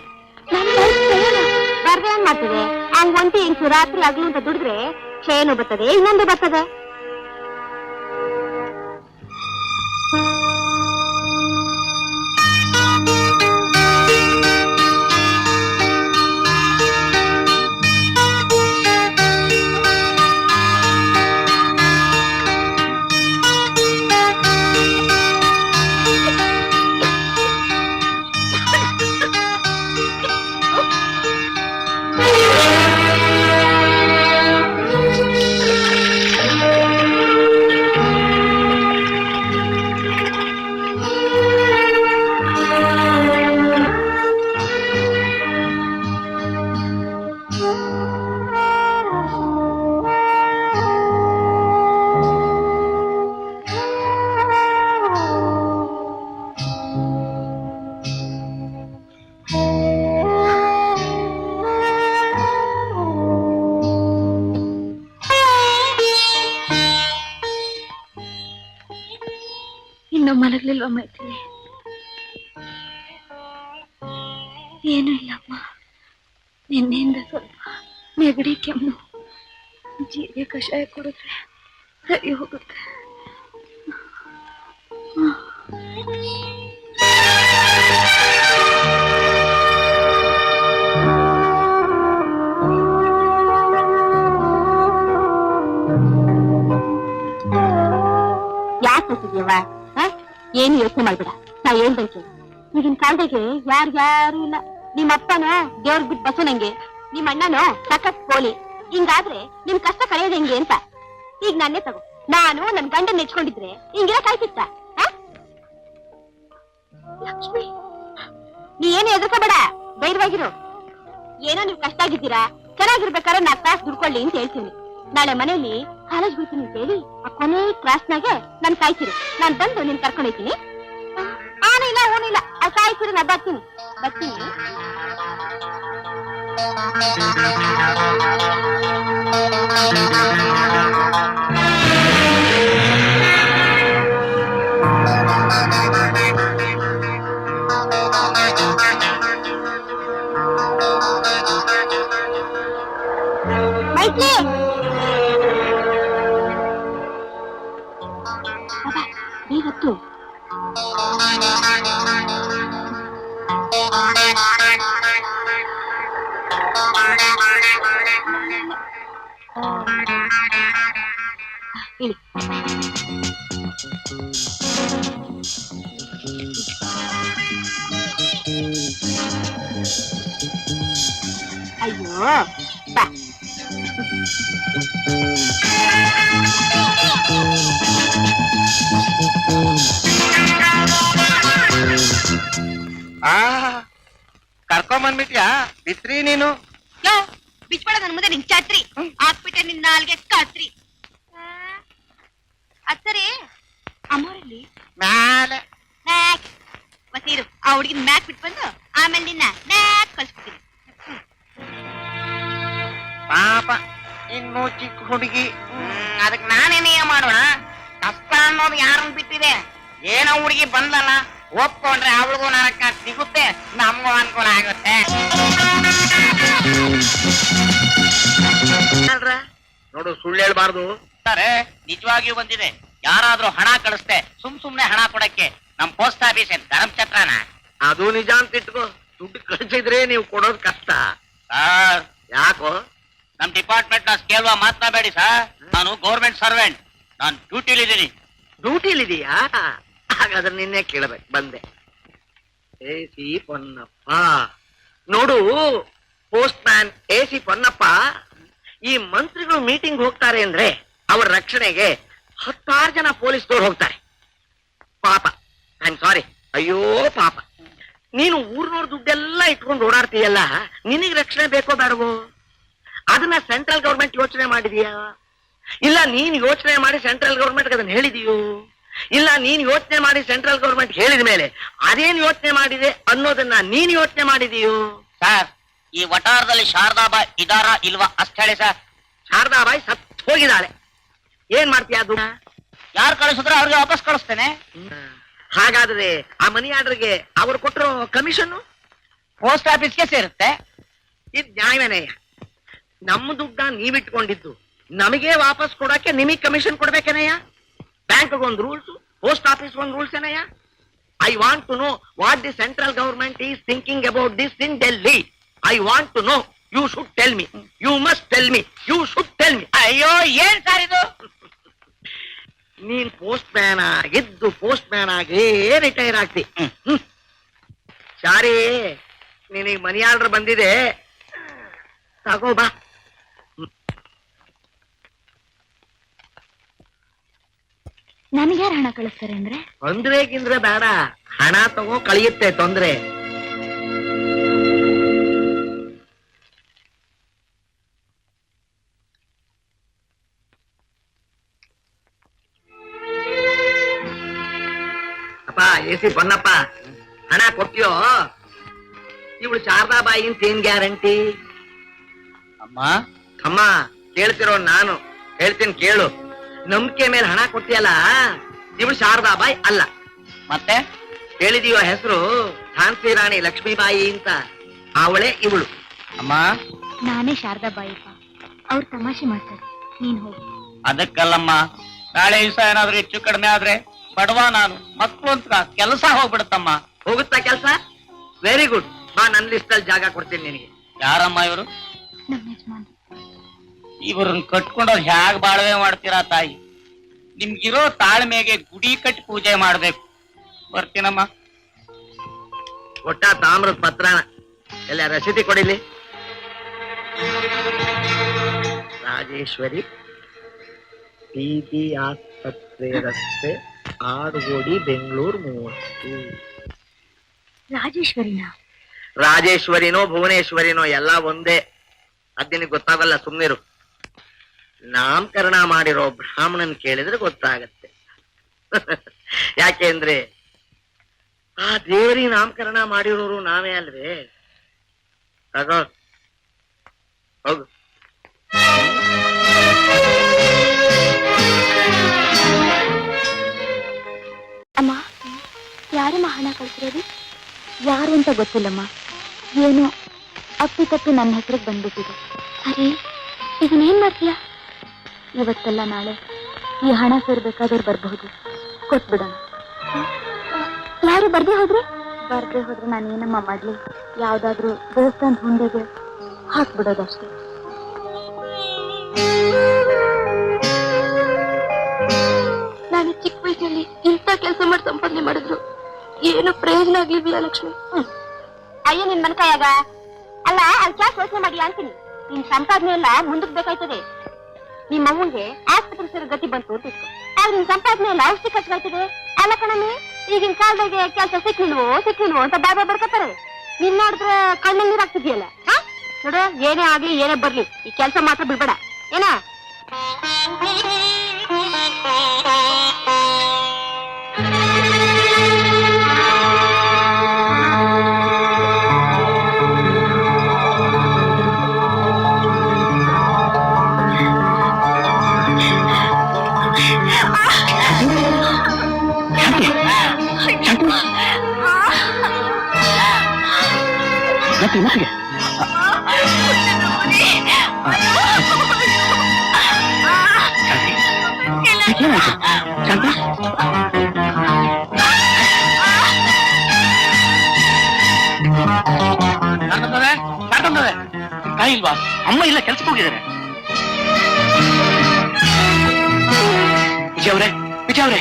ಬರ್ದೆ ಏನ್ ಮಾಡ್ತದೆ? ಹಂಗ್ ಒಂಟಿ ಇಂಚು ರಾತ್ರಿ ಆಗ್ಲಿ ಅಂತ ದುಡಿದ್ರೆ ಕ್ಷಯನು ಬರ್ತದೆ, ಇನ್ನೊಂದು ಬರ್ತದೆ. ಇನ್ನು ಮಲಗ್ಲಿಲ್ವ ಮೈತ್ರಿ? ಏನೂ ಇಲ್ಲಮ್ಮ, ನಿನ್ನೆಯಿಂದ ಸ್ವಲ್ಪ ನೆಗಡಿ ಕೆಮ್ಮು. ಜೀರಿಗೆ ಕಷಾಯ ಕುಡಿದ್ರೆ ಸರಿ ಹೋಗುತ್ತೆ. ಯಾಕೆ ಹೋಗ್ತಿದ್ಯವ? ಏನು ಯೋಚನೆ ಮಾಡ್ಬೇಡ, ನಾ ಹೇಳ್ಬೇಕು. ಈಗಿನ ಕಾಲದಾಗೆ ಯಾರು ಇಲ್ಲ. ನಿಮ್ಮ ಅಪ್ಪನ ದೇವ್ರಿಗೆ ಬಿಟ್ಟು ಬಸು ನಂಗೆ, ನಿಮ್ಮ ಅಣ್ಣನೋ ಸಖತ್ ಕೋಲಿ. ಹಿಂಗಾದ್ರೆ ನಿಮ್ ಕಷ್ಟ ಕಳೆಯೋದು ಹೆಂಗೆ ಅಂತ. ಈಗ ನನ್ನೇ ತಗೋ, ನಾನು ನನ್ ಗಂಡನ್ ನೆಚ್ಕೊಂಡಿದ್ರೆ ಹಿಂಗೆ ಕಾಯ್ತಿತ್ತ? ಲಕ್ಷ್ಮಿ, ನೀ ಏನು ಹೆದರ್ಕೋಬೇಡ, ಧೈರ್ಯವಾಗಿರು. ಏನೋ ನೀವು ಕಷ್ಟ ಆಗಿದ್ದೀರಾ, ಚೆನ್ನಾಗಿರ್ಬೇಕಾದ್ರೆ 4 ತಾಸು ದುಡ್ಕೊಳ್ಳಿ ಅಂತ ಹೇಳ್ತೀನಿ. ನಾಳೆ ಮನೇಲಿ ಕಾಲೇಜ್ ಹೋಗ್ತೀನಿ ಅಂತ ಹೇಳಿ ಆ ಕೊನೆ ಕ್ಲಾಸ್ನಾಗೆ ನನ್ ಕಾಯ್ತಿರು. ನಾನ್ ಬಂದು ನಿನ್ ಕರ್ಕೊಂಡೋಗ್ತೀನಿ. ಆನಿಲ್ಲ ಓನಿಲ್ಲ, ಆ ಕಾಯ್ತಿರು, ನಾ ಬರ್ತೀನಿ. ಮೈತ್ರಿ, ಇವತ್ತು ಇಳಿ. ಅಯ್ಯೋ ಬಾ. ಬಂದ್ಬಿಟ್ಯಾ ಬಿತ್ರಿ ನೀನು ಬಿಚ್ಬೇಡ ನನ್ ಮುಂದೆ ನಿನ್ ಛತ್ರಿ ಹಾಕ್ಬಿಟ್ಟೆ ನಿನ್ ನಾಲ್ಗೆ ಕತ್ರಿ ಅತ್ತರಿ ಅಮ್ಮರಲ್ಲಿ ಮ್ಯಾಲೆ ಮ್ಯಾಕ್ ಬಸೀರು ಆ ಹುಡುಗಿನ ಮ್ಯಾಕ್ ಬಿಟ್ಟು ಬಂದು ಆಮೇಲೆ ನಿನ್ನ ಮ್ಯಾಕ್ ಕಳ್ಸ್ಬಿಡ್ತೀನಿ ಪಾಪ ಇನ್ನು ಚಿಕ್ಕ ಹುಡುಗಿ ಅದಕ್ಕೆ ನಾನೇನೇ ಮಾಡೋಣ ಕಷ್ಟ ಅನ್ನೋದು ಯಾರನ್ನ ಬಿಟ್ಟಿದೆ ಏನೋ ಹುಡುಗಿ ಬಂದಲ್ಲ ಒಪ್ಕೊಂಡ್ರೆ ಅವಳಿಗೂ ನರಕ ಸಿಗುತ್ತೆ ನಮಗೂ ಅನುಕೂಲ ಆಗುತ್ತೆ ನೋಡು ಸುಳ್ಳು ಹೇಳ್ಬಾರ್ದು ಸರ್ ನಿಜವಾಗಿಯೂ ಬಂದಿದೆ ಯಾರಾದ್ರೂ ಹಣ ಕಳಿಸ್ತೆ ಸುಮ್ನೆ ಹಣ ಕೊಡಕ್ಕೆ ನಮ್ ಪೋಸ್ಟ್ ಆಫೀಸ್ ಏನ್ ಗರಂ ಛತ್ರನ? ಅದು ನಿಜ ಅಂತ ಇಟ್ಕೋ ದುಡ್ಡು ಕಳಿಸಿದ್ರೆ ನೀವು ಕೊಡೋದು ಕಷ್ಟ ಸರ್ ಯಾಕೋ ನಮ್ ಡಿಪಾರ್ಟ್ಮೆಂಟ್ ನ ಕೇಳುವ ಮಾತನಾಡಬೇಡಿ ಸರ್. ನಾನು ಗೌರ್ಮೆಂಟ್ ಸರ್ವೆಂಟ್, ನಾನು ಡ್ಯೂಟಿಲಿದ್ದೀನಿ. ಡ್ಯೂಟಿಲಿದೀಯಾ? ಹಾಗಾದ್ರೆ ನಿನ್ನೆ ಕೇಳಬೇಕು ಬಂದೆ. AC ಪೊನ್ನಪ್ಪ ನೋಡು, ಪೋಸ್ಟ್ ಮ್ಯಾನ್ AC ಪೊನ್ನಪ್ಪ, ಈ ಮಂತ್ರಿಗಳು ಮೀಟಿಂಗ್ ಹೋಗ್ತಾರೆ ಅಂದ್ರೆ ಅವರ ರಕ್ಷಣೆಗೆ 10 ಜನ ಪೊಲೀಸ್ದವ್ರು ಹೋಗ್ತಾರೆ. ಪಾಪ, ಐ ಆಮ್ ಸಾರಿ, ಅಯ್ಯೋ ಪಾಪ. ನೀನು ಊರ್ನವ್ರ ದುಡ್ಡೆಲ್ಲ ಇಟ್ಕೊಂಡು ಓಡಾಡ್ತೀಯಲ್ಲ, ನಿನಗೆ ರಕ್ಷಣೆ ಬೇಕೋ ಬೇಡವೋ? ಅದನ್ನ ಸೆಂಟ್ರಲ್ ಗೌರ್ಮೆಂಟ್ ಯೋಚನೆ ಮಾಡಿದೀಯಾ? ಇಲ್ಲ ನೀನ್ ಯೋಚನೆ ಮಾಡಿ ಸೆಂಟ್ರಲ್ ಗೌರ್ಮೆಂಟ್ ಅದನ್ನ ಹೇಳಿದೀಯೋ? ಇಲ್ಲ ನೀನ್ ಯೋಚನೆ ಮಾಡಿ ಸೆಂಟ್ರಲ್ ಗೌರ್ಮೆಂಟ್ ಹೇಳಿದ ಮೇಲೆ ಅದೇನ್ ಯೋಚನೆ ಮಾಡಿದೆ ಅನ್ನೋದನ್ನ ನೀನ್ ಯೋಚನೆ ಮಾಡಿದೀಯೋ? ಸರ್, ಈ ವಟಾರದಲ್ಲಿ ಶಾರದಾಬಾಯಿ ಇದಾರಾ ಇಲ್ವಾ ಅಷ್ಟ ಹೇಳಿ ಸರ್. ಶಾರದಾಬಾಯಿ ಸತ್ ಹೋಗಿದ್ದಾಳೆ. ಏನ್ ಮಾಡ್ತೀಯ ಅದು? ಯಾರು ಕಳಿಸಿದ್ರೆ ಅವ್ರಿಗೆ ವಾಪಸ್ ಕಳಿಸ್ತೇನೆ. ಹಾಗಾದ್ರೆ ಆ ಮನಿ ಆರ್ಡರ್ಗೆ ಅವ್ರು ಕೊಟ್ಟರು ಕಮಿಷನ್ ಪೋಸ್ಟ್ ಆಫೀಸ್ಗೆ ಸೇರುತ್ತೆ. ಇದು ನ್ಯಾಯವೇನೆ? ನಮ್ಮ ದುಡ್ಡ ನೀವಿಟ್ಕೊಂಡಿದ್ದು ನಮಗೆ ವಾಪಸ್ ಕೊಡಕ್ಕೆ ನಿಮಗ್ ಕಮಿಷನ್ ಕೊಡ್ಬೇಕೇನಯ್ಯ? ಬ್ಯಾಂಕ್ ಒಂದು ರೂಲ್ಸ್, ಪೋಸ್ಟ್ ಆಫೀಸ್ ಒಂದು ರೂಲ್ಸ್ ಏನಯ್ಯ? I want to know what the central government is thinking about this in Delhi. I want to know. You should tell me. You must tell me. You should tell me. ಅಯ್ಯೋ ಏನ್ sir ಇದು? ನೀನ್ postman ಆಗಿದ್ದು postman ಆಗೇ retire ಆಗ್ತಿ. Sorry, ನಿನಗೆ money order ಬಂದಿದೆ, ತಗೋ ಬಾ. ನನಗೆ ಯಾರು ಹಣ ಕಳಿಸ್ತಾರೆ ಅಂದ್ರೆ? ತೊಂದ್ರೆ ಗಿಂದ್ರೆ ಬೇಡ, ಹಣ ತಗೋ, ಕಳಿಯುತ್ತೆ ತೊಂದ್ರೆ. ಅಪ್ಪ AC ಪೊನ್ನಪ್ಪ, ಹಣ ಕೊಟ್ಟಿಯೋ? ಇವಳು ಶಾರದಾಬಾಯಿ ಅಂತ ಏನ್ ಗ್ಯಾರಂಟಿ? ಅಮ್ಮ ಕೇಳ್ತಿರೋ ನಾನು ಹೇಳ್ತೀನಿ ಕೇಳು. ನಂಬಿಕೆ ಮೇಲೆ ಹಣ ಕೊಟ್ಟಿಯಲ್ಲ, ಇವಳು ಶಾರದಾಬಾಯಿ ಅಲ್ಲ. ಮತ್ತೆ ಹೇಳಿದೀವ ಹೆಸರು ಝಾನ್ಸಿ ರಾಣಿ ಲಕ್ಷ್ಮೀಬಾಯಿ ಅಂತ. ಅವಳೇ ಇವಳು. ಅಮ್ಮ, ನಾನೇ ಶಾರದಾಬಾಯಿಪ್ಪ. ಅವ್ರು ತಮಾಷೆ ಮಾಡ್ತಾರೆ, ನೀನ್ ಹೋಗಿ. ಅದಕ್ಕಲ್ಲಮ್ಮ, ನಾಳೆ ದಿವಸ ಏನಾದ್ರೂ ಹೆಚ್ಚು ಕಡಿಮೆ ಆದ್ರೆ ಬಡವ ನಾನು, ಮಕ್ಕಳು ಅಂತ ಕೆಲಸ ಹೋಗ್ಬಿಡುತ್ತಮ್ಮ. ಹೋಗುತ್ತಾ ಕೆಲಸ? Very good. ಬಾ, ನನ್ನ ಲಿಸ್ಟ್ ಅಲ್ಲಿ ಜಾಗ ಕೊಡ್ತೀನಿ ನಿನಗೆ. ಯಾರಮ್ಮ ಇವರು? ನಮ್ಮ ಯಜಮಾನ್. ಇವ್ರನ್ನ ಕಟ್ಕೊಂಡವ್ರು ಹ್ಯಾಗ್ ಬಾಳ್ವೆ ಮಾಡ್ತೀರಾ ತಾಯಿ? ನಿಮ್ಗಿರೋ ತಾಳ್ಮೆಗೆ ಗುಡಿ ಕಟ್ಟಿ ಪೂಜೆ ಮಾಡ್ಬೇಕು. ಬರ್ತೀನಮ್ಮ. ಕೊಟ್ಟ ತಾಮ್ರದ ಪತ್ರನ ಎಲ್ಲ ರಸೀದಿ ಕೊಡಿಲಿ. ರಾಜೇಶ್ವರಿ, ಪಿಬಿ ಆಸ್ಪತ್ರೆ ರಸ್ತೆ, ಆಡುಗೋಡಿ, ಬೆಂಗಳೂರು 30. ರಾಜೇಶ್ವರಿನಾ? ರಾಜೇಶ್ವರಿನೋ ಭುವನೇಶ್ವರಿನೋ ಎಲ್ಲ ಒಂದೇ. ಅದ್ ಗೊತ್ತಾಗಲ್ಲ, ಸುಮ್ನಿರು. ನಾಮಕರಣ ಮಾಡಿರೋ ಬ್ರಾಹ್ಮಣನ್ ಕೇಳಿದ್ರೆ ಗೊತ್ತಾಗತ್ತೆ. ಯಾಕೆಂದ್ರೆ ಆ ದೇವರಿ ನಾಮಕರಣ ಮಾಡಿರೋರು ನಾವೇ ಅಲ್ವೇ. ತಗೋ, ಹೋಗು. ಅಮ್ಮ, ಯಾರಮ್ಮ ಹಣ ಕಳ್ಸಿರೋದು? ಯಾರು ಅಂತ ಗೊತ್ತಿಲ್ಲಮ್ಮ. ಏನೋ ಅಪ್ಪಿ ತಪ್ಪಿ ನನ್ನ ಹೆಸರಿಗೆ ಬಂದ್ಬಿಟ್ಟಿದೆ. ಸರಿ, ಇದನ್ನೇನ್ ಮಾಡ್ತೀಯ? ಇವತ್ತೆಲ್ಲ ನಾಳೆ ಈ ಹಣ ಸೇರ್ಬೇಕಾದವ್ರು ಬರ್ಬಹುದು, ಕೊಟ್ಬಿಡೋಣ. ಯಾರು ಬರ್ದೇ ಹೋದ್ರೆ ನಾನು ಏನಮ್ಮ ಮಾಡ್ಲಿ? ಯಾವ್ದಾದ್ರು ದೇವಸ್ಥಾನದ ಹುಂಡೆಗೆ ಹಾಕ್ಬಿಡೋದಷ್ಟೇ. ನಾನು ಚಿಕ್ಕ ವಯಸ್ಸಲ್ಲಿ ಇಂಥ ಕೆಲಸ ಮಾಡಿ ಸಂಪಾದನೆ ಮಾಡಿದ್ರು ಏನು ಪ್ರಯೋಜನ ಆಗ್ಲಿಲ್ಲ ಲಕ್ಷ್ಮಿ. ಅಯ್ಯೋ ನಿನ್ ಮನ್ಕಾಯಾಗ ಅಲ್ಲ, ಅಲ್ಲಿ ಕ್ಯಾಸ್ ಯೋಚನೆ ಮಾಡಿ ಅಂತೀನಿ. ನಿನ್ ಸಂಪಾದನೆ ಎಲ್ಲ ಮುಂದಕ್ಕೆ ಬೇಕಾಯ್ತದೆ. ನಿಮ್ಮ ಅವ್ವನ್ಗೆ ಆಸ್ಪತ್ರೆ ಸೇರೋ ಗತಿ ಬಂತು ಅಂತ ಇತ್ತು, ಆದ್ರೆ ನಿನ್ ಸಂಪಾದನೆ ಎಲ್ಲ ಔಷಧಿ ಖರ್ಚಾಗ್ತದೆ. ಅಲ್ಲ ಕಣಮ್ಮಿ, ಈಗಿನ ಕಾಲದಾಗೆ ಕೆಲಸ ಸಿಕ್ಕಿಲ್ವೋ ಅಂತ ಬಾಬಾ ಬರ್ಕೊತಾರೆ. ನೀನ್ ನೋಡಿದ್ರೆ ಕಣ್ಣಲ್ಲಿ ನೀರ್ ಆಗ್ತಿದ್ಯಲ್ಲ ನೋಡು, ಏನೇ ಆಗ್ಲಿ ಏನೇ ಬರ್ಲಿ ಈ ಕೆಲ್ಸ ಮಾತ್ರ ಬಿಡ್ಬೇಡ ಏನ. ಮತ್ತಿಗೆ ಏನಾಯ್ತು ಶಾಂತ? ತಾಯಿ ಇಲ್ವಾ? ಅಮ್ಮ ಇಲ್ಲ, ಕೆಲ್ಸಕ್ಕೆ ಹೋಗಿದ್ದಾರೆ. ವಿಜಯ್ ಅವ್ರೆ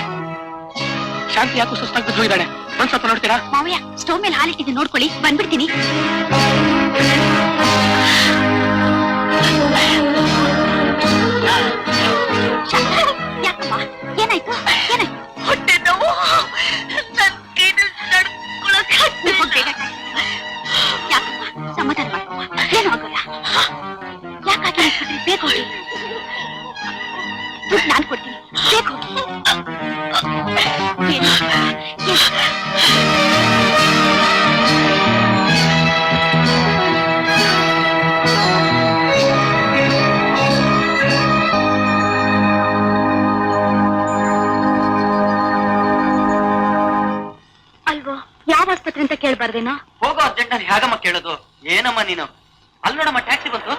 ಶಾಂತಿ ಯಾಕೋ ಸುಸ್ತಾಗ್ಬಿಟ್ಟು ಹೋಗಿದ್ದಾಳೆ. ಒಂದ್ ಸ್ವಲ್ಪ ನೋಡ್ತೀರಾ? ಮಾವಯ್ಯ, ಸ್ಟೋವ್ ಮೇಲೆ ಹಾಲಿಟ್ಟಿದ್ದು ನೋಡ್ಕೊಳ್ಳಿ, ಬಂದ್ಬಿಡ್ತೀನಿ. ಯಾಕಮ್ಮ, ಏನಾಯ್ತು? ಏನಾಯ್ತು? ಹೊಟ್ಟೆ ನೋವು, ಯಾಕಮ್ಮ ಸಮಾಧಾನ ಮಾಡ್ಕಮ್ಮ, ಏನು ಆಗೋಲ್ಲ. ಯಾಕಾಗಿ ಬೇಗ ಹೋಗಿ, ದುಡ್ಡು ನಾನ್ ಕೊಡ್ತೀನಿ, ಬೇಗ ಹೋಗಿ. ಅಲ್ವೋ, ಯಾವ ಆಸ್ಪತ್ರೆ ಅಂತ ಕೇಳ್ಬಾರ್ದೇನೋ? ಹೋಗೋ ಅರ್ಜೆಂಟ್ ನಾನು ಹೇಗಮ್ಮ ಕೇಳೋದು? ಏನಮ್ಮ ನೀನು? ಅಲ್ಲಿ ನೋಡಮ್ಮ ಟ್ಯಾಕ್ಸಿ ಬಂತು.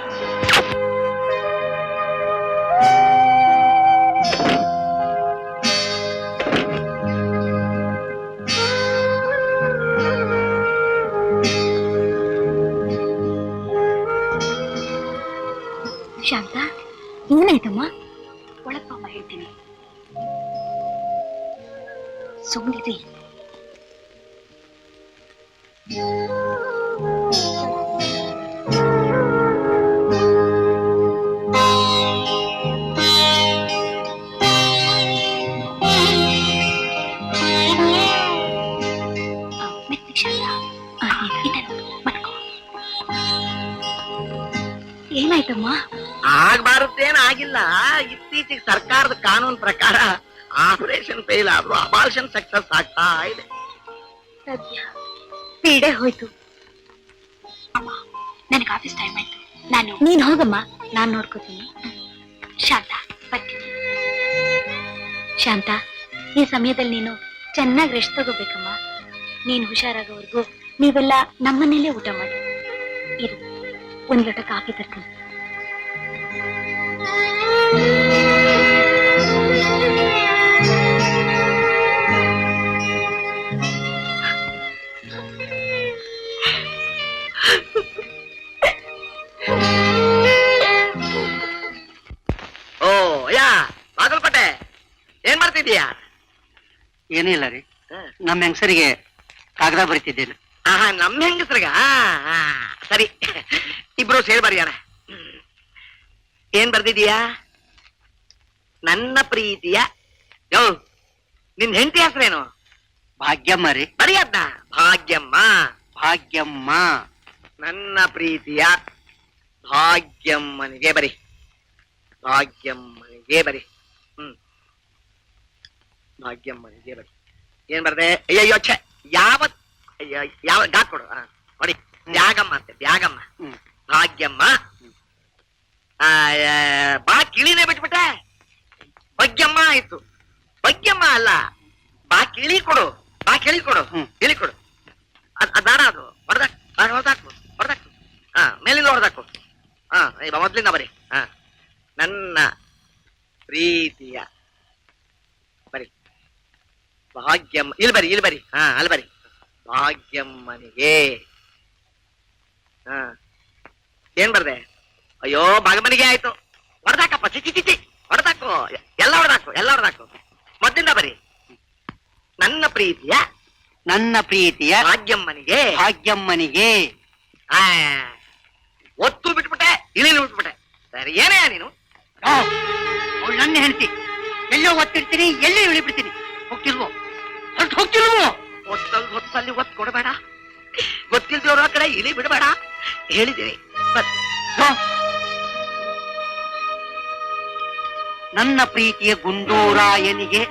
ಶಾಂತ, ಏನಾಯ್ತಮ್ಮ? ಒಳಗ್ ಪಾಪ ಹೇಳ್ತೀನಿ, ಸುಮ್ಮನಿರಿ. ಏನಾಯ್ತಮ್ಮ? ಆಗ್ಬಾರದ್ದೇನ್ ಆಗಿಲ್ಲ. ಇತ್ತೀಚೆಗೆ ಸರ್ಕಾರದ ಕಾನೂನು ಪ್ರಕಾರ ಆಪರೇಷನ್ ಫೇಲ್ ಆದ್ರೂ ಅಬಾರ್ಷನ್ ಸಕ್ಸಸ್ ಆಗ್ತಾ ಇದೆ. ಸದ್ಯ ಪೀಡೆ ಹೋಯ್ತು. ಅಮ್ಮ, ನನಗೆ ಆಫೀಸ್ ಟೈಮ್ ಆಯ್ತು, ನೀನ್ ಹೋಗಮ್ಮ, ನಾನ್ ನೋಡ್ಕೋತೀನಿ. ಶಾಂತ, ಬರ್ತೀನಿ. ಶಾಂತ, ಈ ಸಮಯದಲ್ಲಿ ನೀನು ಚೆನ್ನಾಗಿ ರೆಸ್ಟ್ ತಗೋಬೇಕಮ್ಮ. ನೀನು ಹುಷಾರಾಗೋವರೆಗೂ ನೀವೆಲ್ಲ ನಮ್ಮನೇಲೆ ಊಟ ಮಾಡಿ ಇರು. ಒಂದ್ ಲೋಟ ಕಾಫಿ ತರ್ತೀನಿ. ಓ ಯಾ ಬಾಗಲಕೋಟೆ, ಏನ್ ಮಾಡ್ತಿದ್ದೀಯಾ? ಏನಿಲ್ಲ ರೀ, ನಮ್ಮ ಹೆಂಗಸರಿಗೆ ಕಾಗದ ಬರೀತಿದ್ದೇನೆ. ಆಹಾ, ನಮ್ಮ ಹೆಂಗಸ್ರಿಗ? ಸರಿ, ಇಬ್ರು ಸೇರಿ ಬರೆಯೋಣ. ಏನ್ ಬರ್ದಿದೀಯಾ? ನನ್ನ ಪ್ರೀತಿಯ ನಿನ್ ಹೆಂಡತಿ ಹೆಸರೇನು? ಭಾಗ್ಯಮ್ಮ ರೀ. ಬರೆಯದ್ನ? ಭಾಗ್ಯಮ್ಮ. ಭಾಗ್ಯಮ್ಮ. ನನ್ನ ಪ್ರೀತಿಯ ಭಾಗ್ಯಮ್ಮನಿಗೆ ಬರಿ, ಭಾಗ್ಯಮ್ಮನಿಗೆ ಬರಿ. ಭಾಗ್ಯಮ್ಮನಿಗೆ ಬರಿ. ಏನ್ ಬರ್ದೆ? ಅಯ್ಯಯ್ಯೋ ಛೆ, ಯಾವತ್ ಯಾವ ಡಾಕ್ ಕೊಡು ನೋಡಿ. ತ್ಯಾಗಮ್ಮ ಅಂತೆ, ತ್ಯಾಗಮ್ಮ. ಭಾಗ್ಯಮ್ಮ. ಬಾ ಕಿಳಿನೇ ಬಿಟ್ಬಿಟ್ಟೆ, ಭಾಗ್ಯಮ್ಮ ಆಯ್ತು. ಭಾಗ್ಯಮ್ಮ ಅಲ್ಲ, ಬಾ ಕಿಳಿ ಕೊಡು, ಬಾ ಕಿಳಿ ಕೊಡು, ಕಿಳಿ ಕೊಡು. ಅದಾಡ ಅದು ಹೊಡೆದಾಕು, ಹೊಡೆದಾಕು, ಹೊಡೆದಾಕು. ಮೇಲಿಂದ ಹೊಡೆದಾಕು. ಮೊದ್ಲಿಂದ ಬರಿ. ನನ್ನ ಪ್ರೀತಿಯ ಬರಿ ಭಾಗ್ಯಮ್ಮ. ಇಲ್ಲಿ ಬರಿ, ಇಲ್ಲಿ ಬರಿ. ಅಲ್ಲಿ ಬರಿ. ಭಾಗ್ಯಮ್ಮನಿಗೆ. ಏನ್ ಬರ್ದೆ? ಅಯ್ಯೋ, ಭಾಗಮ್ಮನಿಗೆ ಆಯ್ತು. ಹೊಡೆದಾಕಪ್ಪ, ಚಿಚಿ ಚಿಚಿ ಹೊಡೆದಾಕು, ಎಲ್ಲ ಹೊಡೆದಾಕು, ಎಲ್ಲ ಹೊಡೆದಾಕು. ಮೊದ್ಲಿಂದ ಬರಿ. ನನ್ನ ಪ್ರೀತಿಯ, ನನ್ನ ಪ್ರೀತಿಯ ಭಾಗ್ಯಮ್ಮನಿಗೆ, ಭಾಗ್ಯಮ್ಮನಿಗೆ. ಒತ್ತು ಬಿಟ್ಬಿಟ್ಟೆ, ಇಳಿಲು ಬಿಟ್ಬಿಟ್ಟೆ. ಸರಿ, ಏನೇ ನೀನು? ಅವಳು ನನ್ನ ಹೆಂಡತಿ. ಎಲ್ಲೋ ಒತ್ತಿರ್ತೀನಿ, ಎಲ್ಲೇ ಇಳಿಬಿಡ್ತೀನಿ. ಹೋಗ್ತಿಲ್ವೋ? ಹೊರಟು ಹೋಗ್ತಿಲ್ವೋ? ಹೊತ್ತಲ್ಲಿ ಹೊತ್ತು ಕೊಡಬೇಡ. ಗೊತ್ತಿ ಗೊತ್ತಿಲ್ದಿರೋ ಕಡೆ ಇಳಿ ಬಿಡಬೇಡ ಹೇಳಿದ್ದೀನಿ. ನನ್ನ ಪ್ರೀತಿಯ ಗುಂಡೂರಾಯನಿಗೆ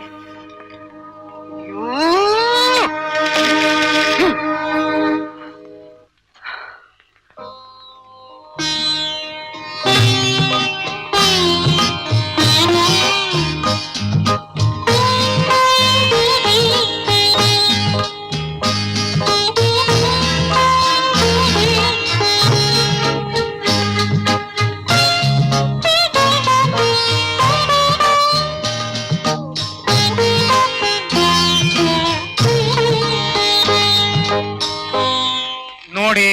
ನೋಡಿ,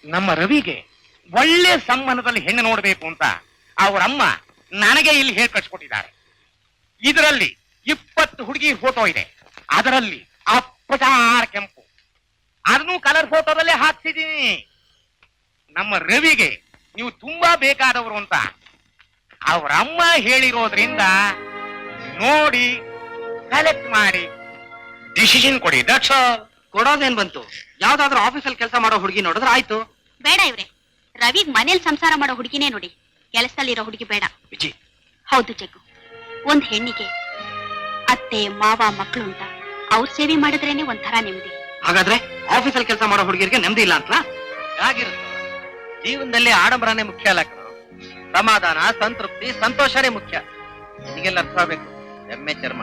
ನಮ್ಮ ರವಿಗೆ ಒಳ್ಳೆ ಸಂಬಂಧದಲ್ಲಿ ಹೆಣ್ಣು ನೋಡ್ಬೇಕು ಅಂತ ಅವರಮ್ಮ ನನಗೆ ಇಲ್ಲಿ ಹೇಳಿ ಕಳ್ಸಿಕೊಟ್ಟಿದ್ದಾರೆ. ಇದರಲ್ಲಿ 20 ಹುಡುಗಿ ಫೋಟೋ ಇದೆ. ಅದರಲ್ಲಿ ಅಪ್ಪಚಾರ ಕೆಂಪು, ಅದನ್ನು ಕಲರ್ ಫೋಟೋದಲ್ಲೇ ಹಾಕ್ಸಿದೀನಿ. ನಮ್ಮ ರವಿಗೆ ನೀವು ತುಂಬಾ ಬೇಕಾದವರು ಅಂತ ಅವರಮ್ಮ ಹೇಳಿರೋದ್ರಿಂದ ನೋಡಿ ಸೆಲೆಕ್ಟ್ ಮಾಡಿ ಡಿಸಿಷನ್ ಕೊಡಿ. That's all. ಕೊಡೋದೇನ್ ಬಂತು? ಯಾವ್ದಾದ್ರು ಆಫೀಸಲ್ಲಿ ಕೆಲಸ ಮಾಡೋ ಹುಡುಗಿ ನೋಡಿದ್ರೆ ಆಯ್ತು. ಬೇಡ ಇವ್ರೆ, ರವಿಗ್ ಮನೇಲಿ ಸಂಸಾರ ಮಾಡೋ ಹುಡುಗಿನೇ ನೋಡಿ, ಕೆಲಸದಲ್ಲಿರೋ ಹುಡುಗಿ ಬೇಡ. ವಿಜಿ, ಹೌದು ಜಗ್ಗು, ಒಂದ್ ಹೆಣ್ಣಿಗೆ ಅತ್ತೆ ಮಾವ ಮಕ್ಕಳು ಅಂತ ಅವ್ರ ಸೇವೆ ಮಾಡಿದ್ರೇನೆ ಒಂಥರ ನೆಮ್ಮದಿ. ಹಾಗಾದ್ರೆ ಆಫೀಸಲ್ಲಿ ಕೆಲಸ ಮಾಡೋ ಹುಡುಗಿಯರಿಗೆ ನೆಮ್ಮದಿ ಇಲ್ಲ ಅಂತ ಹೇಗಿರುತ್ತೆ? ಜೀವನದಲ್ಲಿ ಆಡಂಬರನೇ ಮುಖ್ಯ ಅಲ್ಲ ಕಣೋ. ಸಮಾಧಾನ, ಸಂತೃಪ್ತಿ, ಸಂತೋಷನೇ ಮುಖ್ಯ. ನಿನಗೆಲ್ಲ ಅರ್ಥ ಆಗ್ಬೇಕು. ಎಮ್ಮೆ ಚರ್ಮ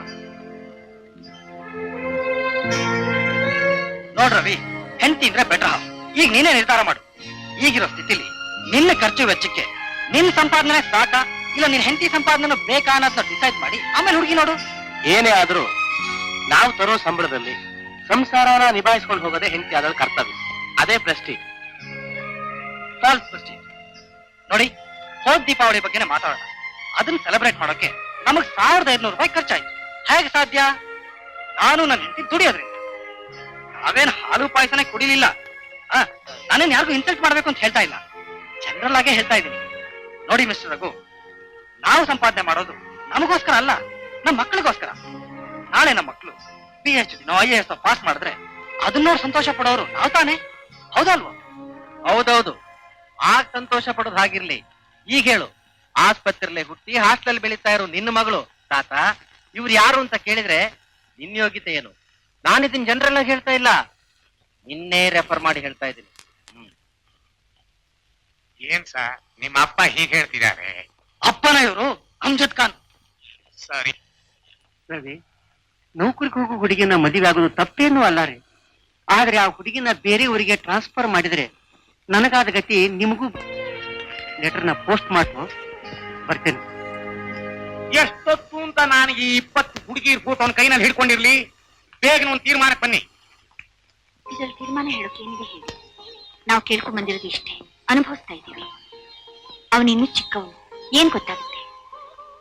ನೋಡ್ರವಿ, ಹೆಂಡತಿ ಇದ್ರೆ ಬೆಟರ್ ಹಾಫ್. ಈಗ ನೀನೇ ನಿರ್ಧಾರ ಮಾಡು. ಈಗಿರೋ ಸ್ಥಿತಿಲಿ ನಿನ್ನ ಖರ್ಚು ವೆಚ್ಚಕ್ಕೆ ನಿನ್ ಸಂಪಾದನೆ ಸಾಕಾ, ಇಲ್ಲ ನಿನ್ ಹೆಂಡತಿ ಸಂಪಾದನೆ ಬೇಕಾ ಅನ್ನೋದನ್ನ ಡಿಸೈಡ್ ಮಾಡಿ ಆಮೇಲೆ ಹುಡುಗಿ ನೋಡು. ಏನೇ ಆದ್ರೂ ನಾವು ತರೋ ಸಂಬಳದಲ್ಲಿ ಸಂಸಾರನ ನಿಭಾಯಿಸ್ಕೊಂಡು ಹೋಗೋದೇ ಹೆಂಡತಿ ಆದ ಕರ್ತವ್ಯ. ಅದೇ ಪ್ರೆಸ್ಟೀಜ್. Falls Prestige. ನೋಡಿ, ಹೋದ್ ದೀಪಾವಳಿ ಬಗ್ಗೆನೇ ಮಾತಾಡೋಣ. ಅದನ್ನ ಸೆಲೆಬ್ರೇಟ್ ಮಾಡೋಕೆ ನಮಗ್ 1500 ರೂಪಾಯಿ ಖರ್ಚಾಯ್ತು. ಹೇಗೆ ಸಾಧ್ಯ? ನಾನು ನನ್ನ ಹೆಂಡತಿ ದುಡಿಯೋದ್ರಿಂದ. ನಾವೇನ್ ಹಾಲು ಪಾಯಸನೇ ಕುಡಿಲಿಲ್ಲ. ನಾನೇನ್ ಯಾರಿಗೂ ಇನ್ಸಲ್ಟ್ ಮಾಡ್ಬೇಕು ಅಂತ ಹೇಳ್ತಾ ಇಲ್ಲ, ಜನರಲ್ ಆಗೇ ಹೇಳ್ತಾ ಇದ್ದೀನಿ. ನೋಡಿ ಮಿಸ್ಟರ್ ರಘು, ನಾವು ಸಂಪಾದನೆ ಮಾಡೋದು ನಮಗೋಸ್ಕರ ಅಲ್ಲ, ನಮ್ಮ ಮಕ್ಕಳಿಗೋಸ್ಕರ. ನಾಳೆ ನಮ್ಮ ಮಕ್ಕಳು PhD IAS ಪಾಸ್ ಮಾಡಿದ್ರೆ ಅದನ್ನ ಸಂತೋಷ ಪಡೋರು ನಾವು ತಾನೆ, ಹೌದಲ್ವಾ? ಹೌದೌದು. ಆಗ ಸಂತೋಷ ಪಡೋದು ಹಾಗಿರ್ಲಿ. ಈಗ ಹೇಳು, ಆಸ್ಪತ್ರೆಯಲ್ಲಿ ಹುಟ್ಟಿ ಹಾಸ್ಟೆಲ್ ಬೆಳೀತಾ ಇರೋ ನಿನ್ನ ಮಗಳು ತಾತ ಇವ್ರು ಯಾರು ಅಂತ ಕೇಳಿದ್ರೆ ನಿನ್ನ ಯೋಗ್ಯತೆ ಏನು? ನಾನಿದನ್ ಜನರಲ್ ಆಗಿ ಹೇಳ್ತಾ ಇಲ್ಲ, ನಿನ್ನೆ ರೆಫರ್ ಮಾಡಿ ಹೇಳ್ತಾ ಇದ್ದೀನಿ. ಏನ್ ಸರ್ ನಿಮ್ಮ ಅಪ್ಪ ಹೀಗೆ ಹೇಳ್ತಿದ್ದಾರೆ? ಅಪ್ಪನ ಇವರು ಅಮ್ಜದ್ ಖಾನ್. ಸರಿ ರವಿ, ನೌಕರಿಗೆ ಹೋಗೋ ಹುಡುಗಿನ ಮದುವೆ ಆಗೋದು ತಪ್ಪೇನೂ ಅಲ್ಲ ರೀ. ಆದ್ರೆ ಆ ಹುಡುಗಿನ ಬೇರೆ ಊರಿಗೆ ಟ್ರಾನ್ಸ್ಫರ್ ಮಾಡಿದ್ರೆ ನನಗಾದ ಗತಿ ನಿಮಗೂ. ಲೆಟರ್ನ ಪೋಸ್ಟ್ ಮಾಡ್ತು, ಬರ್ತೇನೆ. ಎಷ್ಟೊತ್ತು ಅಂತ ನಾನು ಈ 20 ಹುಡುಗಿರ್ ಫೋಟೋನ್ ಕೈನಲ್ಲಿ ಹಿಡ್ಕೊಂಡಿರ್ಲಿ? ಬೇಗ ಒಂದು ತೀರ್ಮಾನಕ್ಕೆ ಬನ್ನಿ. ಇದ್ರಲ್ಲಿ ತೀರ್ಮಾನ ಹೇಳೋಕೆ ಏನಿದೆ ಹೇಳಿ? ನಾವು ಕೇಳ್ಕೊಂಡ್ ಬಂದಿರೋದು ಇಷ್ಟೇ, ಅನುಭವಿಸ್ತಾ ಇದ್ದೀವಿ. ಅವನಿನ್ನೂ ಚಿಕ್ಕವನು, ಏನ್ ಗೊತ್ತಾಗುತ್ತೆ?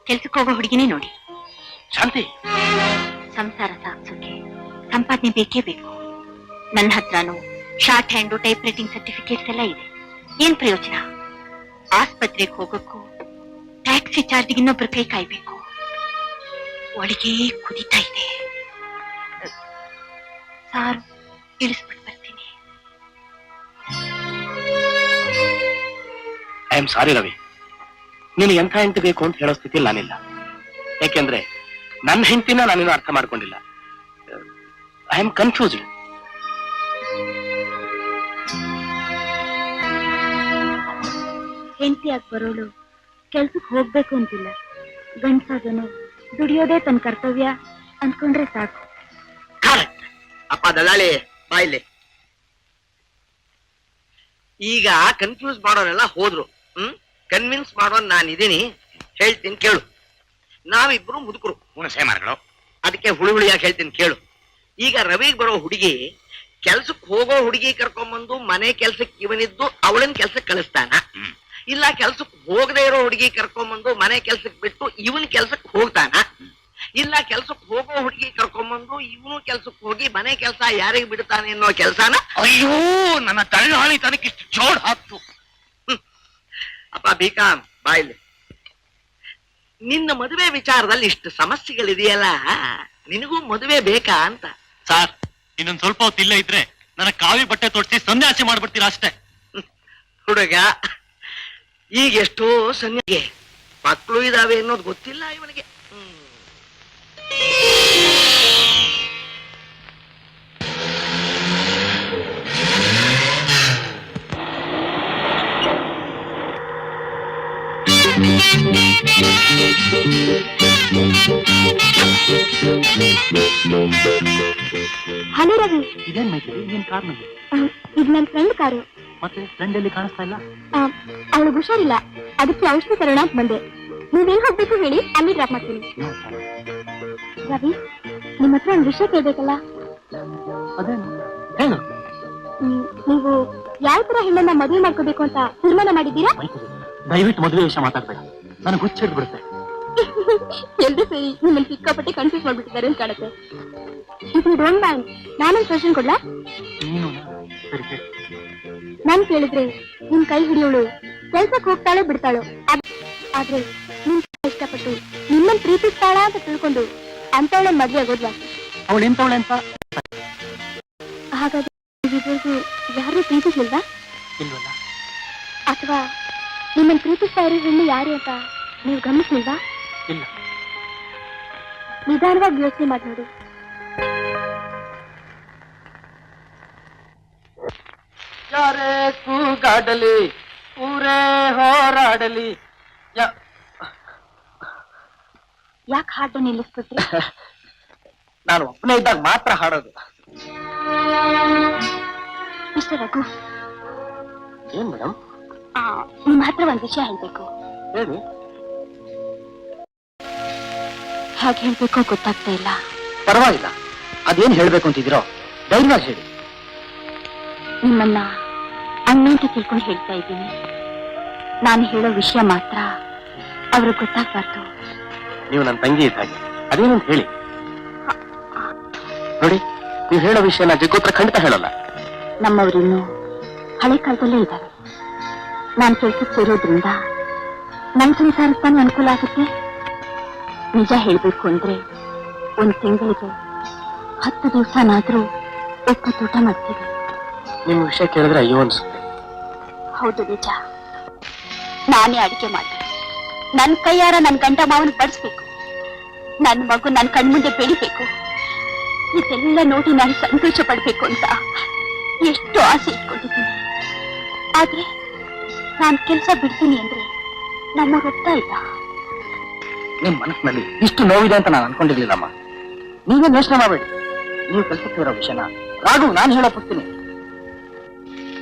ಕೆಲ್ಸಕ್ಕೆ ಹೋಗೋ ಹುಡುಗಿನೇ ನೋಡಿ. ಶಾಂತಿ, ಸಂಸಾರ ಸಾಗಿಸೋಕೆ ಸಂಪಾದನೆ ಬೇಕೇ ಬೇಕು. ನನ್ನ ಹತ್ರನೂ short hand, type writing certificates ಎಲ್ಲ ಇದೆ. ಏನ್ ಪ್ರಯೋಜನ? ಆಸ್ಪತ್ರೆಗೆ ಹೋಗೋಕ್ಕೂ ಟ್ಯಾಕ್ಸಿ ಚಾರ್ಜ್ಗೆ ಇನ್ನೊಬ್ರ ಕೈ ಕಾಯ್ಬೇಕು. ಒಳಗೆ ಕುದಿತಾ ಇದೆ. ಸಾರು ಇಳಿಸ್ಬಿಟ್ಟು ಬರ್ತೀನಿ. ಐ ಆಮ್ ಸಾರಿ ರವಿ, ನೀನು ಎಂಥ ಹೆಂಡತಿ ಬೇಕು ಅಂತ ಹೇಳೋ ಸ್ಥಿತಿಯಲ್ಲಿ ನಾನಿಲ್ಲ. ಯಾಕೆಂದ್ರೆ ನನ್ನ ಹೆಂಡತಿನ ನಾನೇನು ಅರ್ಥ ಮಾಡ್ಕೊಂಡಿಲ್ಲ. I am confused. ಹೆಂಡತಿಯಾಗಿ ಬರೋಳು ಕೆಲ್ಸಕ್ಕೆ ಹೋಗ್ಬೇಕು ಅಂತಿಲ್ಲ. ಗಂಡ್ಸಾದನು ದುಡಿಯೋದೇ ತನ್ನ ಕರ್ತವ್ಯ ಅಂದ್ಕೊಂಡ್ರೆ ಸಾಕು. ಅಪ್ಪ ದಳ್ಳಾಳಿ ಬಾಯಿಲೆ. ಈಗ ಕನ್ಫ್ಯೂಸ್ ಮಾಡೋರೆಲ್ಲ ಹೋದ್ರು. ಕನ್ವಿನ್ಸ್ ಮಾಡೋನ್ ನಾನಿದ್ದೀನಿ, ಹೇಳ್ತೀನಿ ಕೇಳು. ನಾವಿಬ್ರು ಮುದುಕರು, ಹುಣಸೆ ಮರಗಳು. ಅದಕ್ಕೆ ಹುಳಿಯಾಗಿ ಹೇಳ್ತೀನಿ ಕೇಳು. ಈಗ ರವಿಗ್ ಬರೋ ಹುಡುಗಿ ಕೆಲ್ಸಕ್ಕೆ ಹೋಗೋ ಹುಡುಗಿ ಕರ್ಕೊಂಡ್ಬಂದು ಮನೆ ಕೆಲ್ಸಕ್ಕೆ ಇವನಿದ್ದು ಅವಳನ್ ಕೆಲ್ಸಕ್ಕೆ ಕಳಿಸ್ತಾನ, ಇಲ್ಲ ಕೆಲ್ಸಕ್ಕೆ ಹೋಗದೆ ಇರೋ ಹುಡುಗಿ ಕರ್ಕೊಂಡ್ಬಂದು ಮನೆ ಕೆಲ್ಸಕ್ಕೆ ಬಿಟ್ಟು ಇವನ್ ಕೆಲ್ಸಕ್ಕೆ ಹೋಗ್ತಾನ, ಇಲ್ಲ ಕೆಲ್ಸಕ್ಕೆ ಹೋಗೋ ಹುಡುಗಿ ಕರ್ಕೊಂಡ್ಬಂದು ಇವನು ಕೆಲ್ಸಕ್ಕೆ ಹೋಗಿ ಮನೆ ಕೆಲಸ ಯಾರಿಗೆ ಬಿಡ್ತಾನೆ ಅನ್ನೋ ಕೆಲ್ಸಾನ. ಅಯ್ಯೋ, ನನ್ನ ತಳ್ಳಾಳಿ ತನಕಿಷ್ಟು ಜೋಡ್ ಹಾಕ್ತು. ಅಪ್ಪ ಬಿಕಾಂ ಬಾಯ್ಲಿ, ನಿನ್ನ ಮದುವೆ ವಿಚಾರದಲ್ಲಿ ಇಷ್ಟು ಸಮಸ್ಯೆಗಳಿದೆಯಲ್ಲ, ನಿನಗೂ ಮದುವೆ ಬೇಕಾ ಅಂತ. ಸಾರ್, ಇನ್ನೊಂದ್ ಸ್ವಲ್ಪ ಹೊತ್ತು ಇಲ್ಲೇ ಇದ್ರೆ ನನ್ನ ಕಾವಿ ಬಟ್ಟೆ ತೊಡಿಸಿ ಸನ್ಯಾಸಿ ಮಾಡ್ಬಿಡ್ತೀರಾ ಅಷ್ಟೇ. ಹುಡುಗ ಈಗ ಎಷ್ಟೋ ಸನ್ನಿಗೆ ಮಕ್ಕಳು ಇದಾವೆ ಅನ್ನೋದು ಗೊತ್ತಿಲ್ಲ ಇವನಿಗೆ. ಹಲೋ ರವಿ, ಇದೇನ್ ಮೈತ್ರಿ, ಏನ್ ಕಾರ್ನಲ್ಲಿ? ಇದು ನನ್ನ ಫ್ರೆಂಡ್ ಕಾರು. ಮತ್ತೆ ಫ್ರೆಂಡ್ ಎಲ್ಲಿ ಕಾಣಿಸ್ತಾ ಇಲ್ಲ? ಅವಳು ಹುಷಾರಿಲ್ಲ, ಅದಕ್ಕೆ ಔಷಧಿ ತರೋಣ ಅಂತ ಬಂದೆ. ನೀವೇನ್ ಹೋಗ್ಬೇಕು ಹೇಳಿ, ಅಲ್ಲಿ ಡ್ರಾಪ್ ಮಾಡ್ತೀನಿ. ರವಿ, ನಿಮ್ಮ ಹತ್ರ ಒಂದು ವಿಷಯ ಕೇಳ್ಬೇಕಲ್ಲ. ಅದೇನು ಹೇಳು. ನೀವು ಯಾವ ತರ ಹೆಣ್ಣನ್ನ ಮದುವೆ ಮಾಡ್ಕೋಬೇಕು ಅಂತ ತೀರ್ಮಾನ ಮಾಡಿದ್ದೀರಾ? ಮೈತ್ರಿ, ದಯವಿಟ್ಟು ಮದುವೆ ವಿಷಯ ಮಾತಾಡ್ಬೇಡ, ನನಗೆ ಹುಚ್ಚಿಡ್ ಬಿಡುತ್ತೆ. ಎಲ್ರು ಸೇರಿ ನಿಮ್ಮನ್ನ ಸಿಕ್ಕಾಪಟ್ಟೆ ಕನ್ಫ್ಯೂಸ್ ಮಾಡ್ಬಿಟ್ಟಿದ್ದಾರೆ ಅಂತ ಕಾಣುತ್ತೆ. ಇದು ಡೋಂಟ್ ಮೈಂಡ್, ನಾನೊಂದು ಕ್ವಶನ್ ಕೊಡ್ಲಾ? ನೀನು ಸರಿ ಹೇಳು. ನಾನ್ ಕೇಳಿದ್ರೆ ನಿಮ್ ಕೈ ಹಿಡಿಯೋಳು ಕೆಲ್ಸಕ್ಕೆ ಹೋಗ್ತಾಳೋ ಬಿಡ್ತಾಳೋ, ಆದ್ರೆ ನಿಮ್ ಇಷ್ಟಪಟ್ಟು ನಿಮ್ಮನ್ನ ಪ್ರೀತಿಸ್ತಾಳ ಅಂತ ತಿಳ್ಕೊಂಡು ಅಂತವಳ ಮದ್ವೆ ಆಗೋದ್ವಾ? ಅವಳು ಎಂತವಳೆ ಅಂತ? ಹಾಗಾದ್ರೆ ಇದುವರೆಗೂ ಯಾರು ಪ್ರೀತಿಸ್ಲಿಲ್ವಾ? ಇಲ್ವಲ್ಲ. ಅಥವಾ ನಿಮ್ಮನ್ನ ಪ್ರೀತಿಸ್ತಾ ಇರೋ ಹೆಣ್ಣು ಯಾರು ಅಂತ ನೀವು ಗಮನಿಸ್ಲಿಲ್ವಾ? ಇಲ್ಲ. ನಿಧಾನವಾಗಿ ಯೋಚನೆ ಮಾಡಿ ನೋಡಿ. ಯಾರೇ ಕೂಗಾಡಲಿ, ಊರೇ ಹೋರಾಡಲಿ. ಯಾಕೆ ಹಾಡು ನಿಲ್ಲಿಸ್ಬಿಟ್ರಿ? ನಾನು ಒಬ್ಬನೇ ಇದ್ದಾಗ ಮಾತ್ರ ಹಾಡೋದು. ಮಿಸ್ಟರ್ ರಘು, ಏನ್ ಮೇಡಮ್? ನಿಮ್ಮ ಹತ್ರ ಒಂದು ವಿಷಯ ಹೇಳ್ಬೇಕು. ಹೇಳಿ. ಹೇಗೆ ಹೇಳ್ಬೇಕೋ ಗೊತ್ತಾಗ್ತಾ ಇಲ್ಲ. ಪರವಾಗಿಲ್ಲ, ಅದೇನ್ ಹೇಳ್ಬೇಕು ಅಂತಿದ್ದೀರೋ ಧೈರ್ಯವಾಗಿ ಹೇಳಿ. ನಿಮ್ಮನ್ನ ಅಣ್ಣ ಅಂತ ತಿಳ್ಕೊಂಡು ಹೇಳ್ತಾ ಇದ್ದೀನಿ. ನಾನು ಹೇಳೋ ವಿಷಯ ಮಾತ್ರ ಅವ್ರಿಗೆ ಗೊತ್ತಾಗ್ಬಾರ್ದು. ನೀವು ನನ್ನ ತಂಗಿ ಇದ್ದ ಹಾಗೆ, ಅದೇನಂತ ಹೇಳಿ. ನೋಡಿ, ನೀವು ಹೇಳೋ ವಿಷಯನ ಜಗ್ಗೋತ್ರ ಖಂಡಿತ ಹೇಳಲ್ಲ. ನಮ್ಮವರಿನ್ನು ಹಳೆ ಕಾಲದಲ್ಲೇ ಇದ್ದಾರೆ. ನಾನು ಕೆಲ್ಸಕ್ಕೆ ಸೇರೋದ್ರಿಂದ ನನ್ನ ಸಂಸಾರಕ್ಕೆ ಅನುಕೂಲ ಆಗುತ್ತೆ. ನಿಜ ಹೇಳ್ಬೇಕು ಅಂದ್ರೆ ಒಂದ್ ತಿಂಗಳಿಗೆ 10 ದಿವಸನಾದ್ರೂ ಒಪ್ಪತ್ತೂಟ ಮಾಡ್ತೀವಿ. ನಿಮ್ಮ ವಿಷಯ ಕೇಳಿದ್ರೆ ಅಯ್ಯೋ ಅನ್ಸುತ್ತೆ. ಹೌದು, ನಿಜ. ನಾನೇ ಅಡಿಗೆ ಮಾಡಿ ನನ್ ಕೈಯಾರ ನನ್ ಗಂಡ ಮಾವನ್ ಬಡಿಸ್ಬೇಕು. ನನ್ ಮಗು ನನ್ ಕಣ್ಮುಂದೆ ಬೆಳಿಬೇಕು. ಇದೆಲ್ಲ ನೋಡಿ ನಾನು ಸಂತೋಷ ಪಡ್ಬೇಕು ಅಂತ ಎಷ್ಟು ಆಸೆ ಇಟ್ಕೊಂಡಿದ್ದೀನಿ. ಆದ್ರೆ ನಾನ್ ಕೆಲ್ಸ ಬಿಡ್ತೀನಿ ಅಂದ್ರೆ ನಮ್ಮ ಗೊತ್ತಾ ಇಲ್ಲ. ನಿಮ್ ಮನಸ್ಸಿನಲ್ಲಿ ಇಷ್ಟು ನೋವಿದೆ ಅಂತ ನಾನು ಅನ್ಕೊಂಡಿರ್ಲಿಲ್ಲಮ್ಮ. ನೀವೇನ್ ಯೋಚನೆ ಮಾಡಬೇಡಿ. ನೀವು ಕೆಲ್ಸಕ್ಕೆ ಇರೋ ವಿಷಯನ ರಾಘು ನಾನು ಹೇಳೋಪಿಸ್ತೀನಿ.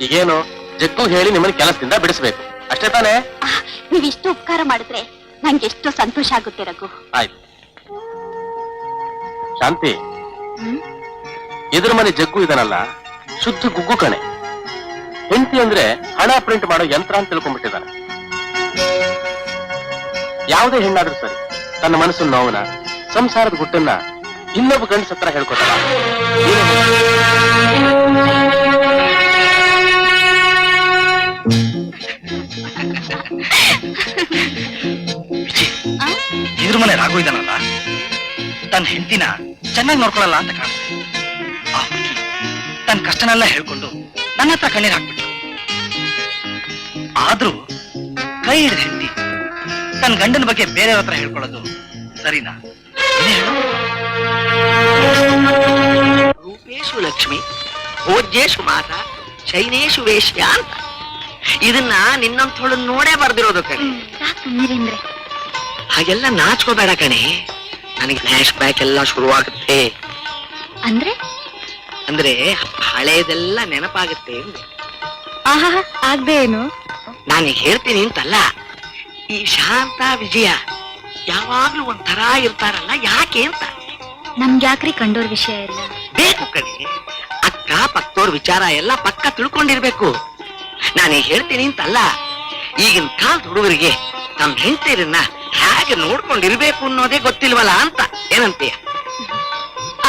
ಈಗೇನು ಜಗ್ಗು ಹೇಳಿ ನಿಮ್ಮನ್ನ ಕೆಲಸದಿಂದ ಬಿಡಿಸ್ಬೇಕು ಅಷ್ಟೇ ತಾನೇ? ನೀವಿಷ್ಟು ಉಪಕಾರ ಮಾಡಿದ್ರೆ ನಂಗೆ ಎಷ್ಟು ಸಂತೋಷ ಆಗುತ್ತೆ ರಘು. ಆಯ್ತು. ಶಾಂತಿ, ಎದುರು ಮನೆ ಜಗ್ಗು ಇದನಲ್ಲ, ಶುದ್ಧ ಗುಗ್ಗು ಕಣೆ. ಹೆಂಡತಿ ಅಂದ್ರೆ ಹಣ ಪ್ರಿಂಟ್ ಮಾಡೋ ಯಂತ್ರ ಅಂತ ತಿಳ್ಕೊಂಡ್ಬಿಟ್ಟಿದ್ದಾನೆ. ಯಾವುದೇ ಹೆಣ್ಣಾದ್ರೂ ಸರಿ, ತನ್ನ ಮನಸ್ಸಿನ ನೋವನ್ನ, ಸಂಸಾರದ ಗುಟ್ಟನ್ನ ಇನ್ನೊಬ್ಬ ಗಂಡಸ ಹತ್ರ ಹೇಳ್ಕೊತಾರ. ಎದುರು ಮನೆ ರಾಘು ಇದ್ದಾನಲ್ಲ, ತನ್ನ ಹೆಂಡತಿನ ಚೆನ್ನಾಗಿ ನೋಡ್ಕೊಳಲ್ಲ ಅಂತ ಕಾಣುತ್ತೆ. ಆ ಹುಡುಗಿ ತನ್ನ ಕಷ್ಟನೆಲ್ಲ ಹೇಳ್ಕೊಂಡು ನನ್ನ ಹತ್ರ ಕಣ್ಣೀರ್ ಹಾಕ್ಬಿಟ್ಟು, ಆದ್ರೂ ಕೈ ಹಿಡಿದ ಹೆಂಡತಿ ತನ್ನ ಗಂಡನ ಬಗ್ಗೆ ಬೇರೆಯವ್ರ ಹತ್ರ ಹೇಳ್ಕೊಳ್ಳೋದು ಸರಿನಾ? ರೂಪೇಶು ಲಕ್ಷ್ಮಿ, ಭೋಜ್ಯೇಶು ಮಾತ, ಶೈನೇಶು ವೇಶ್ಯ ಅಂತ. ಇದನ್ನ ನಿನ್ನಂಥೋಳು ನೋಡೇ ಬರ್ದಿರೋದು ಕಣೆ. ಹಾಗೆಲ್ಲ ನಾಚ್ಕೋಬೇಡ ಕಣೆ, ನನಗೆ ಫ್ಲಾಶ್ ಬ್ಯಾಕ್ ಎಲ್ಲ ಶುರುವಾಗುತ್ತೆ. ಅಂದ್ರೆ ಹಳೇದೆಲ್ಲ ನೆನಪಾಗುತ್ತೆ ಅಂದ್ರೆ. ಆಗ್ದೇ ಏನು? ನಾನೀಗ ಹೇಳ್ತೀನಿ ಅಂತಲ್ಲ, ಈ ಶಾಂತ ವಿಜಯ ಯಾವಾಗ್ಲೂ ಒಂಥರ ಇರ್ತಾರಲ್ಲ, ಯಾಕೆ ಅಂತ. ನಮ್ಗ್ಯಾಕ್ರಿ ಕಂಡೋರ್ ವಿಷಯ ಎಲ್ಲ ಬೇಕು ಕಣೆ. ಅಕ್ಕ ಪಕ್ಕದವ್ರ ವಿಚಾರ ಎಲ್ಲ ಪಕ್ಕ ತಿಳ್ಕೊಂಡಿರ್ಬೇಕು. ನಾನೀಗ ಹೇಳ್ತೀನಿ ಅಂತಲ್ಲ, ಈಗಿನ ಕಾಲದ ಹುಡುಗರಿಗೆ ನಮ್ ಹೆಂಡತಿರನ್ನ ಹೇಗೆ ನೋಡ್ಕೊಂಡಿರ್ಬೇಕು ಅನ್ನೋದೇ ಗೊತ್ತಿಲ್ವಲ್ಲ ಅಂತ. ಏನಂತೀಯ?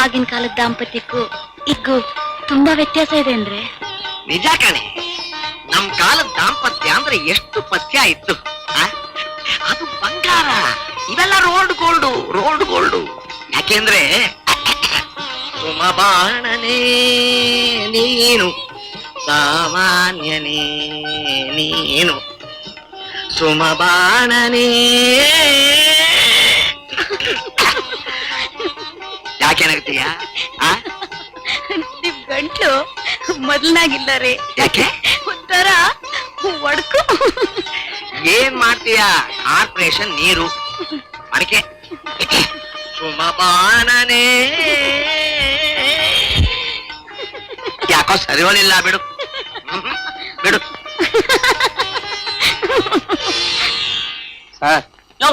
ಆಗಿನ ಕಾಲದ ದಾಂಪತ್ಯಕ್ಕೂ ಇಗೂ ತುಂಬಾ ವ್ಯತ್ಯಾಸ ಇದೆ ಅಂದ್ರೆ. ನಿಜ ಕಣೆ, ನಮ್ ಕಾಲದ ದಾಂಪತ್ಯ ಅಂದ್ರೆ ಎಷ್ಟು ಪಥ್ಯ ಇತ್ತು. ಅದು ಬಂಗಾರ. ಇವೆಲ್ಲ ರೋಲ್ಡ್ ಗೋಲ್ಡು. ಯಾಕೆಂದ್ರೆ ಸುಮಬಾಣನೇ ನೀನು ಸಾಮಾನ್ಯನೇ ನೀನು ಸುಮಬಾಣನೇ. ಯಾಕೆನಾಗ್ತೀಯ? ನಿಮ್ ಗಂಟ್ಲು ಮೊದಲಾಗಿಲ್ಲ ರೀ. ಯಾಕೆ? ಒಂಥರ ಒಡ್ಕು. ಏನ್ ಮಾಡ್ತೀಯ? ಕಾರ್ಪೊರೇಷನ್ ನೀರು ಅಡಿಕೆ. ಸುಮಬಾಣನೇ ಯಾಕೋ ಸರಿ ಹೋಲಿಲ್ಲ. ಬಿಡು ಬಿಡು. ಸರ್, ಯೋ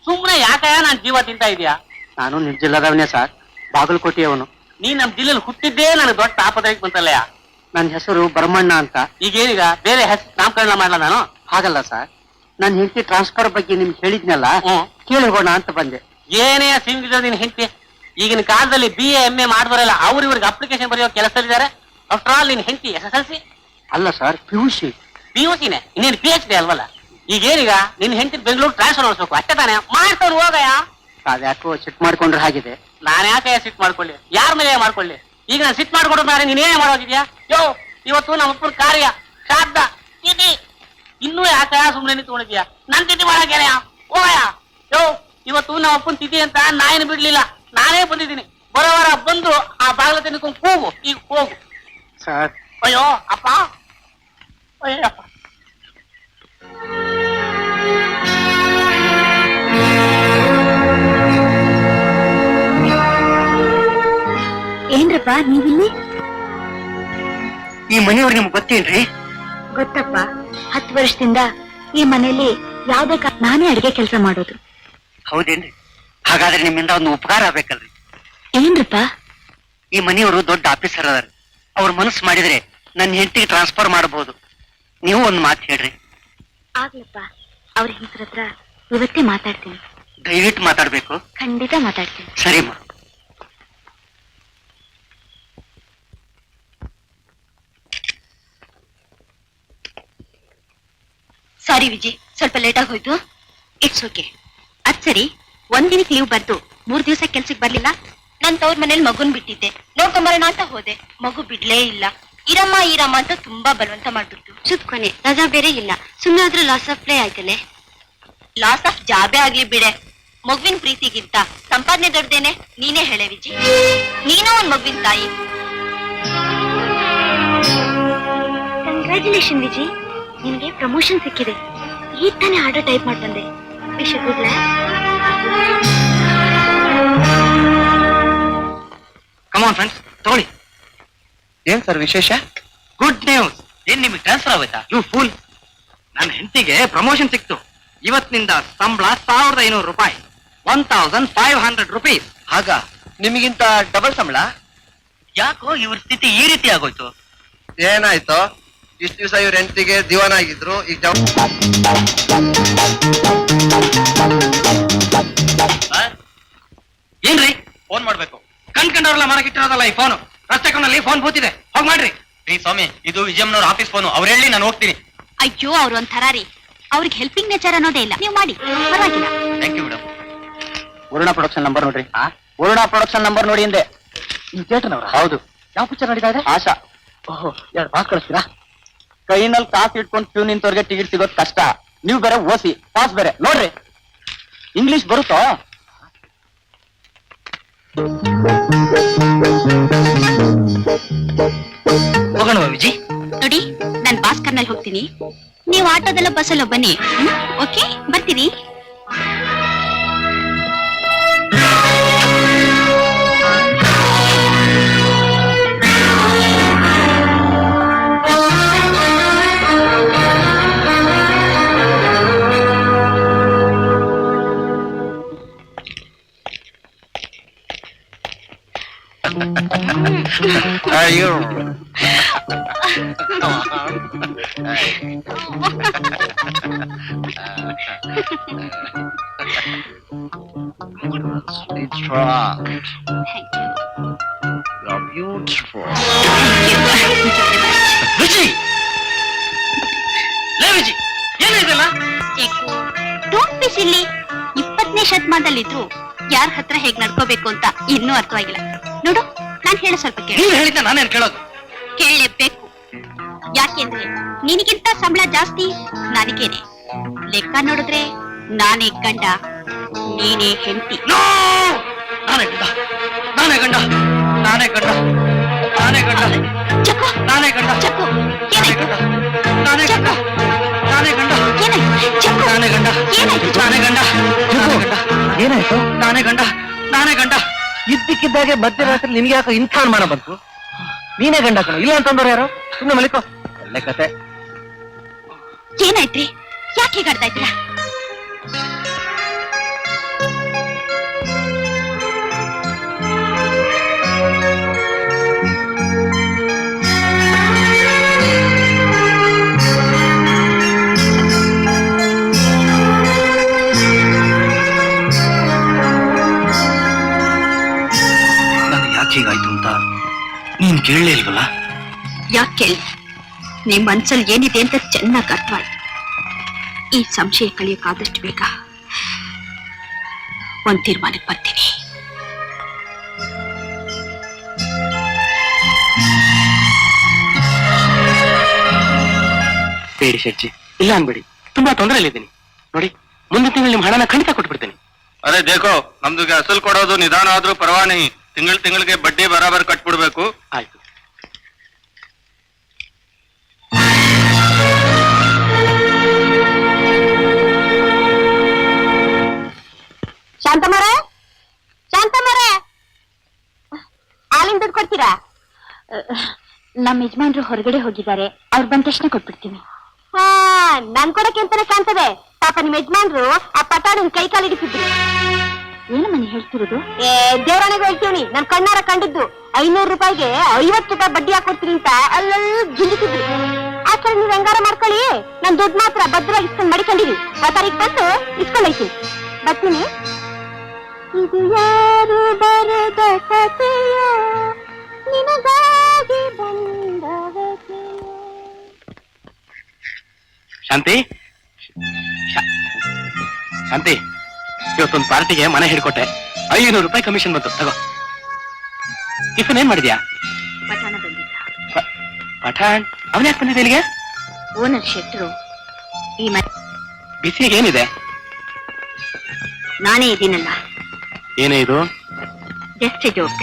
ಸುಮ್ನೆ ಯಾಕ ನಾನ್ ಜೀವ ತಿಂತಾ ಇದೀಯಾ? ನಾನು ನಿಮ್ ಜಿಲ್ಲಾದವನೇ ಸರ್, ಬಾಗಲಕೋಟೆಯವನು. ನೀನ್ ನಮ್ ಜಿಲ್ಲೆಯಲ್ಲಿ ಹುಟ್ಟಿದ್ದೇ ನನಗೆ ದೊಡ್ಡ ಆಪದಾಯಕ್ಕೆ ಬಂತಲ್ಲಯ್ಯ. ನನ್ನ ಹೆಸರು ಭರಮಣ್ಣ ಅಂತ. ಈಗೇನೀಗ ಬೇರೆ ಹೆಸರು ನಾಮಕರಣ ಮಾಡ್ಲಾ ನಾನು? ಹಾಗಲ್ಲ ಸರ್, ನನ್ನ ಹೆಂಡತಿ ಟ್ರಾನ್ಸ್ಫರ್ ಬಗ್ಗೆ ನಿಮ್ಗೆ ಹೇಳಿದ್ನಲ್ಲ, ಕೇಳಿ ಹೋಗೋಣ ಅಂತ ಬಂದೆ. ಏನೇ ಸಿಂಗಿದ ನಿನ್ ಹೆಂಡತಿ ಈಗಿನ ಕಾಲದಲ್ಲಿ BA MA ಮಾಡಿದವರೆಲ್ಲ ಅವ್ರಿಗೆ ಅಪ್ಲಿಕೇಶನ್ ಬರೆಯೋ ಕೆಲಸದಲ್ಲಿದ್ದಾರೆ. ಆಫ್ಟರ್ ಆಲ್ ನಿನ್ ಹೆಂಡತಿ SSLC ಅಲ್ಲ ಸರ್, PUC. PUCನೇ, ಇನ್ನೇನು PhD ಅಲ್ವಲ್ಲ. ಈಗೇನೀಗ ನಿನ್ ಹೆಂಡತಿ ಬೆಂಗಳೂರು ಟ್ರಾನ್ಸ್ಫರ್ ಮಾಡಿಸ್ಬೇಕು ಅಷ್ಟೇ ತಾನೇ? ಮಾಡ್ತಾನೆ ಹೋಗಯ್ಯ. ಅದ್ಯಾಕೋ ಸಿಟ್ ಮಾಡ್ಕೊಂಡ್ರೆ ಹಾಗಿದೆ. ನಾನು ಯಾಕೆ ಸಿಟ್ ಮಾಡ್ಕೊಳ್ಳಿ? ಯಾರ ಮೇಲೆ ಮಾಡ್ಕೊಳ್ಳಿ? ಈಗ ನಾನು ಸಿಟ್ ಮಾಡ್ಕೊಡೋ ಮೇಲೆ ನೀನೇನೇ ಮಾಡೋಗಿದ್ಯಾ? ಯೋ ಇವತ್ತು ನಮ್ಮ ಅಪ್ಪನ ಕಾರ್ಯ ಶ್ರಾದ್ದ ತಿಥಿ, ಇನ್ನೂ ಯಾಕೆ ಸುಮ್ಮನೆ ನಿಂತ್ಕೊಂಡಿದ್ಯಾ? ನನ್ ತಿಥಿ ಮಾಡಕ್ಕೆನೆಯ ಹೋಗಯ್ಯ. ಯೋ ಇವತ್ತು ನಮ್ಮ ಅಪ್ಪನ ತಿಥಿ ಅಂತ ನಾಯೇನು ಬಿಡ್ಲಿಲ್ಲ, ನಾನೇ ಬಂದಿದ್ದೀನಿ. ಬರೋವರ ಬಂದು ಆ ಬಾಗಿಲ ತಿನ್ಕೊಂಡು ಕೂಗು, ಈಗ ಹೋಗು. ಸರ್, ಅಯ್ಯೋ ಅಪ್ಪ, ಅಯ್ಯಪ್ಪ. ಏನ್ರಪ್ಪ ನೀವಿಲ್ಲಿ? ಈ ಮನೆಯವ್ರು ನಿಮ್ಗೆ ಗೊತ್ತೇನ್ರಿ? ಗೊತ್ತಪ್ಪ, 10 ವರ್ಷದಿಂದ ಈ ಮನೆಯಲ್ಲಿ ಯಾವ್ದೇ ನಾನೇ ಅಡಿಗೆ ಕೆಲಸ ಮಾಡೋದು. ಹೌದೇನ್ರಿ? ಹಾಗಾದ್ರೆ ನಿಮ್ಮಿಂದ ಒಂದು ಉಪಕಾರ ಆಗ್ಬೇಕಲ್ರಿ. ಏನ್ರಪ್ಪ? ಈ ಮನೆಯವರು ದೊಡ್ಡ ಆಫೀಸರ್ ಅದಾರ. ಅವ್ರ ಮನಸ್ಸು ಮಾಡಿದ್ರೆ ನನ್ನ ಹೆಂಡತಿಗೆ ಟ್ರಾನ್ಸ್ಫರ್ ಮಾಡಬಹುದು. ನೀವು ಒಂದು ಮಾತು ಹೇಳ್ರಿ. ಆಗ್ಲಪ್ಪ, ಅವ್ರ ಹೆಸರ ಹತ್ರ ಇವತ್ತೇ ಮಾತಾಡ್ತೀನಿ. ದಯವಿಟ್ಟು ಮಾತಾಡ್ಬೇಕು. ಖಂಡಿತ ಮಾತಾಡ್ತೀನಿ. ಸರಿಮ್ಮ. ಸಾರಿ ವಿಜಯ್, ಸ್ವಲ್ಪ ಲೇಟ್ ಆಗಿ ಹೋಯ್ತು. It's okay. ಅದ್ ಸರಿ, ಒಂದಿನಕ್ಕೆ ಲೀವ್ ಬರ್ದು 3 ದಿವಸ ಕೆಲ್ಸಕ್ಕೆ ಬರ್ಲಿಲ್ಲ. ನನ್ ತವ್ರ ಮನೇಲಿ ಮಗುನ್ ಬಿಟ್ಟಿದ್ದೆ, ನೋಡ್ಕೊಂಬರೋಣ ಅಂತ ಹೋದೆ. ಮಗು ಬಿಡ್ಲೇ ಇಲ್ಲ. ಇರಮ್ಮ ಅಂತ ತುಂಬಾ ಬಲವಂತ ಮಾಡ್ಬಿಟ್ಟು ಸುತ್ಕೊನೆ ರಜಾ ಬೇರೆ ಇಲ್ಲ. ಸುಮ್ಮನೆ ಆದ್ರೂ loss of play ಆಯ್ತಲೆ. Loss of ಜಾಬೇ ಆಗ್ಲಿ ಬಿಡೆ, ಮಗುವಿನ ಪ್ರೀತಿಗಿಂತ ಸಂಪಾದನೆ ದೊಡ್ಡದೇನೆ. ನೀನೇ ಹೇಳೆ ವಿಜಯ್, ನೀನೋ ಒಂದ್ ಮಗುವಿನ ತಾಯಿ. ಕಂಗ್ರ್ಯಾಚುಲೇಷನ್ ವಿಜಯ್, ನಿನ್ಗೆ ಪ್ರಮೋಷನ್ ಸಿಕ್ಕಿದೆ. ಈಗ ತಾನೇ ಆರ್ಡರ್ ಟೈಪ್ ಮಾಡಿ ಬಂದೆ. Wish you good luck. Come on friends, ತಗೊಳ್ಳಿ. ಏನ್ ಸರ್ ವಿಶೇಷ? Good news. ಏನ್ ನಿಮ್ಗೆ ಟ್ರಾನ್ಸ್ಫರ್ ಆಗೋಯ್ತಾ? ಯು ಫೂಲ್, ನನ್ನ ಹೆಂಡತಿಗೆ ಪ್ರಮೋಷನ್ ಸಿಕ್ತು. ಇವತ್ತಿನಿಂದ ಸಂಬಳ 1500 ರೂಪಾಯಿ, 1500 rupees. ಆಗ ನಿಮಗಿಂತ ಡಬಲ್ ಸಂಬಳ? ಯಾಕೋ ಇವ್ರ ಸ್ಥಿತಿ ಈ ರೀತಿ ಆಗೋಯ್ತು? ಏನಾಯ್ತು? ಇಷ್ಟು ದಿವಸ ಇವ್ರ ಹೆಂಡತಿಗೆ ದಿವಾನ ಆಗಿದ್ರು, ಈಗ ಏನ್ರಿ ಫೋನ್ ಮಾಡ್ಬೇಕು? ಕಣ್ಕಂಡವ್ರೆಲ್ಲ ಮನಗಿಟ್ಟಿರೋದಲ್ಲ ಈ ಫೋನು. ರಸ್ತೆಕೊಂಡಲ್ಲಿ ಫೋನ್ ಬೂತಿದೆ, ಹೋಗ್ ಮಾಡ್ರಿ. ರೀ ಸ್ವಾಮಿ, ಇದು ವಿಜಯಮ್ಮನವ್ರ ಆಫೀಸ್ ಫೋನು. ಅವ್ರು ಹೇಳಿ ನಾನು ಹೋಗ್ತೀನಿ. ಅಯ್ಯೋ, ಅವ್ರು ಒಂಥರ ರೀ, ಅವ್ರಿಗೆ ಹೆಲ್ಪಿಂಗ್ ನೇಚರ್ ಅನ್ನೋದೇ ಇಲ್ಲ. ನೀವು ಮಾಡಿ, ಪರವಾಗಿಲ್ಲ. Thank you madam. Varuna production number ನೋಡ್ರಿ. ವರುಣ ಪ್ರೊಡಕ್ಷನ್ ನಂಬರ್ ನೋಡಿ ಎಂದೆ. ನೀವು ಥಿಯೇಟರ್ನವ್ರ? ಹೌದು. ಯಾವ ಪಿಕ್ಚರ್ ನಡೀತಾ ಇದೆ? ಆಶಾ. ಓಹೋ, 2 ಪಾಸ್ ಕಳಿಸ್ತೀರಾ? ಕೈನಲ್ಲಿ ಕಾಸು ಇಟ್ಕೊಂಡು ಕ್ಯೂ ನಿಂತವ್ರಿಗೆ ಟಿಕೆಟ್ ಸಿಗೋದು ಕಷ್ಟ. ನೀವು ಬೇರೆ ಓಸಿ, ಪಾಸ್ ಬೇರೆ. ನೋಡ್ರಿ, ಇಂಗ್ಲಿಷ್ ಬರುತ್ತೋ? ಹೋಗೋಣ ವಿಜಿ. ನೋಡಿ, ನಾನು ಭಾಸ್ಕರ್ನಲ್ಲಿ ಹೋಗ್ತೀನಿ, ನೀವು ಆಟೋದಲ್ಲ ಬಸ್ಸಲ್ಲ ಬನ್ನಿ. ಓಕೆ, ಬರ್ತೀನಿ. ಅಯ್ಯೋ, ವಿಜಿ, ಲೇ ವಿಜಿ, ಏನಿದೆಲ್ಲ? ಡೋಂಟ್ ಬಿ ಸಿಲ್ಲಿ. 20ನೇ ಶತಮಾನದಲ್ಲಿದ್ರು ಯಾರ ಹತ್ರ ಹೇಗ್ ನಡ್ಕೋಬೇಕು ಅಂತ ಇನ್ನೂ ಅರ್ಥವಾಗಿಲ್ಲ. ನೋಡು, ನಾನ್ ಹೇಳ ಸ್ವಲ್ಪ ಕೇಳಿ. ನೀನ್ ಹೇಳಿದ್ದ ನಾನೇನ್ ಕೇಳೋದು? ಕೇಳಲೇಬೇಕು. ಯಾಕೆಂದ್ರೆ ನಿನಗಿಂತ ಸಂಬಳ ಜಾಸ್ತಿ ನನಗೇನೆ. ಲೆಕ್ಕ ನೋಡಿದ್ರೆ ನಾನೇ ಗಂಡ, ನೀನೇ ಹೆಂಡತಿ. ನಾನೇ ಗಂಡ, ನಾನೇ ಗಂಡ, ನಾನೇ ಗಂಡ, ನಾನೇ ಗಂಡ, ಚಕ್ಕು, ನಾನೇ ಗಂಡ, ಚಕ್ಕು, ನಾನೇ ಏನಾಯ್ತು? ಗಂಡ, ನಾನೇ ಗಂಡ, ನಾನೇ ಗಂಡ, ಏನಾಯ್ತು? ಚಕ್ಕು, ನಾನೇ ಗಂಡ, ಏನಾಯ್ತು? ನಾನೇ ಗಂಡ, ನಾನೇ ಗಂಡ, ಏನಾಯ್ತು? ನಾನೇ ಗಂಡ, ನಾನೇ ಗಂಡ. ಇದ್ದಕ್ಕಿದ್ದಾಗೆ ಮಧ್ಯರಾತ್ರಿ ನಿನ್ಗೆ ಯಾಕೆ ಇಂಥ ಅನುಮಾನ ಬಂತು? ನೀನೇ ಗಂಡ ಕಣ, ಇಲ್ಲ ಅಂತಂದವ್ರು ಯಾರು? ಸುಮ್ಮನೆ ಮಲಿಕೋ. ಒಳ್ಳೆ ಕತೆ. ಏನಾಯ್ತ್ರಿ? ಯಾಕೆ ಹೀಗಾಡ್ತಾ ಇದ್ದೀರಾ? ನನಗೆ ಯಾಕೆ ಹೀಗಾಯ್ತು ಅಂತ ನೀನ್ ಕೇಳಲೇ ಇಲ್ವಲ್ಲ? ಯಾಕೆ ಕೇಳಿ? ನಿಮ್ ಮನ್ಸಲ್ಲಿ ಏನಿದೆ ಅಂತ ಚೆನ್ನಾಗಿ ಅರ್ಥವಾಯ್ತು. ಈ ಸಂಶಯ ಕಳಿಯೋಕ್ಕಾದಷ್ಟು ಬೇಗ ಒಂದ್ ತೀರ್ಮಾನಕ್ಕೆ ಬರ್ತೀನಿ. ಬೇಡಿ ಶೆಟ್ಟಿ, ಇಲ್ಲ ಅನ್ಬೇಡಿ. ತುಂಬಾ ತೊಂದರೆಯಲ್ಲಿದ್ದೀನಿ ನೋಡಿ. ಮುಂದಿನ ತಿಂಗಳು ನಿಮ್ ಹಣನ ಖಂಡಿತ ಕೊಟ್ಬಿಡ್ತೀನಿ. ಅರೆ ದೇಖೋ, ನಮ್ದುಗೆ ಅಸಲು ಕೊಡೋದು ನಿಧಾನ ಆದ್ರೂ ಪರವಾನಿ. ತಿಂಗಳಿಗೆ ಬಡ್ಡಿ ಬರಾಬರ್ ಕಟ್ಬಿಡ್ಬೇಕು. ಆಯ್ತು. ಶಾಂತಮ್ಮರೇ, ಶಾಂತಮ್ಮರೇ, ಹಾಲಿನ ದುಡ್ಡು ಕೊಡ್ತೀರಾ? ನಮ್ಮ ಯಜಮಾನ್ರು ಹೊರಗಡೆ ಹೋಗಿದ್ದಾರೆ, ಅವ್ರು ಬಂದ ತಕ್ಷಣ ಕೊಟ್ಬಿಡ್ತೀನಿ. ಹಾ, ನನ್ ಕೊಡಕ್ಕೆ ಅಂತಾನೆ ಕಾಣ್ತದೆ. ಪಾಪ ನಿಮ್ ಯಜಮಾನ್ರು ಆ ಪಟಾಡನ್ ಕೈ ಕಾಲು ಹಿಡಿಸಿದ್ರು. ಏನಮ್ಮ ನೀ ಹೇಳ್ತಿರೋದು? ದೇವರಾಣಿಗೂ ಹೇಳ್ತೀವಿ, ನನ್ ಕಣ್ಣಾರ ಕಂಡಿದ್ದು. 500 ರೂಪಾಯಿಗೆ 50 ರೂಪಾಯಿ ಬಡ್ಡಿ ಹಾಕೊಡ್ತೀನಿ ಅಂತ ಅಲ್ಲಲ್ಲಿ ಗಿಂಡಿಸಿದ್ರು. ಆ ಕಡೆ ನೀವ್ ಹೆಂಗಾರ ಮಾಡ್ಕೊಳ್ಳಿ, ನನ್ ದುಡ್ಡು ಮಾತ್ರ ಭದ್ರವಾಗಿ ಇಸ್ಕೊಂಡ್ ಮಡಿಕೊಂಡಿರಿ. ಆ ತಾರೀಖ್ ಬಂದು ಇಸ್ಕೊಂಡ್ ಹೋಯ್ತೀನಿ. ಬರ್ತೀನಿ. ಇದು ಯಾರು ಬರದ ಕಥೆಯೋ, ನಿನಗಾಗಿ ಬಂದವತೆಯೋ. ಶಾಂತಿ, ಶಾಂತಿ, ಇವತ್ತೊಂದು ಪಾರ್ಟಿಗೆ ಮನೆ ಹಿಡ್ಕೊಟ್ಟೆ. 500 ರೂಪಾಯಿ ಕಮಿಷನ್ ಬಂತು, ತಗೋ. ಟಿಫನ್ ಏನ್ ಮಾಡಿದ್ಯಾ? ಪಠಾಣ ಬಂದಿದ್ದ. ಪಠಾಣ್ ಅವನ್ ಯಾಕೆ ಬಂದಿದ್ದೆ ಇಲ್ಲಿಗೆ? ಓನರ್ ಶೆಟ್ರು ಈ ಮನೆ ಬಿಸಿಗೆ ಏನಿದೆ? ನಾನೇ ಇದೀನಲ್ಲ. ಏನೇ ಇದು? Just joke.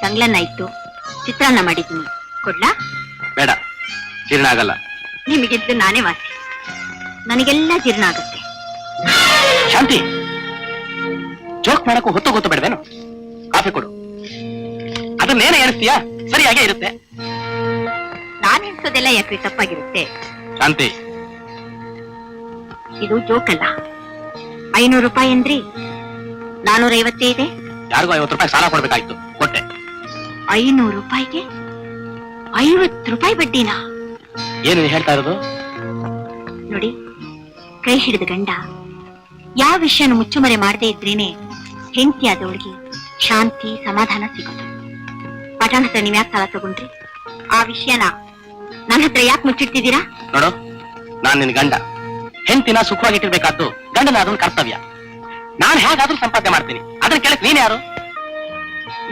ಸಂಗ್ಲನ್ನ ಇತ್ತು, ಚಿತ್ರಾನ್ನ ಮಾಡಿದ್ದೀನಿ. ಕೊಡ್ಲಾ? ಬೇಡ, ಜೀರ್ಣ ಆಗಲ್ಲ. ನಿಮಗಿದ್ದು ನಾನೇ ವಾಸಿ, ನನಗೆಲ್ಲ ಜೀರ್ಣ ಆಗುತ್ತೆ. ಶಾಂತಿ, ಜೋಕ್ ಮಾಡಕ್ಕೂ ಹೊತ್ತು ಗೊತ್ತು ಬೇಡವೇನು? ಕಾಫಿ ಕೊಡು. ಅದನ್ನೇನೇ ಎಣಿಸ್ತೀಯಾ? ಸರಿಯಾಗೇ ಇರುತ್ತೆ. ನಾನು ಎಣಿಸೋದೆಲ್ಲ ಯಾಕ್ರಿ ತಪ್ಪಾಗಿರುತ್ತೆ? ಶಾಂತಿ, ಇದು ಜೋಕ್ ಅಲ್ಲ. 500 ರೂಪಾಯಿ ಅಂದ್ರಿ, 450 ಇದೆ. ಯಾರಿಗೂ 50 ರೂಪಾಯಿ ಸಾಲ ಕೊಡ್ಬೇಕಾಯ್ತು, ಕೊಟ್ಟೆ. 500 ರೂಪಾಯಿಗೆ 50 ರೂಪಾಯಿ ಬಡ್ಡಿನಾ? ಏನು ನೀನ್ ಹೇಳ್ತಾ ಇರೋದು? ನೋಡಿ, ಕೈ ಹಿಡಿದ ಗಂಡ ಯಾವ ವಿಷಯನ ಮುಚ್ಚುಮರೆ ಮಾಡದೇ ಇದ್ರೇನೆ ಹೆಂಡತಿ ಆದವಳಿಗೆ ಶಾಂತಿ ಸಮಾಧಾನ ಸಿಗೋದು. ಪಠಾಣ ಹತ್ರ ನೀವ್ ಯಾಕೆ ಸಾಲ ತಗೊಂಡ್ರಿ? ಆ ವಿಷಯನ ನನ್ನ ಹತ್ರ ಯಾಕೆ ಮುಚ್ಚಿಡ್ತಿದ್ದೀರಾ? ನೋಡು, ನಾನ್ ನಿನ್ ಗಂಡ. ಹೆಂಡತಿನ ಸುಖವಾಗಿಟ್ಟಿರ್ಬೇಕಾದ್ದು ಗಂಡನ ಅದನ್ನ ಕರ್ತವ್ಯ. ನಾನ್ ಹೇಗಾದ್ರೂ ಸಂಪಾದನೆ ಮಾಡ್ತೀನಿ, ಅದನ್ನ ಕೇಳಕ್ ನೀನ್ ಯಾರು?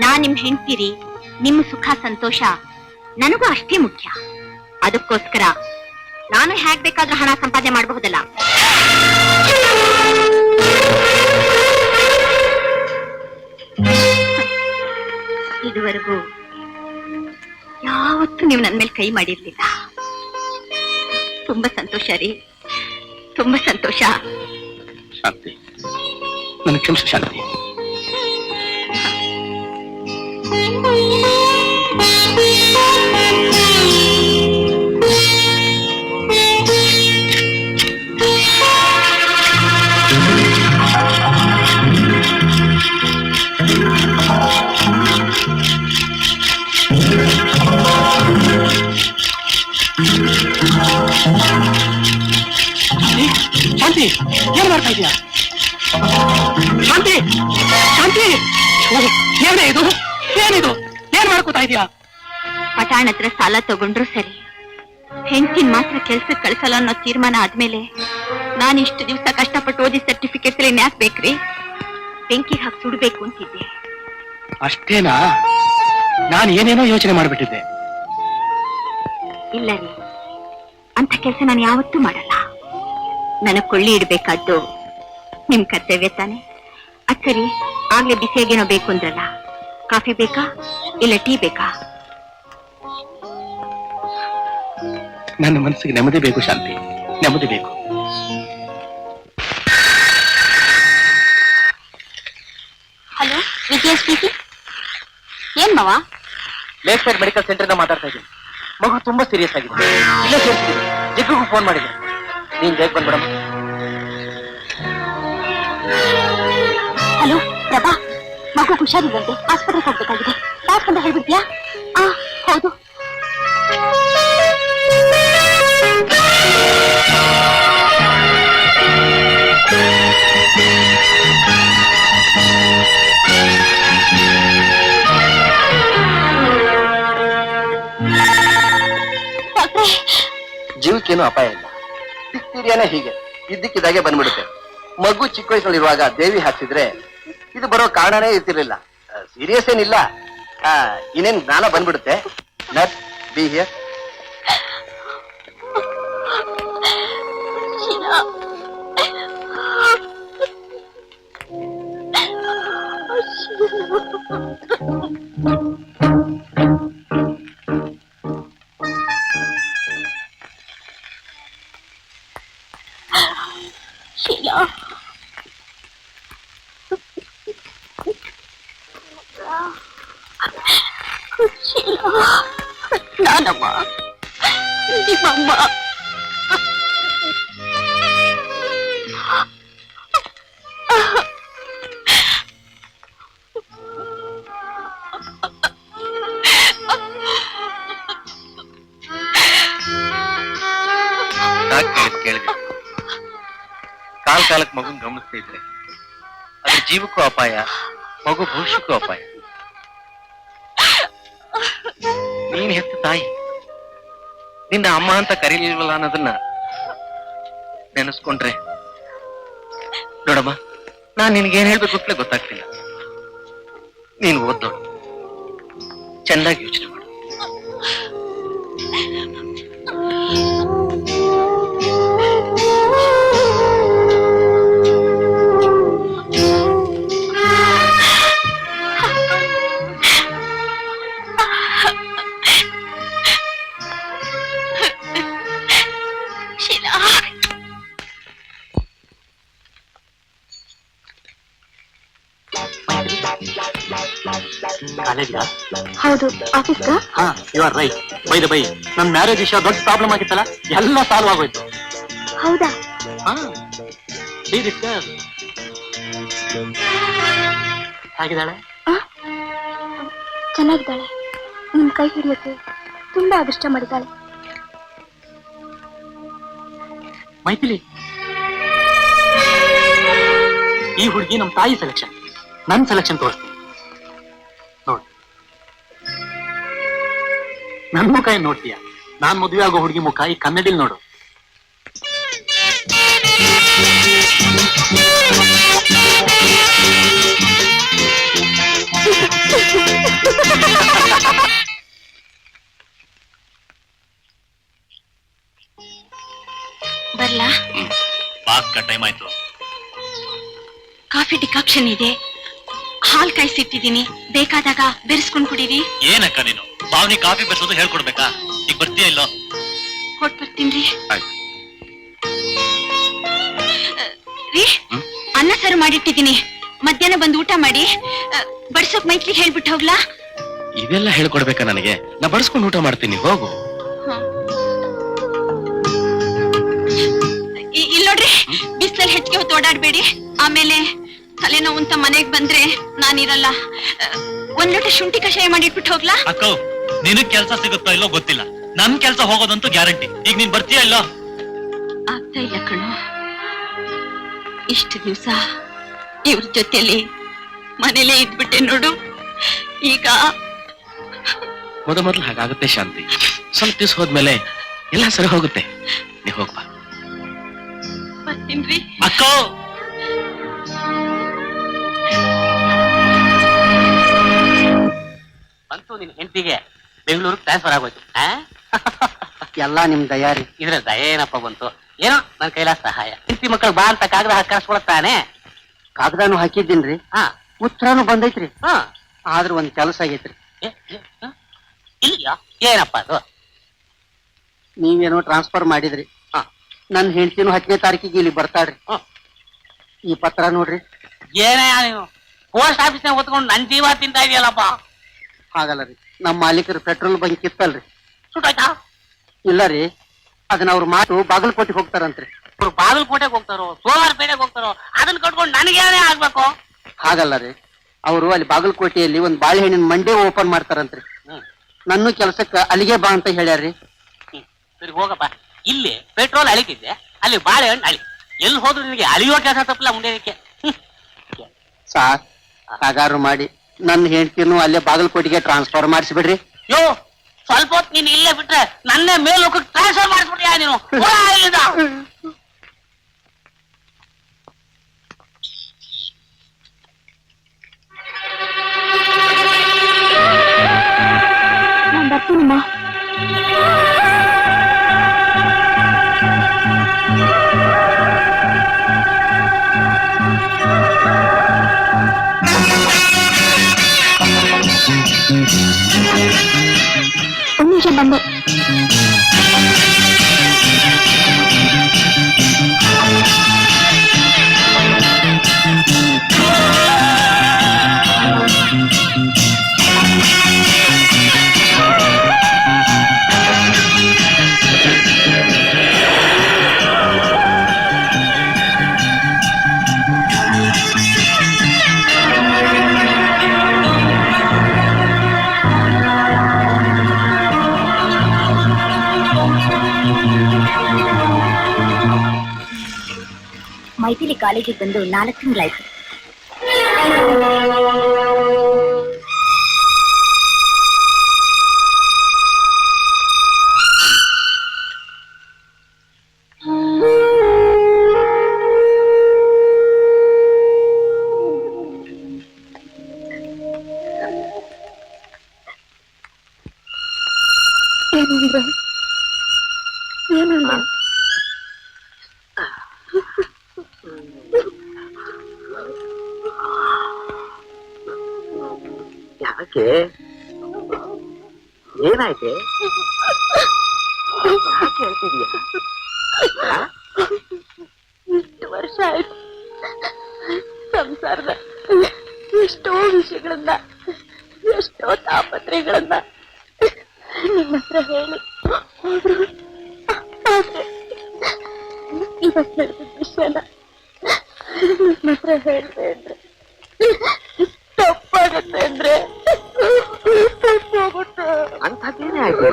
ನಾನ್ ನಿಮ್ ಹೆಂಡ್ತೀರಿ, ನಿಮ್ಮ ಸುಖ ಸಂತೋಷ ನನಗೂ ಅಷ್ಟೇ ಮುಖ್ಯ. ಅದಕ್ಕೋಸ್ಕರ ನಾನು ಹೇಗ್ ಬೇಕಾದ್ರೂ ಹಣ ಸಂಪಾದನೆ ಮಾಡಬಹುದಲ್ಲ. ಇದುವರೆಗೂ ಯಾವತ್ತೂ ನೀವು ನನ್ನ ಮೇಲೆ ಕೈ ಮಾಡಿರ್ಲಿಲ್ಲ. ತುಂಬಾ ಸಂತೋಷ ರೀ, ತುಂಬಾ ಸಂತೋಷ. ಶಾಂತಿ, ನನ್ ಕ್ಷಮಿಸು ಶಾಂತಿ. ಶಾಂತಿ, ಏನ್ ಮಾಡ್ತಾ ಇದೀಯಾ? ಶಾಂತಿ, ಶಾಂತಿ, ಏನೇ ಇದು? ಏನಿದು? ಏನ್ ಮಾಡ್ಕೋತಾ ಇದೀಯಾ? ಪಠಾಣ ಹತ್ರ ಸಾಲ ತಗೊಂಡ್ರು ಸರಿ, ಹೆಂಡತಿನ್ ಮಾತ್ರ ಕೆಲ್ಸಕ್ಕೆ ಕಳ್ಸಲ್ಲ ಅನ್ನೋ ತೀರ್ಮಾನ ಆದ್ಮೇಲೆ ನಾನು ಇಷ್ಟು ದಿವಸ ಕಷ್ಟಪಟ್ಟು ಓದಿ ಸರ್ಟಿಫಿಕೇಟ್ ಯಾಕೆ ಬೇಕ್ರಿ? ಬೆಂಕಿ ಹಾಕಿ ಸುಡ್ಬೇಕು ಅಂತಿದ್ದೆ. ಅಷ್ಟೇನಾ? ನಾನು ಏನೇನೋ ಯೋಚನೆ ಮಾಡ್ಬಿಟ್ಟಿದ್ದೆ. ಇಲ್ಲ ರೀ, ಅಂತ ಕೆಲಸ ನಾನು ಯಾವತ್ತೂ ಮಾಡಲ್ಲ. ನನಗ್ ಕೊಳ್ಳಿ ಇಡ್ಬೇಕಾದ್ದು ನಿಮ್ ಕರ್ತವ್ಯ ತಾನೆ. ಅದ್ ಸರಿ, ಆಗ್ಲೇ ಬಿಸಿಯಾಗೇನೋ ಬೇಕು ಅಂದ್ರಲ್ಲ, ಕಾಫಿ ಬೇಕಾ ಇಲ್ಲ ಟೀ ಬೇಕಾ? ನನ್ನ ಮನಸ್ಸಿಗೆ ನೆಮ್ಮದಿ ಬೇಕು ಶಾಂತಿ, ನೆಮ್ಮದಿ ಬೇಕು. ಹಲೋ, ವಿಜಯ ಸ್ಪೀಕಿಂಗ್. ಏನ್ ಮಾವ? ಲೇಕ್ ಸೈಡ್ ಮೆಡಿಕಲ್ ಸೆಂಟರ್ ಇಂದ ಮಾತಾಡ್ತಾ ಇದ್ದೀನಿ. ಮಗು ತುಂಬಾ ಸೀರಿಯಸ್ ಆಗಿದೆ, ಇಲ್ಲೇ ಸೇರಿಸಿದ್ದೀನಿ. ಜಿಗ್ಗುಗೂ ಫೋನ್ ಮಾಡಿದೆ. ನೀನ್ ಬೇಗ ಬಂದ್ಬಿಡಮ್ಮ. ಹಲೋ ಪ್ರಭಾ, ಮಗು ಹುಷಾರಿಲ್ಲಂತೆ, ಆಸ್ಪತ್ರೆಗೆ ಹೋಗ್ಬೇಕಾಗಿದೆ. ಯಾಕೆ ಅಂತ ಹೇಳ್ಬಿಡ್ತೀಯಾ? ಹೌದು. ಜೀವಕ್ಕೇನು ಅಪಾಯ ಇಲ್ಲ. ಡಿಫ್ತೀರಿಯಾನೇ ಹೀಗೆ ಇದ್ದಕ್ಕಿದ್ದಾಗೆ ಬಂದ್ಬಿಡುತ್ತೆ. ಮಗು ಚಿಕ್ಕ ವಯಸ್ಸಲ್ಲಿರುವಾಗ ದೇವಿ ಹಾಕ್ಸಿದ್ರೆ ಇದು ಬರೋ ಕಾರಣನೇ ಇರ್ತಿರ್ಲಿಲ್ಲ. ಸೀರಿಯಸ್ ಏನಿಲ್ಲ, ಇನ್ನೇನ್ ಜ್ಞಾನ ಬಂದ್ಬಿಡುತ್ತೆ. Nurse, be here. ನಾನಮ್ಮ, ನಿಮ್ಮಮ್ಮ. ಕೇಳಿದೆ, ಕಾಲಕ್ಕೆ ಮಗುನ್ ಗಮನಿಸ್ತಾ ಇದ್ರೆ ಅದ್ರ ಜೀವಕ್ಕೂ ಅಪಾಯ, ಮಗು ಭವಿಷ್ಯಕ್ಕೂ ಅಪಾಯ. ನೀನ್ ಹೆತ್ತ ತಾಯಿ ನಿನ್ನ ಅಮ್ಮ ಅಂತ ಕರೀಲಿಲ್ವಲ್ಲ ಅನ್ನೋದನ್ನ ನೆನೆಸ್ಕೊಂಡ್ರೆ, ನೋಡಮ್ಮ, ನಾನ್ ನಿನ್ಗೇನ್ ಹೇಳ್ಬೇಕು ಅಂತಲೇ ಗೊತ್ತಾಗ್ತಿಲ್ಲ. ನೀನು ಓದ್ದೋಳು, ಚೆನ್ನಾಗಿ ಯೋಚನೆ ಮಾಡು. ಕಾಲೇಜ್ಗಾ? ಹೌದು, ಆಫೀಸ್ಗಾ? ಹಾ, you are right. By the by, ನನ್ ಮ್ಯಾರೇಜ್ ವಿಷಯ ದೊಡ್ಡ ಪ್ರಾಬ್ಲಮ್ ಆಗಿತ್ತಲ್ಲ, ಎಲ್ಲ ಸಾಲ್ವ್ ಆಗೋಯ್ತು. ಹೌದಾ? ಹಾ, ಹೇಗಿದ್ದಾಳೆ? ಚೆನ್ನಾಗಿದ್ದಾಳೆ. ನಿಮ್ ಕೈ ಹಿಡಿಯೋಕೆ ತುಂಬಾ ಅದೃಷ್ಟ ಮಾಡಿದ್ದಾಳೆ. ಮೈಥಿಲಿ, ಈ ಹುಡುಗಿ ನಮ್ ತಾಯಿ ಸೆಲೆಕ್ಷನ್, ನನ್ ಸೆಲೆಕ್ಷನ್ ತೋರಿಸ್ತೀನಿ ನೋಡಿ. ನನ್ ಮುಖ ಏನ್ ನೋಡ್ತೀಯ? ನಾನ್ ಮದುವೆ ಆಗೋ ಹುಡುಗಿ ಮುಖ ಈ ಕನ್ನಡಿಲ್ ನೋಡು. ಬರ್ಲಾ? ಬಾಸ್ ಟೈಮ್ ಆಯ್ತು. ಕಾಫಿ ಡಿಕಾಕ್ಷನ್ ಇದೆ, ಹಾಲ್ ಕಾಯಿಸಿಟ್ಟಿದ್ದೀನಿ, ಬೇಕಾದಾಗ ಬೆರೆಸ್ಕೊಂಡ್ ಕುಡೀರಿ. ಏನಕ್ಕ ನೀನು ಬಾವ್ನಿ ಕಾಫಿ ಬೆರೆಸೋದು ಹೇಳ್ಕೊಡ್ಬೇಕಾ? ಈಗ ಬರ್ತೀಯ ಇಲ್ಲೋ? ಕೊಟ್ ಬರ್ತೀನ್ರಿ. ರೀ, ಅನ್ನ ಸಾರು ಮಾಡಿಟ್ಟಿದ್ದೀನಿ, ಮಧ್ಯಾಹ್ನ ಬಂದು ಊಟ ಮಾಡಿ. ಬಡ್ಸೋಕ್ ಮೈತ್ಲಿ ಹೇಳ್ಬಿಟ್ಟು ಹೋಗ್ಲಾ? ಇದೆಲ್ಲ ಹೇಳ್ಕೊಡ್ಬೇಕಾ ನನಗೆ? ನಾ ಬಡಿಸ್ಕೊಂಡು ಊಟ ಮಾಡ್ತೀನಿ, ಹೋಗು. ಇಲ್ ನೋಡ್ರಿ, ಬಿಸಿಲಲ್ಲಿ ಹೆಚ್ಚಿಗೆ ಹೊತ್ತು ಓಡಾಡ್ಬೇಡಿ. ಆಮೇಲೆ ತಲೆನೋವು ಅಂತ ಮನೆಗ್ ಬಂದ್ರೆ ನಾನಿರಲ್ಲ. ಒಂದ್ ಲೋಟ ಶುಂಠಿ ಕಷಾಯ ಮಾಡಿಟ್ಬಿಟ್ಟು ಹೋಗ್ಲಾ? ಅಕ್ಕ, ನಿನಗ್ ಕೆಲ್ಸ ಸಿಗುತ್ತೋ ಇಲ್ಲೋ ಗೊತ್ತಿಲ್ಲ, ನನ್ ಕೆಲ್ಸ ಹೋಗೋದಂತೂ ಗ್ಯಾರಂಟಿ. ಈಗ ನೀನ್ ಬರ್ತೀಯ ಇಲ್ಲೋ? ಆಗ್ತಾ ಇಲ್ಲ ಕಣೋ. ಇಷ್ಟು ದಿವ್ಸ ಇವ್ರ ಜೊತೆಲಿ ಮನೇಲೇ ಇದ್ಬಿಟ್ಟೆ ನೋಡು. ಈಗ ಮೊದಲು ಹಾಗಾಗುತ್ತೆ ಶಾಂತಿ. ಸ್ವಲ್ಪ ದಿವಸ ಹೋದ್ಮೇಲೆ ಎಲ್ಲ ಸರಿ ಹೋಗುತ್ತೆ. ನೀ ಹೋಗ್ಬಾ. ಬರ್ತೀನ್ರಿ. ಅಕ್ಕೋ, ಅಂತೂ ನಿನ್ ಹೆಂಡತಿಗೆ ಬೆಂಗಳೂರಿಗೆ ಟ್ರಾನ್ಸ್ಫರ್ ಆಗೋಯ್ತು. ಎಲ್ಲ ನಿಮ್ ದಯಾರಿ. ಇದ್ರ ದಯ ಏನಪ್ಪ ಬಂತು? ಏನೋ ನನ್ನ ಕೈಲಾದ ಸಹಾಯ. ಹೆಂಡತಿ ಮಕ್ಕಳು ಬಾ ಅಂತ ಕಾಗದ ಹಾಕಿಸ್ಕೊಳತ್ತಾನೆ. ಕಾಗದಾನು ಹಾಕಿದ್ದೀನ್ರಿ, ಹಾ ಉತ್ತರನು ಬಂದೈತ್ರಿ. ಹಾ ಆದ್ರ ಒಂದ್ ಕೆಲಸ ಆಗೈತ್ರಿ. ಇಲ್ಲಿಯಾ? ಏನಪ್ಪ ಅದು? ನೀವೇನೋ ಟ್ರಾನ್ಸ್ಫರ್ ಮಾಡಿದ್ರಿ. ಹಾ. ನನ್ ಹೆಂಡತಿನೂ 10ನೇ ತಾರೀಕಿಗೆ ಇಲ್ಲಿ ಬರ್ತಾಳ್ರಿ. ಈ ಪತ್ರ ನೋಡ್ರಿ. ಏನೇ ನೀವು ಪೋಸ್ಟ್ ಆಫೀಸ್ನಾಗ ಹೊತ್ಕೊಂಡು ನನ್ ಜೀವ ತಿಂತಾ ಇದೆಯಲ್ಲಪ್ಪ. ಹಾಗಲ್ಲ ರೀ, ನಮ್ಮ ಮಾಲೀಕರು ಪೆಟ್ರೋಲ್ ಬಂಕ್ ಇತ್ತಲ್ರಿ. ಸುಟ್ಟಾಯ್ತಾ? ಇಲ್ಲ ರೀ, ಅದನ್ನ ಅವ್ರ ಮಾತು ಬಾಗಲಕೋಟೆಗೆ ಹೋಗ್ತಾರಂತ್ರಿ. ಅವ್ರು ಬಾಗಲಕೋಟೆಗೆ ಹೋಗ್ತಾರೋ ಸೋಲಾರ್ಪೇಟೆಗೆ ಹೋಗ್ತಾರೋ ಅದನ್ನ ಕಟ್ಕೊಂಡು ನನಗೇನೇ ಆಗ್ಬೇಕು? ಹಾಗಲ್ಲ ರೀ, ಅವರು ಅಲ್ಲಿ ಬಾಗಲಕೋಟೆಯಲ್ಲಿ ಒಂದ್ ಬಾಳೆಹಣ್ಣಿನ ಮಂಡಿ ಓಪನ್ ಮಾಡ್ತಾರಂತ್ರಿ. ನನ್ನ ಕೆಲ್ಸಕ್ಕ ಅಲ್ಲಿಗೆ ಬಾ ಅಂತ ಹೇಳ್ಯಾರ್ರಿ. ಸರಿ ಹೋಗಪ್ಪ. ಇಲ್ಲಿ ಪೆಟ್ರೋಲ್ ಅಳಿತಿದ್ದೆ, ಅಲ್ಲಿ ಬಾಳೆಹಣ್ಣು ಅಳಿ. ಎಲ್ಲಿ ಹೋದ್ರು ನಿನಗೆ ಅಳಿಯೋ ಕೆಲಸ ತಪ್ಪಲ್ಲ ಮುಂದೇನಕ್ಕೆ. ಸಾರ್, ಹಾಗಾರು ಮಾಡಿ ನನ್ನ ಹೆಂಡತಿನೂ ಅಲ್ಲೇ ಬಾಗಲಕೋಟೆಗೆ ಟ್ರಾನ್ಸ್ಫರ್ ಮಾಡಿಸ್ಬಿಡ್ರಿ. ಯೋ, ಸ್ವಲ್ಪ ಹೊತ್ತು ನೀನು ಇಲ್ಲೇ ಬಿಟ್ರೆ ನನ್ನೇ ಮೇಲೋಕಕ್ಕೆ ಟ್ರಾನ್ಸ್ಫರ್ ಮಾಡಿಸ್ಬಿಟ್ಯಾ ನೀನು? ನಾನು ಬರ್ತೀನಮ್ಮ. ಒಂದು ನಿಮಿಷ ಬಂದೆ. ಮೈಥಿಲಿ ಕಾಲೇಜಿಗೆ ಬಂದು 4 ತಿಂಗಳಾಯ್ತು. ಏನಂದ್ರೆ ಯಾಕೆ? ಏನಾಯ್ತೆ? ಯಾಕೆ ಹೇಳ್ತಿದೀಯ? ಇಷ್ಟು ವರ್ಷ ಆಯ್ತು ಸಂಸಾರದ ಎಷ್ಟೋ ವಿಷಯಗಳನ್ನ, ಎಷ್ಟೋ ತಾಪತ್ರೆಗಳನ್ನ ನಿಮ್ಮ ಹತ್ರ ಹೇಳಿ ಹೋದ್ರು. ಆದ್ರೆ ಇವತ್ತು ಹೇಳಿದ ವಿಷಯನ ನಿಮ್ಮ ಹತ್ರ ಹೇಳಿದೆ ಅಂದ್ರೆ ತಪ್ಪಾಗತ್ತೆ ಅಂದ್ರೆ ತಪ್ಪಾಗುತ್ತೆ. ಅಂಥದ್ದೇನೇ ಆಯ್ತು?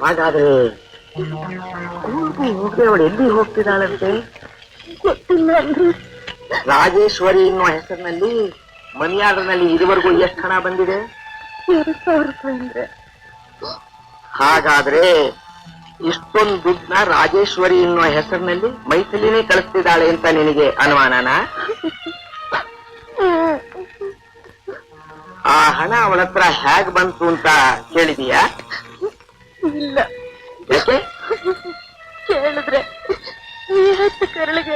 ಹಾಗಾದ್ರೆ ಅವಳು ಎಲ್ಲಿ ಹೋಗ್ತಿದ್ದಾಳಂತೆ? ಗೊತ್ತಿಲ್ಲ ಅಂದ್ರೆ ರಾಜೇಶ್ವರಿ ಎನ್ನುವ ಹೆಸರಿನಲ್ಲಿ ಮನಿ ಆರ್ಡರ್ನಲ್ಲಿ ಇದುವರೆಗೂ ಎಷ್ಟು ಹಣ ಬಂದಿದೆ? 2,000 ರೂಪಾಯಿ ಅಂದ್ರೆ. ಹಾಗಾದ್ರೆ ಇಷ್ಟೊಂದು ದುಡ್ಡನ್ನ ರಾಜೇಶ್ವರಿ ಎನ್ನುವ ಹೆಸರಿನಲ್ಲಿ ಮೈಥಿಲಿನೇ ಕಳಿಸ್ತಿದ್ದಾಳೆ ಅಂತ ನಿನಗೆ ಅನುಮಾನನ? ಆ ಹಣ ಅವಳ ಹತ್ರ ಹೇಗ್ ಬಂತು ಅಂತ ಕೇಳಿದೀಯಾ? ಇಲ್ಲ. ಯಾಕೆ? ಕೇಳಿದ್ರೆ ನಿಯತ್ತು ಕರಳಿಗೆ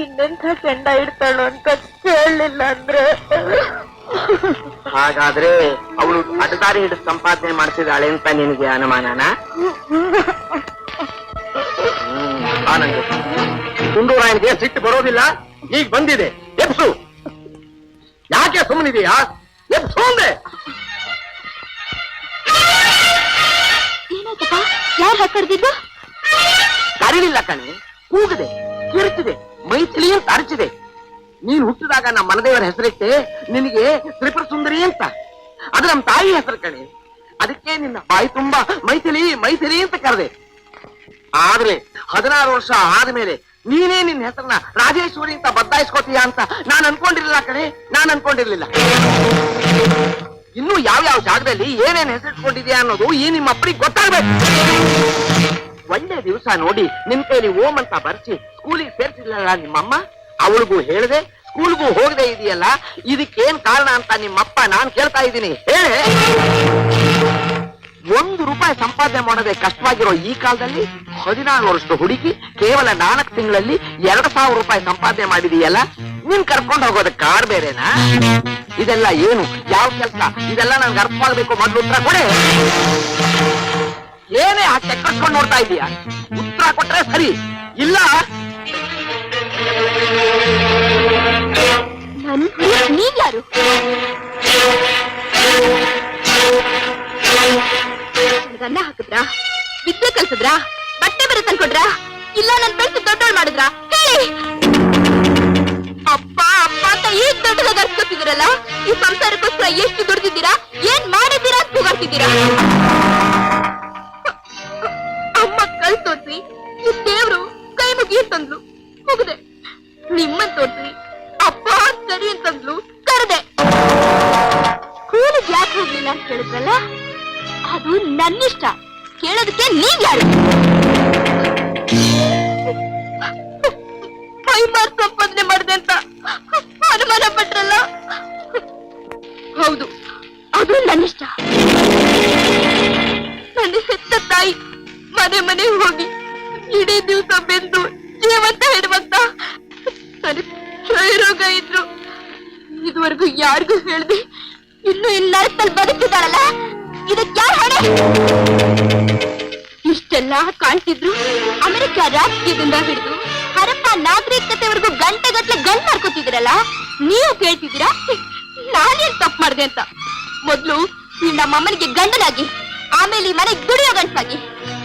ಇನ್ನೆಂಥ ಕೆಂಡ ಇಡ್ತಾಳು ಅಂತ ಕೇಳಲಿಲ್ಲ ಅಂದ್ರೆ. ಹಾಗಾದ್ರೆ ಅವಳು ಅಡ್ಡದಾರಿ ಹಿಡಿದು ಸಂಪಾದನೆ ಮಾಡ್ತಿದ್ದಾಳೆ ಅಂತ ನಿನಗೆ ಅನುಮಾನನ? ಆನಂದ, ಗುಂಡೂರಾಯನಿಗೆ ಸಿಟ್ಟು ಬರೋದಿಲ್ಲ, ಈಗ ಬಂದಿದೆ, ಎಬ್ಸು. ಯಾಕೆ ಸುಮ್ಮನಿದೆಯಾ? ಎಬ್ಸು ಅಂದೆ. ಏನಾಯ್ತಪ್ಪ? ಯಾರು ಹಾಕಡ್ದಿದ್ದು? ಕರೀಲಿಲ್ಲ ಕಣೆ, ಕೂಗಿದೆ, ಕಿರುಚಿದೆ, ಮೈಥಿಲಿ ಅಂತ ಅರಚಿದೆ. ನೀನು ಹುಟ್ಟಿದಾಗ ನಮ್ಮ ಮನದೇವರ ಹೆಸರಿಟ್ಟೆ ನಿನಗೆ ತ್ರಿಪುರ ಸುಂದರಿ ಅಂತ. ಅದು ನಮ್ಮ ತಾಯಿ ಹೆಸರು ಕಣೆ. ಅದಕ್ಕೆ ನಿನ್ನ ಬಾಯಿ ತುಂಬಾ ಮೈಥಿಲಿ ಮೈಥಿಲಿ ಅಂತ ಕರೆದೆ. ಆದ್ರೆ 16 ವರ್ಷ ಆದ್ಮೇಲೆ ನೀನೇ ನಿನ್ನ ಹೆಸರನ್ನ ರಾಜೇಶ್ವರಿ ಅಂತ ಬದಲಾಯಿಸ್ಕೋತೀಯ ಅಂತ ನಾನ್ ಅನ್ಕೊಂಡಿರ್ಲಿಲ್ಲ ಕಣೆ, ನಾನ್ ಅನ್ಕೊಂಡಿರ್ಲಿಲ್ಲ. ಇನ್ನು ಯಾವ ಜಾಗದಲ್ಲಿ ಏನೇನ್ ಹೆಸರಿಟ್ಕೊಂಡಿದ್ಯಾ ಅನ್ನೋದು ಈ ನಿಮ್ಮ ಅಪ್ಪನಿಗೆ ಗೊತ್ತಾಗ್ಬೇಕು. ಒಳ್ಳೆ ದಿವಸ ನೋಡಿ ನಿಮ್ ಕೈಲಿ ಓಂ ಅಂತ ಬರ್ಸಿ ಸ್ಕೂಲಿಗೆ ಸೇರ್ಸಿಲ್ಲ ನಿಮ್ಮಮ್ಮ, ಅವಳಿಗೂ ಹೇಳ್ದೆ ಸ್ಕೂಲ್ಗೂ ಹೋಗದೆ ಇದೆಯಲ್ಲ, ಇದಕ್ಕೇನ್ ಕಾರಣ ಅಂತ ನಿಮ್ಮಪ್ಪ ನಾನ್ ಕೇಳ್ತಾ ಇದ್ದೀನಿ, ಹೇಳೆ. ₹1 ಸಂಪಾದನೆ ಮಾಡೋದೇ ಕಷ್ಟವಾಗಿರೋ ಈ ಕಾಲದಲ್ಲಿ 16 ವರ್ಷದ ಹುಡುಗಿ ಕೇವಲ 4 ತಿಂಗಳಲ್ಲಿ ₹2,000 ಸಂಪಾದನೆ ಮಾಡಿದೀಯಲ್ಲ, ನೀನ್ ಕರ್ಕೊಂಡು ಹೋಗೋದಕ್ಕೆ ಕಾರ್ ಬೇರೆನಾ? ಇದೆಲ್ಲ ಏನು, ಯಾವ ಕೆಲಸ, ಇದೆಲ್ಲ ನನ್ಗೆ ಅರ್ಥವಾಗಬೇಕು. ಮೊದ್ಲು ಉತ್ತರ ಕೊಡೆ. ಏನೇ ಆ ಚೆಕ್ಕರ್ಸ್ಕೊಂಡು ನೋಡ್ತಾ ಇದೀಯ? ಉತ್ತರ ಕೊಟ್ರೆ ಸರಿ, ಇಲ್ಲ ನೀವ್ಯಾರು? ಅನ್ನ ಹಾಕಿದ್ರಾ, ವಿದ್ಯೆ ಕಲ್ಸಿದ್ರಾ, ಬಟ್ಟೆ ಬೇರೆ ತಂದ್ಕೊಡ್ರಾ, ಇಲ್ಲ ನನ್ ಬೆಳೆದು ದೊಡ್ಡೋಳ್ ಮಾಡಿದ್ರಾ? ಹೇಳಿ. ಅಪ್ಪ ಅಪ್ಪ ಅಂತ ಈಗ ದೊಡ್ಡದಾಗ ಅರ್ಸ್ಕೊತಿದ್ದೀರಲ್ಲ, ಈ ಸಂಸಾರಕ್ಕೋಸ್ಕರ ಎಷ್ಟು ದುಡ್ದಿದ್ದೀರಾ, ಏನ್ ಮಾಡಿದ್ದೀರಾ ಅಂತ ಕೂಗಾಡ್ತಿದ್ದೀರಾ? ಅಮ್ಮ ಕಲ್ ತೋರ್ಸಿ ಈ ದೇವ್ರು ಕೈ ಮುಗಿ ಅಂತಂದ್ಲು, ಹೋಗದೆ. ನಿಮ್ಮನ್ ತೋರ್ಸಿ ಅಪ್ಪ ಸರಿ ಅಂತಂದ್ಲು, ಕರೆದೆ. ಸ್ಕೂಲಿಗೆ ಯಾಕೆ ಹೋಗ್ಲಿಲ್ಲ ಅಂತ ಕೇಳಿದ್ರಲ್ಲ, ಅದು ನನ್ನಿಷ್ಟ. ಕೇಳೋದಕ್ಕೆ ನೀವ್ ಯಾರು? ಕೈಮಾರ್ ಸಂಪಾದನೆ ಮಾಡಿದೆ ಅಂತ ಅನುಮಾನ ಪಟ್ರಲ್ಲ, ಹೌದು ಅದು ನನ್ನಿಷ್ಟ. ನನ್ನ ಹೆತ್ತ ತಾಯಿ ಮನೆ ಹೋಗಿ ಇಡೀ ದಿವಸ ಬೆಂದು ಜೀವಂತ ಹೇಳುವಂತ ನನಗೆ ಕ್ಷಯರೋಗ ಇದ್ರು. ಇದುವರೆಗೂ ಯಾರಿಗೂ ಹೇಳ್ದೆ ಇನ್ನು ನರಕದಲ್ಲಿ ಬದುಕಿದಾಳಲ್ಲ, ಇದಕ್ಕೆ ಯಾರು ಹೊಣೆ? ಇಷ್ಟೆಲ್ಲ ಕಾಣ್ತಿದ್ರು ಅಮೆರಿಕ ರಾಜಕೀಯದಿಂದ ಹಿಡಿದು ಹರಪ್ಪ ನಾಗರಿಕತೆವರೆಗೂ ಗಂಟೆಗಟ್ಲೆ ಗಂಡ್ ಮಾಡ್ಕೊತಿದ್ದೀರಲ್ಲ, ನೀವು ಕೇಳ್ತಿದ್ದೀರಾ ನಾನೇನ್ ತಪ್ಪು ಮಾಡಿದೆ ಅಂತ? ಮೊದ್ಲು ನೀವು ನಮ್ಮ ಅಮ್ಮನಿಗೆ ಗಂಡನಾಗಿ, ಆಮೇಲೆ ಈ ಮನೆಗೆ ದುಡಿಯೋ ಗಂಟಾಗಿ,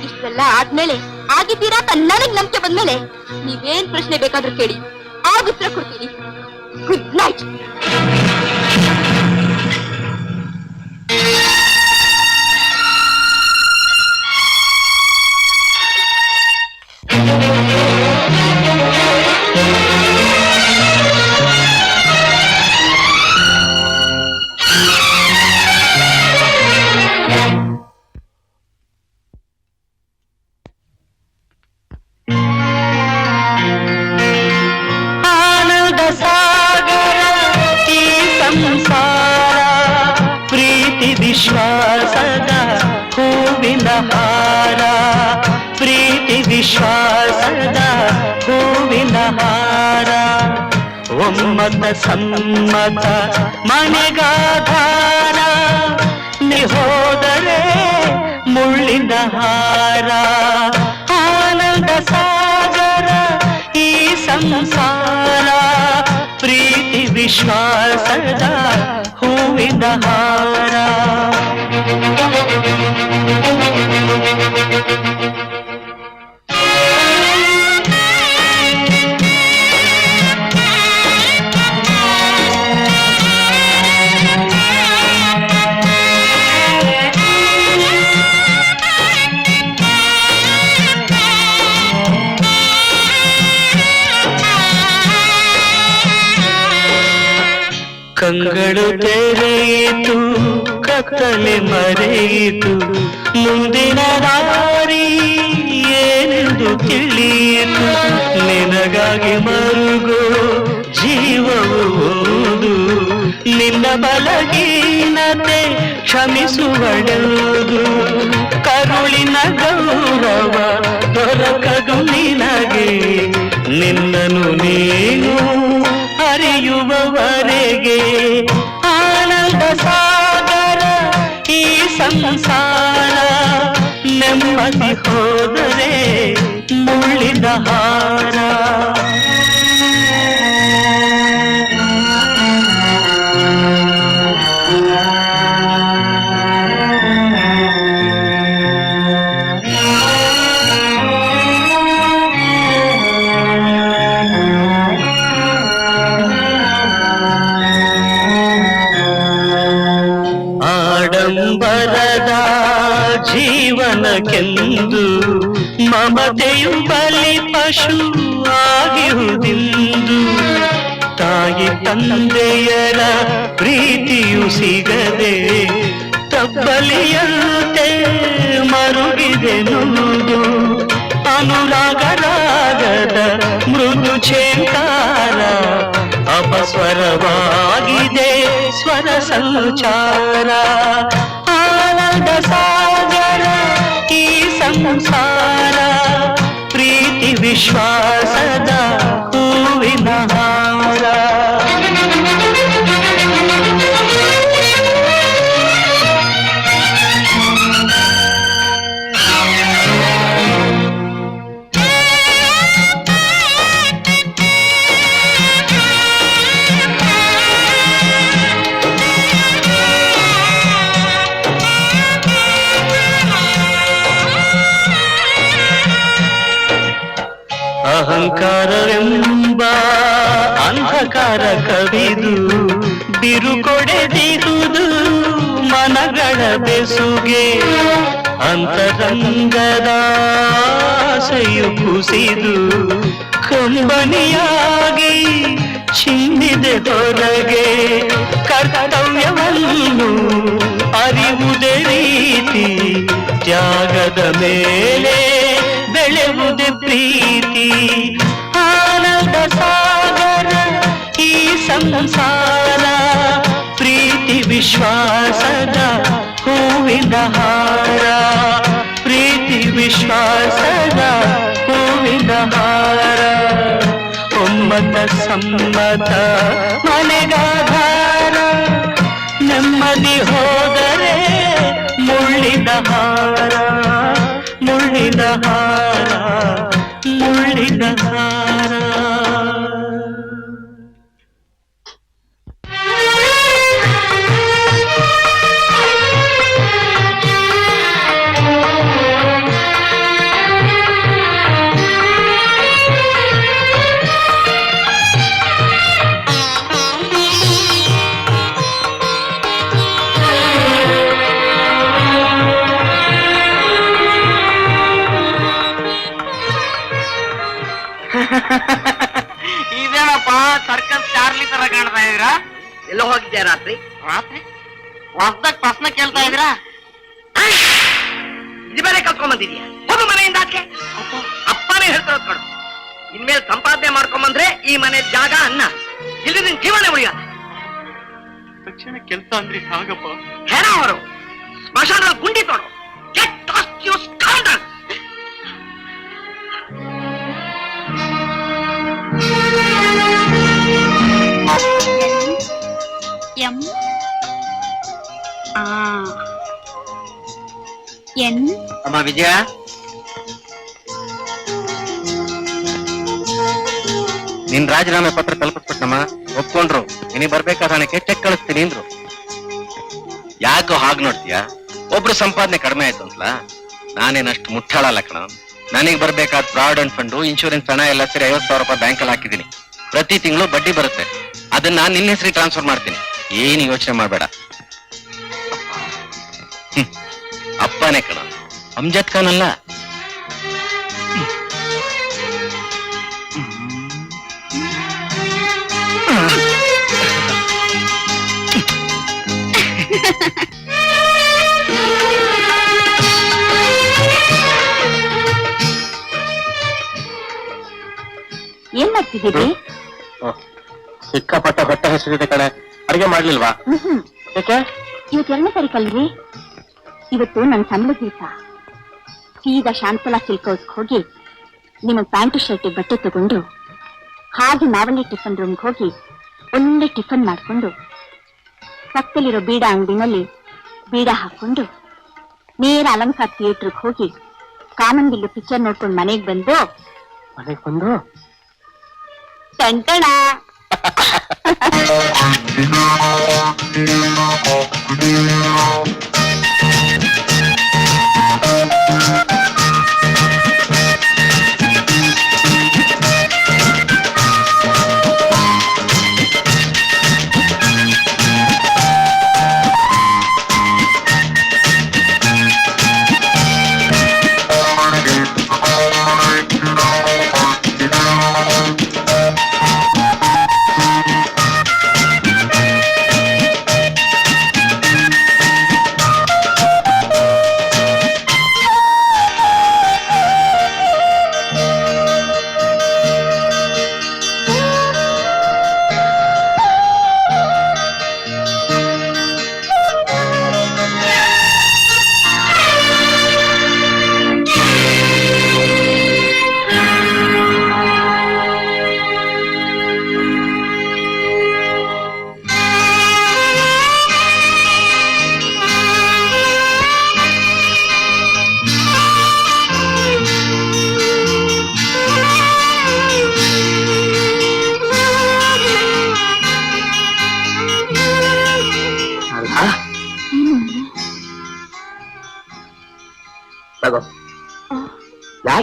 ಇಷ್ಟೆಲ್ಲ ಆದ್ಮೇಲೆ ಆಗಿದ್ದೀರಾ ಅಂತ ನನಗ್ ನಂಬಿಕೆ ಬಂದ್ಮೇಲೆ ನೀವೇನ್ ಪ್ರಶ್ನೆ ಬೇಕಾದ್ರೂ ಕೇಳಿ, ಆಗ ಉತ್ತರ ಕೊಡ್ತೀನಿ. Good night. ಆನಂದ ಸಾಗರ ಈ ಸಂಸಾರ, ಪ್ರೀತಿ ವಿಶ್ವಾಸದ ಹೂವಿನ ಹಾರ, ಪ್ರೀತಿ ವಿಶ್ವಾಸದ ಹೂವಿನ ಹಾರ, ಒಮ್ಮತ ಸಮ್ಮತ ಮನೆಗಾಧಾರ, ನೀ ಹೋದರೆ ಮುಳ್ಳಿನ ಹಾರ. ಆನಂದ ಸಾಗರ ಈ ಸಂಸಾರ, ಪ್ರೀತಿ ವಿಶ್ವಾಸದ ಹೂವಿನ ಹಾರ. ಕಂಗಳು ತೆರೆಯಿತು, ಕತ್ತಲೆ ಮರೆಯಿತು, ಮುಂದಿನ ದಾರಿ ಏನೆಂದು ತಿಳಿಯಿತು, ನಿನಗಾಗಿ ಮರುಗೋ ಜೀವವು ಒಂದು, ನಿನ್ನ ಬಲಹೀನತೆ ಕ್ಷಮಿಸುವಡುವುದು, ಕರುಳಿನ ಗೌರವ ದೊರಕದು ನಿನಗೆ, ನಿನ್ನನು ನೀನು ಅರಿಯುವವರೆಗೆ. ಆನಂದ ಸಾಗರ ಈ ಸಂಸಾರ, ನೆಮ್ಮದಿ ಹೋದರೆ ಮುಳ್ಳಿನ ಹಾರ. ಆಡಂಬರದ ಜೀವನಕ್ಕೆಂದು ಮಮತೆಯು ಬಲಿ ಪಶು ಆಗಿರುವುದಿಂದು ತಾಯಿ ತಂದೆಯರ ಪ್ರೀತಿಯು ಸಿಗದೆ ತಬ್ಬಲಿಯಂತೆ ಮರುಗಿದೆ ನುಡಿದು ಅನುರಾಗರಾಗದ ಮೃದು ಛೇಂಕಾರ ಅಪಸ್ವರವಾಗಿದೆ ಸ್ವರ ಸಂಚಾರ ಆನಂದ ಸಾಗರ ಈ ಸಂಸಾರ ಪ್ರೀತಿ ವಿಶ್ವಾಸದ ಹೂವಿನ ಹಾರ ಅಹಂಕಾರವೆಂಬ ಅಂಧಕಾರ ಕವಿದು ಬಿರುಕೊಡೆದಿರುವುದು ಮನಗಳ ಬೆಸುಗೆ ಅಂತರಂಗದ ಆಸೆಯು ಕುಸಿದು ಕಂಬನಿಯಾಗಿ ಚಿಮ್ಮಿದೆ ಹೊರಗೆ ಕರ್ತವ್ಯವನ್ನು ಅರಿವುದೇ ರೀತಿ ತ್ಯಾಗದ ಮೇಲೆ ಬೆಳೆವುದೇ ಪ್ರೀತಿ ಆನಂದ ಸಾಗರ ಈ ಸಂಸಾರ ಪ್ರೀತಿ ವಿಶ್ವಾಸದ ಹೂವಿನ ಹಾರ ಪ್ರೀತಿ ವಿಶ್ವಾಸದ ಹೂವಿನ ಹಾರ ಒಮ್ಮತ ಸಮ್ಮತ ಮನೆಗಾಧಾರ ನೆಮ್ಮದಿ ಹೋದರೆ ಮುಳ್ಳಿನ ಹಾರ ಮುಳ್ಳಿನ ಹಾರ ಮುಳ್ಳಿನ ಹಾರ ಇದೇನಪ್ಪ ಸರ್ಕಸ್ ಚಾರ್ಲಿ ತರ ಕಾಣ್ತಾ ಇದ್ದೀರಾ? ಎಲ್ಲೋ ಹೋಗಿದ್ದೆ ರಾತ್ರಿ ರಾತ್ರಿ ಹೊಸ್ದಾಗ ಪ್ರಶ್ನೆ ಕೇಳ್ತಾ ಇದ್ದೀರಾ? ಇದು ಬೇರೆ ಕಲ್ತ್ಕೊಂಡ್ ಬಂದಿದ್ಯಾ? ಹೋಗು ಮನೆಯಿಂದ ಆಚೆ. ಅಪ್ಪನೇ ಹೇಳ್ತಿರೋದ್ ಕಡು. ಇನ್ಮೇಲೆ ಸಂಪಾದನೆ ಮಾಡ್ಕೊಂಬಂದ್ರೆ ಈ ಮನೆ ಜಾಗ ಅನ್ನ ಇಲ್ಲಿ ನಿನ್ ಜೀವನ ಉಳಿಯಲ್ಲ. ತಕ್ಷಣ ಕೆಲಸ ಅಂದ್ರೆ ಹಾಗಪ್ಪ. ಹೇಳ ಅವರು ಸ್ಮಶಾನ ಗುಂಡಿ ತೊಡು. Get lost, you scoundrel! M N ಅಮ್ಮ ವಿಜಯ, ನಿನ್ ರಾಜೀನಾಮೆ ಪತ್ರ ತಲುಪಿಸ್ಬಿಟ್ನಮ್ಮ. ಒಪ್ಕೊಂಡ್ರು. ನಿನಗೆ ಬರ್ಬೇಕಾದ ಹಣಕ್ಕೆ ಚೆಕ್ ಕಳಿಸ್ತೀನಿ ಅಂದ್ರು. ಯಾಕೋ ಹಾಗೆ ನೋಡ್ತೀಯಾ? ಒಬ್ರು ಸಂಪಾದನೆ ಕಡಿಮೆ ಆಯ್ತು ಅಂತಲಾ? ನಾನೇನಷ್ಟು ಮುಟ್ಟಾಳಲ್ಲ ಕಣ. ನನಗೆ ಬರ್ಬೇಕಾದ ಪ್ರಾವಿಡೆಂಟ್ ಫಂಡು, ಇನ್ಶೂರೆನ್ಸ್ ಹಣ ಎಲ್ಲ ಸೇರಿ 50,000 ರೂಪಾಯಿ ಬ್ಯಾಂಕಲ್ಲಿ ಹಾಕಿದ್ದೀನಿ. ಪ್ರತಿ ತಿಂಗಳು ಬಡ್ಡಿ ಬರುತ್ತೆ. ಅದನ್ನ ನಾನು ನಿನ್ನ ಹೆಸರಿಗೆ ಟ್ರಾನ್ಸ್ಫರ್ ಮಾಡ್ತೀನಿ. ಏನು ಯೋಚನೆ ಮಾಡಬೇಡ. ಅಪ್ಪನೇ ಕಣ, ಅಮ್ಜದ್ ಖಾನ್ ಅಲ್ಲ. ಏನ್ ಮಾಡ್ತಿದ್ದೀರಿ? ಸಿಕ್ಕಾಪಟ್ಟ ಹೊಟ್ಟೆ ಹೆಸರಿದೆ ಕಣೆ. ಅಡಿಗೆ ಮಾಡ್ಲಿಲ್ವಾ? ಯಾಕೆ? ಇವತ್ತು 2ನೇ ತಾರೀಕಲ್ರಿ. ಇವತ್ತು ನನ್ನ ಸಂಬಳದ ದಿವಸ. ಸೀದಾ ಶಾಂತಲಾ ಸಿಲ್ಕ್ ಹೌಸ್ಗೆ ಹೋಗಿ ನಿಮಗೆ ಪ್ಯಾಂಟು ಶರ್ಟ್ ಬಟ್ಟೆ ತಗೊಂಡು ಹಾಗೆ ನಾವಲ್ಲಿ ಟಿಫನ್ ರೂಮ್ಗೆ ಹೋಗಿ ಒಳ್ಳೆ ಟಿಫನ್ ಮಾಡ್ಕೊಂಡು ಪಕ್ಕದಲ್ಲಿರೋ ಬೀಡ ಅಂಗಡಿನಲ್ಲಿ ಬೀಡ ಹಾಕೊಂಡು ನೇರ ಅಲಂಕಾರ ಥಿಯೇಟರ್ಗೆ ಹೋಗಿ ಕಾಮನ್ಬಿಲ್ಲು ಪಿಕ್ಚರ್ ನೋಡ್ಕೊಂಡು ಮನೆಗೆ ಬಂದು ಟಂಟಣ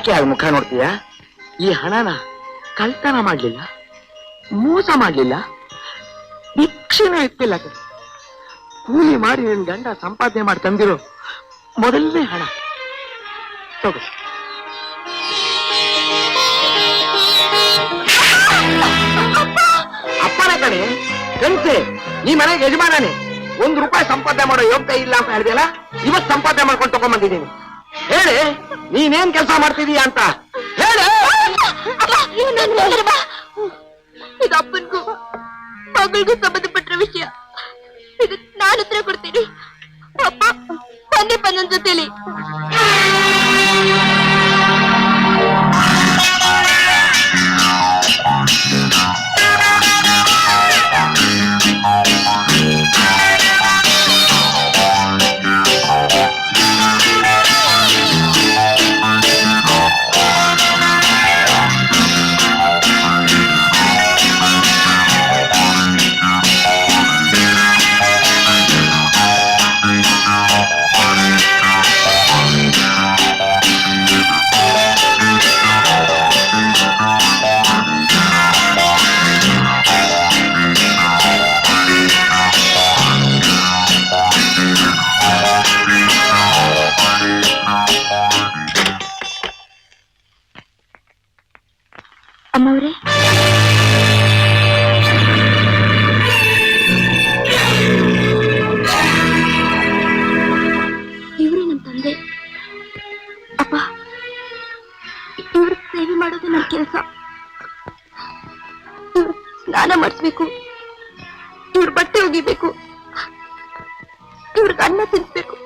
ಯಾಕೆ ಹಾಗೆ ಮುಖ ನೋಡ್ತೀಯ? ಈ ಹಣನ ಕಳ್ತನ ಮಾಡ್ಲಿಲ್ಲ, ಮೋಸ ಮಾಡ್ಲಿಲ್ಲ, ಭಿಕ್ಷೆನೂ ಎತ್ತಿಲ್ಲ ಕಣೆ. ಕೂಲಿ ಮಾಡಿ ನಿನ್ ಗಂಡ ಸಂಪಾದನೆ ಮಾಡಿ ತಂದಿರೋ ಮೊದಲನೇ ಹಣ ತಗೋ. ಅಪ್ಪನ ಕಡೆ ಗಂಟೆ, ಈ ಮನೆಗೆ ಯಜಮಾನನೇ. 1 ರೂಪಾಯಿ ಸಂಪಾದನೆ ಮಾಡೋ ಯೋಗ್ಯತೆ ಇಲ್ಲ ಅಂತ ಹೇಳಿದೆಯಲ್ಲ, ಇವತ್ತು ಸಂಪಾದನೆ ಮಾಡ್ಕೊಂಡು ತಗೊಂಡ್ಬಂದಿದ್ದೀನಿ. ಹೇಳಿ, ನೀನೇನ್ ಕೆಲಸ ಮಾಡ್ತಿದೀಯ ಅಂತ ಹೇಳಿ. ಇದು ಅಪ್ಪನಿಗೂ ಮಗಳಿಗೂ ಸಂಬಂಧಪಟ್ಟ ವಿಷಯ. ಇದಕ್ಕೆ ನಾನು ಉತ್ತರ ಕೊಡ್ತೀನಿ. ಅಪ್ಪ ಬಂದಪ್ಪ ನನ್ನ ಜೊತೆಲಿ. ಅಮ್ಮವ್ರೆ, ಇವ್ರೇ ನಮ್ಮ ತಂದೆ. ಅಪ್ಪ, ಇವ್ರ ಸೇವೆ ಮಾಡೋದು ನನ್ನ ಕೆಲಸ. ಇವ್ರ ಸ್ನಾನ ಮಾಡಿಸ್ಬೇಕು, ಇವ್ರ ಬಟ್ಟೆ ಒಗಿಬೇಕು, ಇವ್ರಿಗೆ ಅನ್ನ ತಿನ್ಸ್ಬೇಕು.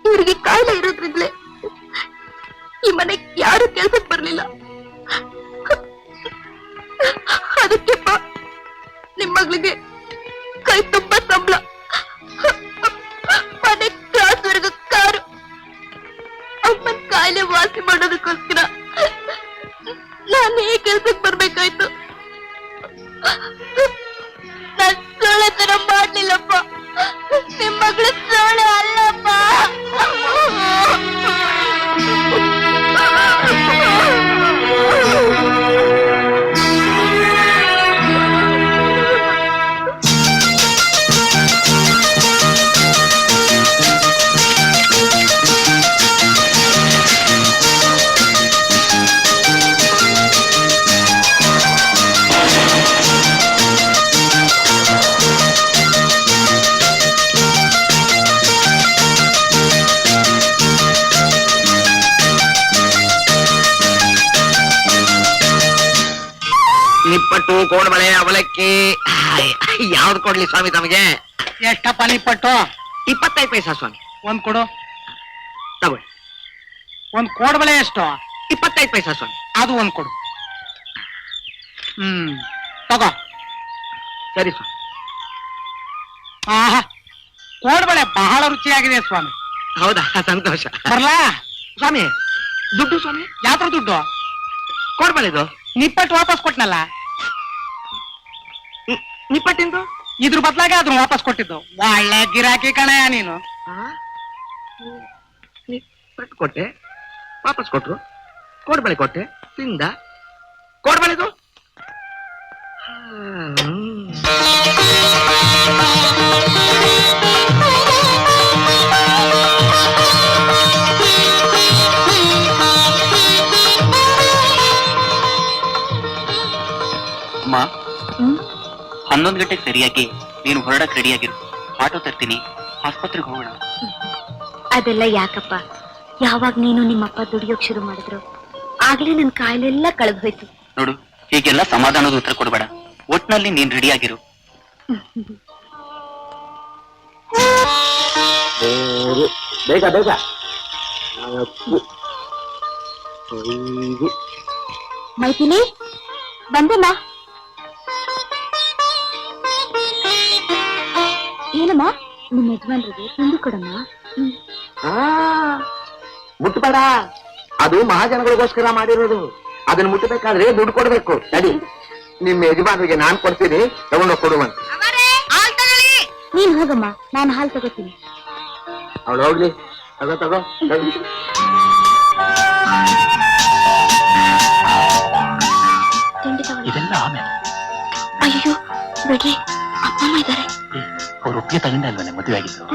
ಇವ್ರಿಗೆ ಕಾಯಿಲೆ ಇರೋದ್ರಿಂದಲೇ ಈ ಮನೆಗೆ ಯಾರು ಕೆಲ್ಸಕ್ಕೆ ಬರ್ಲಿಲ್ಲ. ಅದಕ್ಕೆಪ್ಪ ನಿಮ್ ಮಗಳಿಗೆ ಕೈ ತುಂಬ ಸಂಬಳ, ಮನೆ ಕ್ರಾಸ್ವರೆಗೂ ಕಾರು. ಅಮ್ಮನ ಕಾಯಿಲೆ ವಾಸಿ ಮಾಡೋದಕ್ಕೋಸ್ಕರ ನಾನೇ ಕೆಲ್ಸಕ್ಕೆ ಬರ್ಬೇಕಾಯ್ತು. ನಾನ್ ಸೋಳೆ ತರ ಮಾಡ್ಲಿಲ್ಲಪ್ಪ. ನಿಮ್ ಮಗಳ ಸೋಳೆ ಅಲ್ಲಪ್ಪ. ನಿಪ್ಪಟ್ಟು, ಕೋಡ್ಬಳೆ, ಅವಲಕ್ಕಿ ಯಾವ್ದು ಕೊಡ್ಲಿ ಸ್ವಾಮಿ ತಮಗೆ? ಎಷ್ಟಪ್ಪ ನಿಪ್ಪಟ್ಟು? 25 ಪೈಸಾ ಸ್ವಾಮಿ. ಒಂದ್ ಕೊಡು. ತಗೊಳ್ಳಿ. ಒಂದ್ ಕೋಡ್ಬಳೆ ಎಷ್ಟು? 25 ಪೈಸಾ ಸ್ವಾಮಿ. ಅದು ಒಂದ್ ಕೊಡು. ತಗೋ. ಸರಿ ಸ್ವಾಮಿ. ಆಹಾ, ಕೋಡ್ಬಳೆ ಬಹಳ ರುಚಿಯಾಗಿದೆ ಸ್ವಾಮಿ. ಹೌದಾ? ಸಂತೋಷ. ಬರ್ಲಾ ಸ್ವಾಮಿ, ದುಡ್ಡು ಸ್ವಾಮಿ? ಯಾತ್ರ ದುಡ್ಡು? ಕೋಡ್ಬಳೆದು ನಿಪ್ಪಟ್ಟು ವಾಪಸ್ ಕೊಟ್ನಲ್ಲ. ನಿಪ್ಪಟ್ಟಿಂದು? ಇದ್ರ ಬದಲಾಗಿ ಅದನ್ನ ವಾಪಸ್ ಕೊಟ್ಟಿದ್ದು. ಒಳ್ಳೆ ಗಿರಾಕಿ ಕಣಯ್ಯ ನೀನು. ನಿಪ್ಪಟ್ಟು ಕೊಟ್ಟೆ, ವಾಪಸ್ ಕೊಟ್ರು. ಕೋಡ್ಬಳೆ ಕೊಟ್ಟೆ, ತಿಂದ. ಕೋಡ್ಬಳೆದು? ಅಮ್ಮ, 11 ಗಂಟೆಗೆ ಸರಿಯಾಗಿ ನೀನು ಹೊರಡಕ್ ರೆಡಿಯಾಗಿರು. ಆಟೋ ತರ್ತೀನಿ, ಆಸ್ಪತ್ರೆಗೆ ಹೋಗೋಣ. ಅದೆಲ್ಲ ಯಾಕಪ್ಪ? ಯಾವಾಗ ನೀನು ನಿಮ್ಮಪ್ಪ ದುಡಿಯೋಕ್ ಶುರು ಮಾಡಿದ್ರು ಆಗ್ಲೇ ನನ್ ಕಾಯಿಲೆಲ್ಲ ಕಳೆದು ಹೋಯ್ತು. ನೋಡು, ಹೀಗೆಲ್ಲ ಸಮಾಧಾನದ ಉತ್ತರ ಕೊಡಬೇಡ. ಒಟ್ನಲ್ಲಿ ನೀನ್ ರೆಡಿಯಾಗಿರು. ಬೇಗ ಬೇಗ. ಮೈಥಿಲಿ, ಬಂದಮ್ಮ. ಏನಮ್ಮ? ನಿಮ್ಮ ಯಜಮಾನ್ರಿಗೆ ತಿಂಡಿ ಕೊಡಮ್ಮ. ಮುಟ್ಬೇಡ, ಅದು ಮಹಾಜನಗಳಿಗೋಸ್ಕರ ಮಾಡಿರೋದು. ಅದನ್ನ ಮುಟ್ಟಬೇಕಾದ್ರೆ ದುಡ್ಡು ಕೊಡ್ಬೇಕು. ನಡಿ, ನಿಮ್ಮ ಯಜಮಾನರಿಗೆ ನಾನ್ ಕೊಡ್ತೀನಿ, ತಗೊಂಡೋಗಿ ಕೊಡುವಂತ. ನೀನ್ ಹೋಗಮ್ಮ, ನಾನು ಹಾಲು ತಗೋತೀನಿ. ಅವಳು ಹೋಗ್ಲಿ. ತಗೋ ತಗೋ. ಅಯ್ಯೋ ಬಿಡ್ರಿ, ಅಪ್ಪ ಅಮ್ಮ ಇದ್ದಾರೆ. ಅವ್ರ ಒಪ್ಪಿಗೆ ತಗೊಂಡೆ ಅಲ್ವೇ ಮದುವೆ ಆಗಿದ್ದು.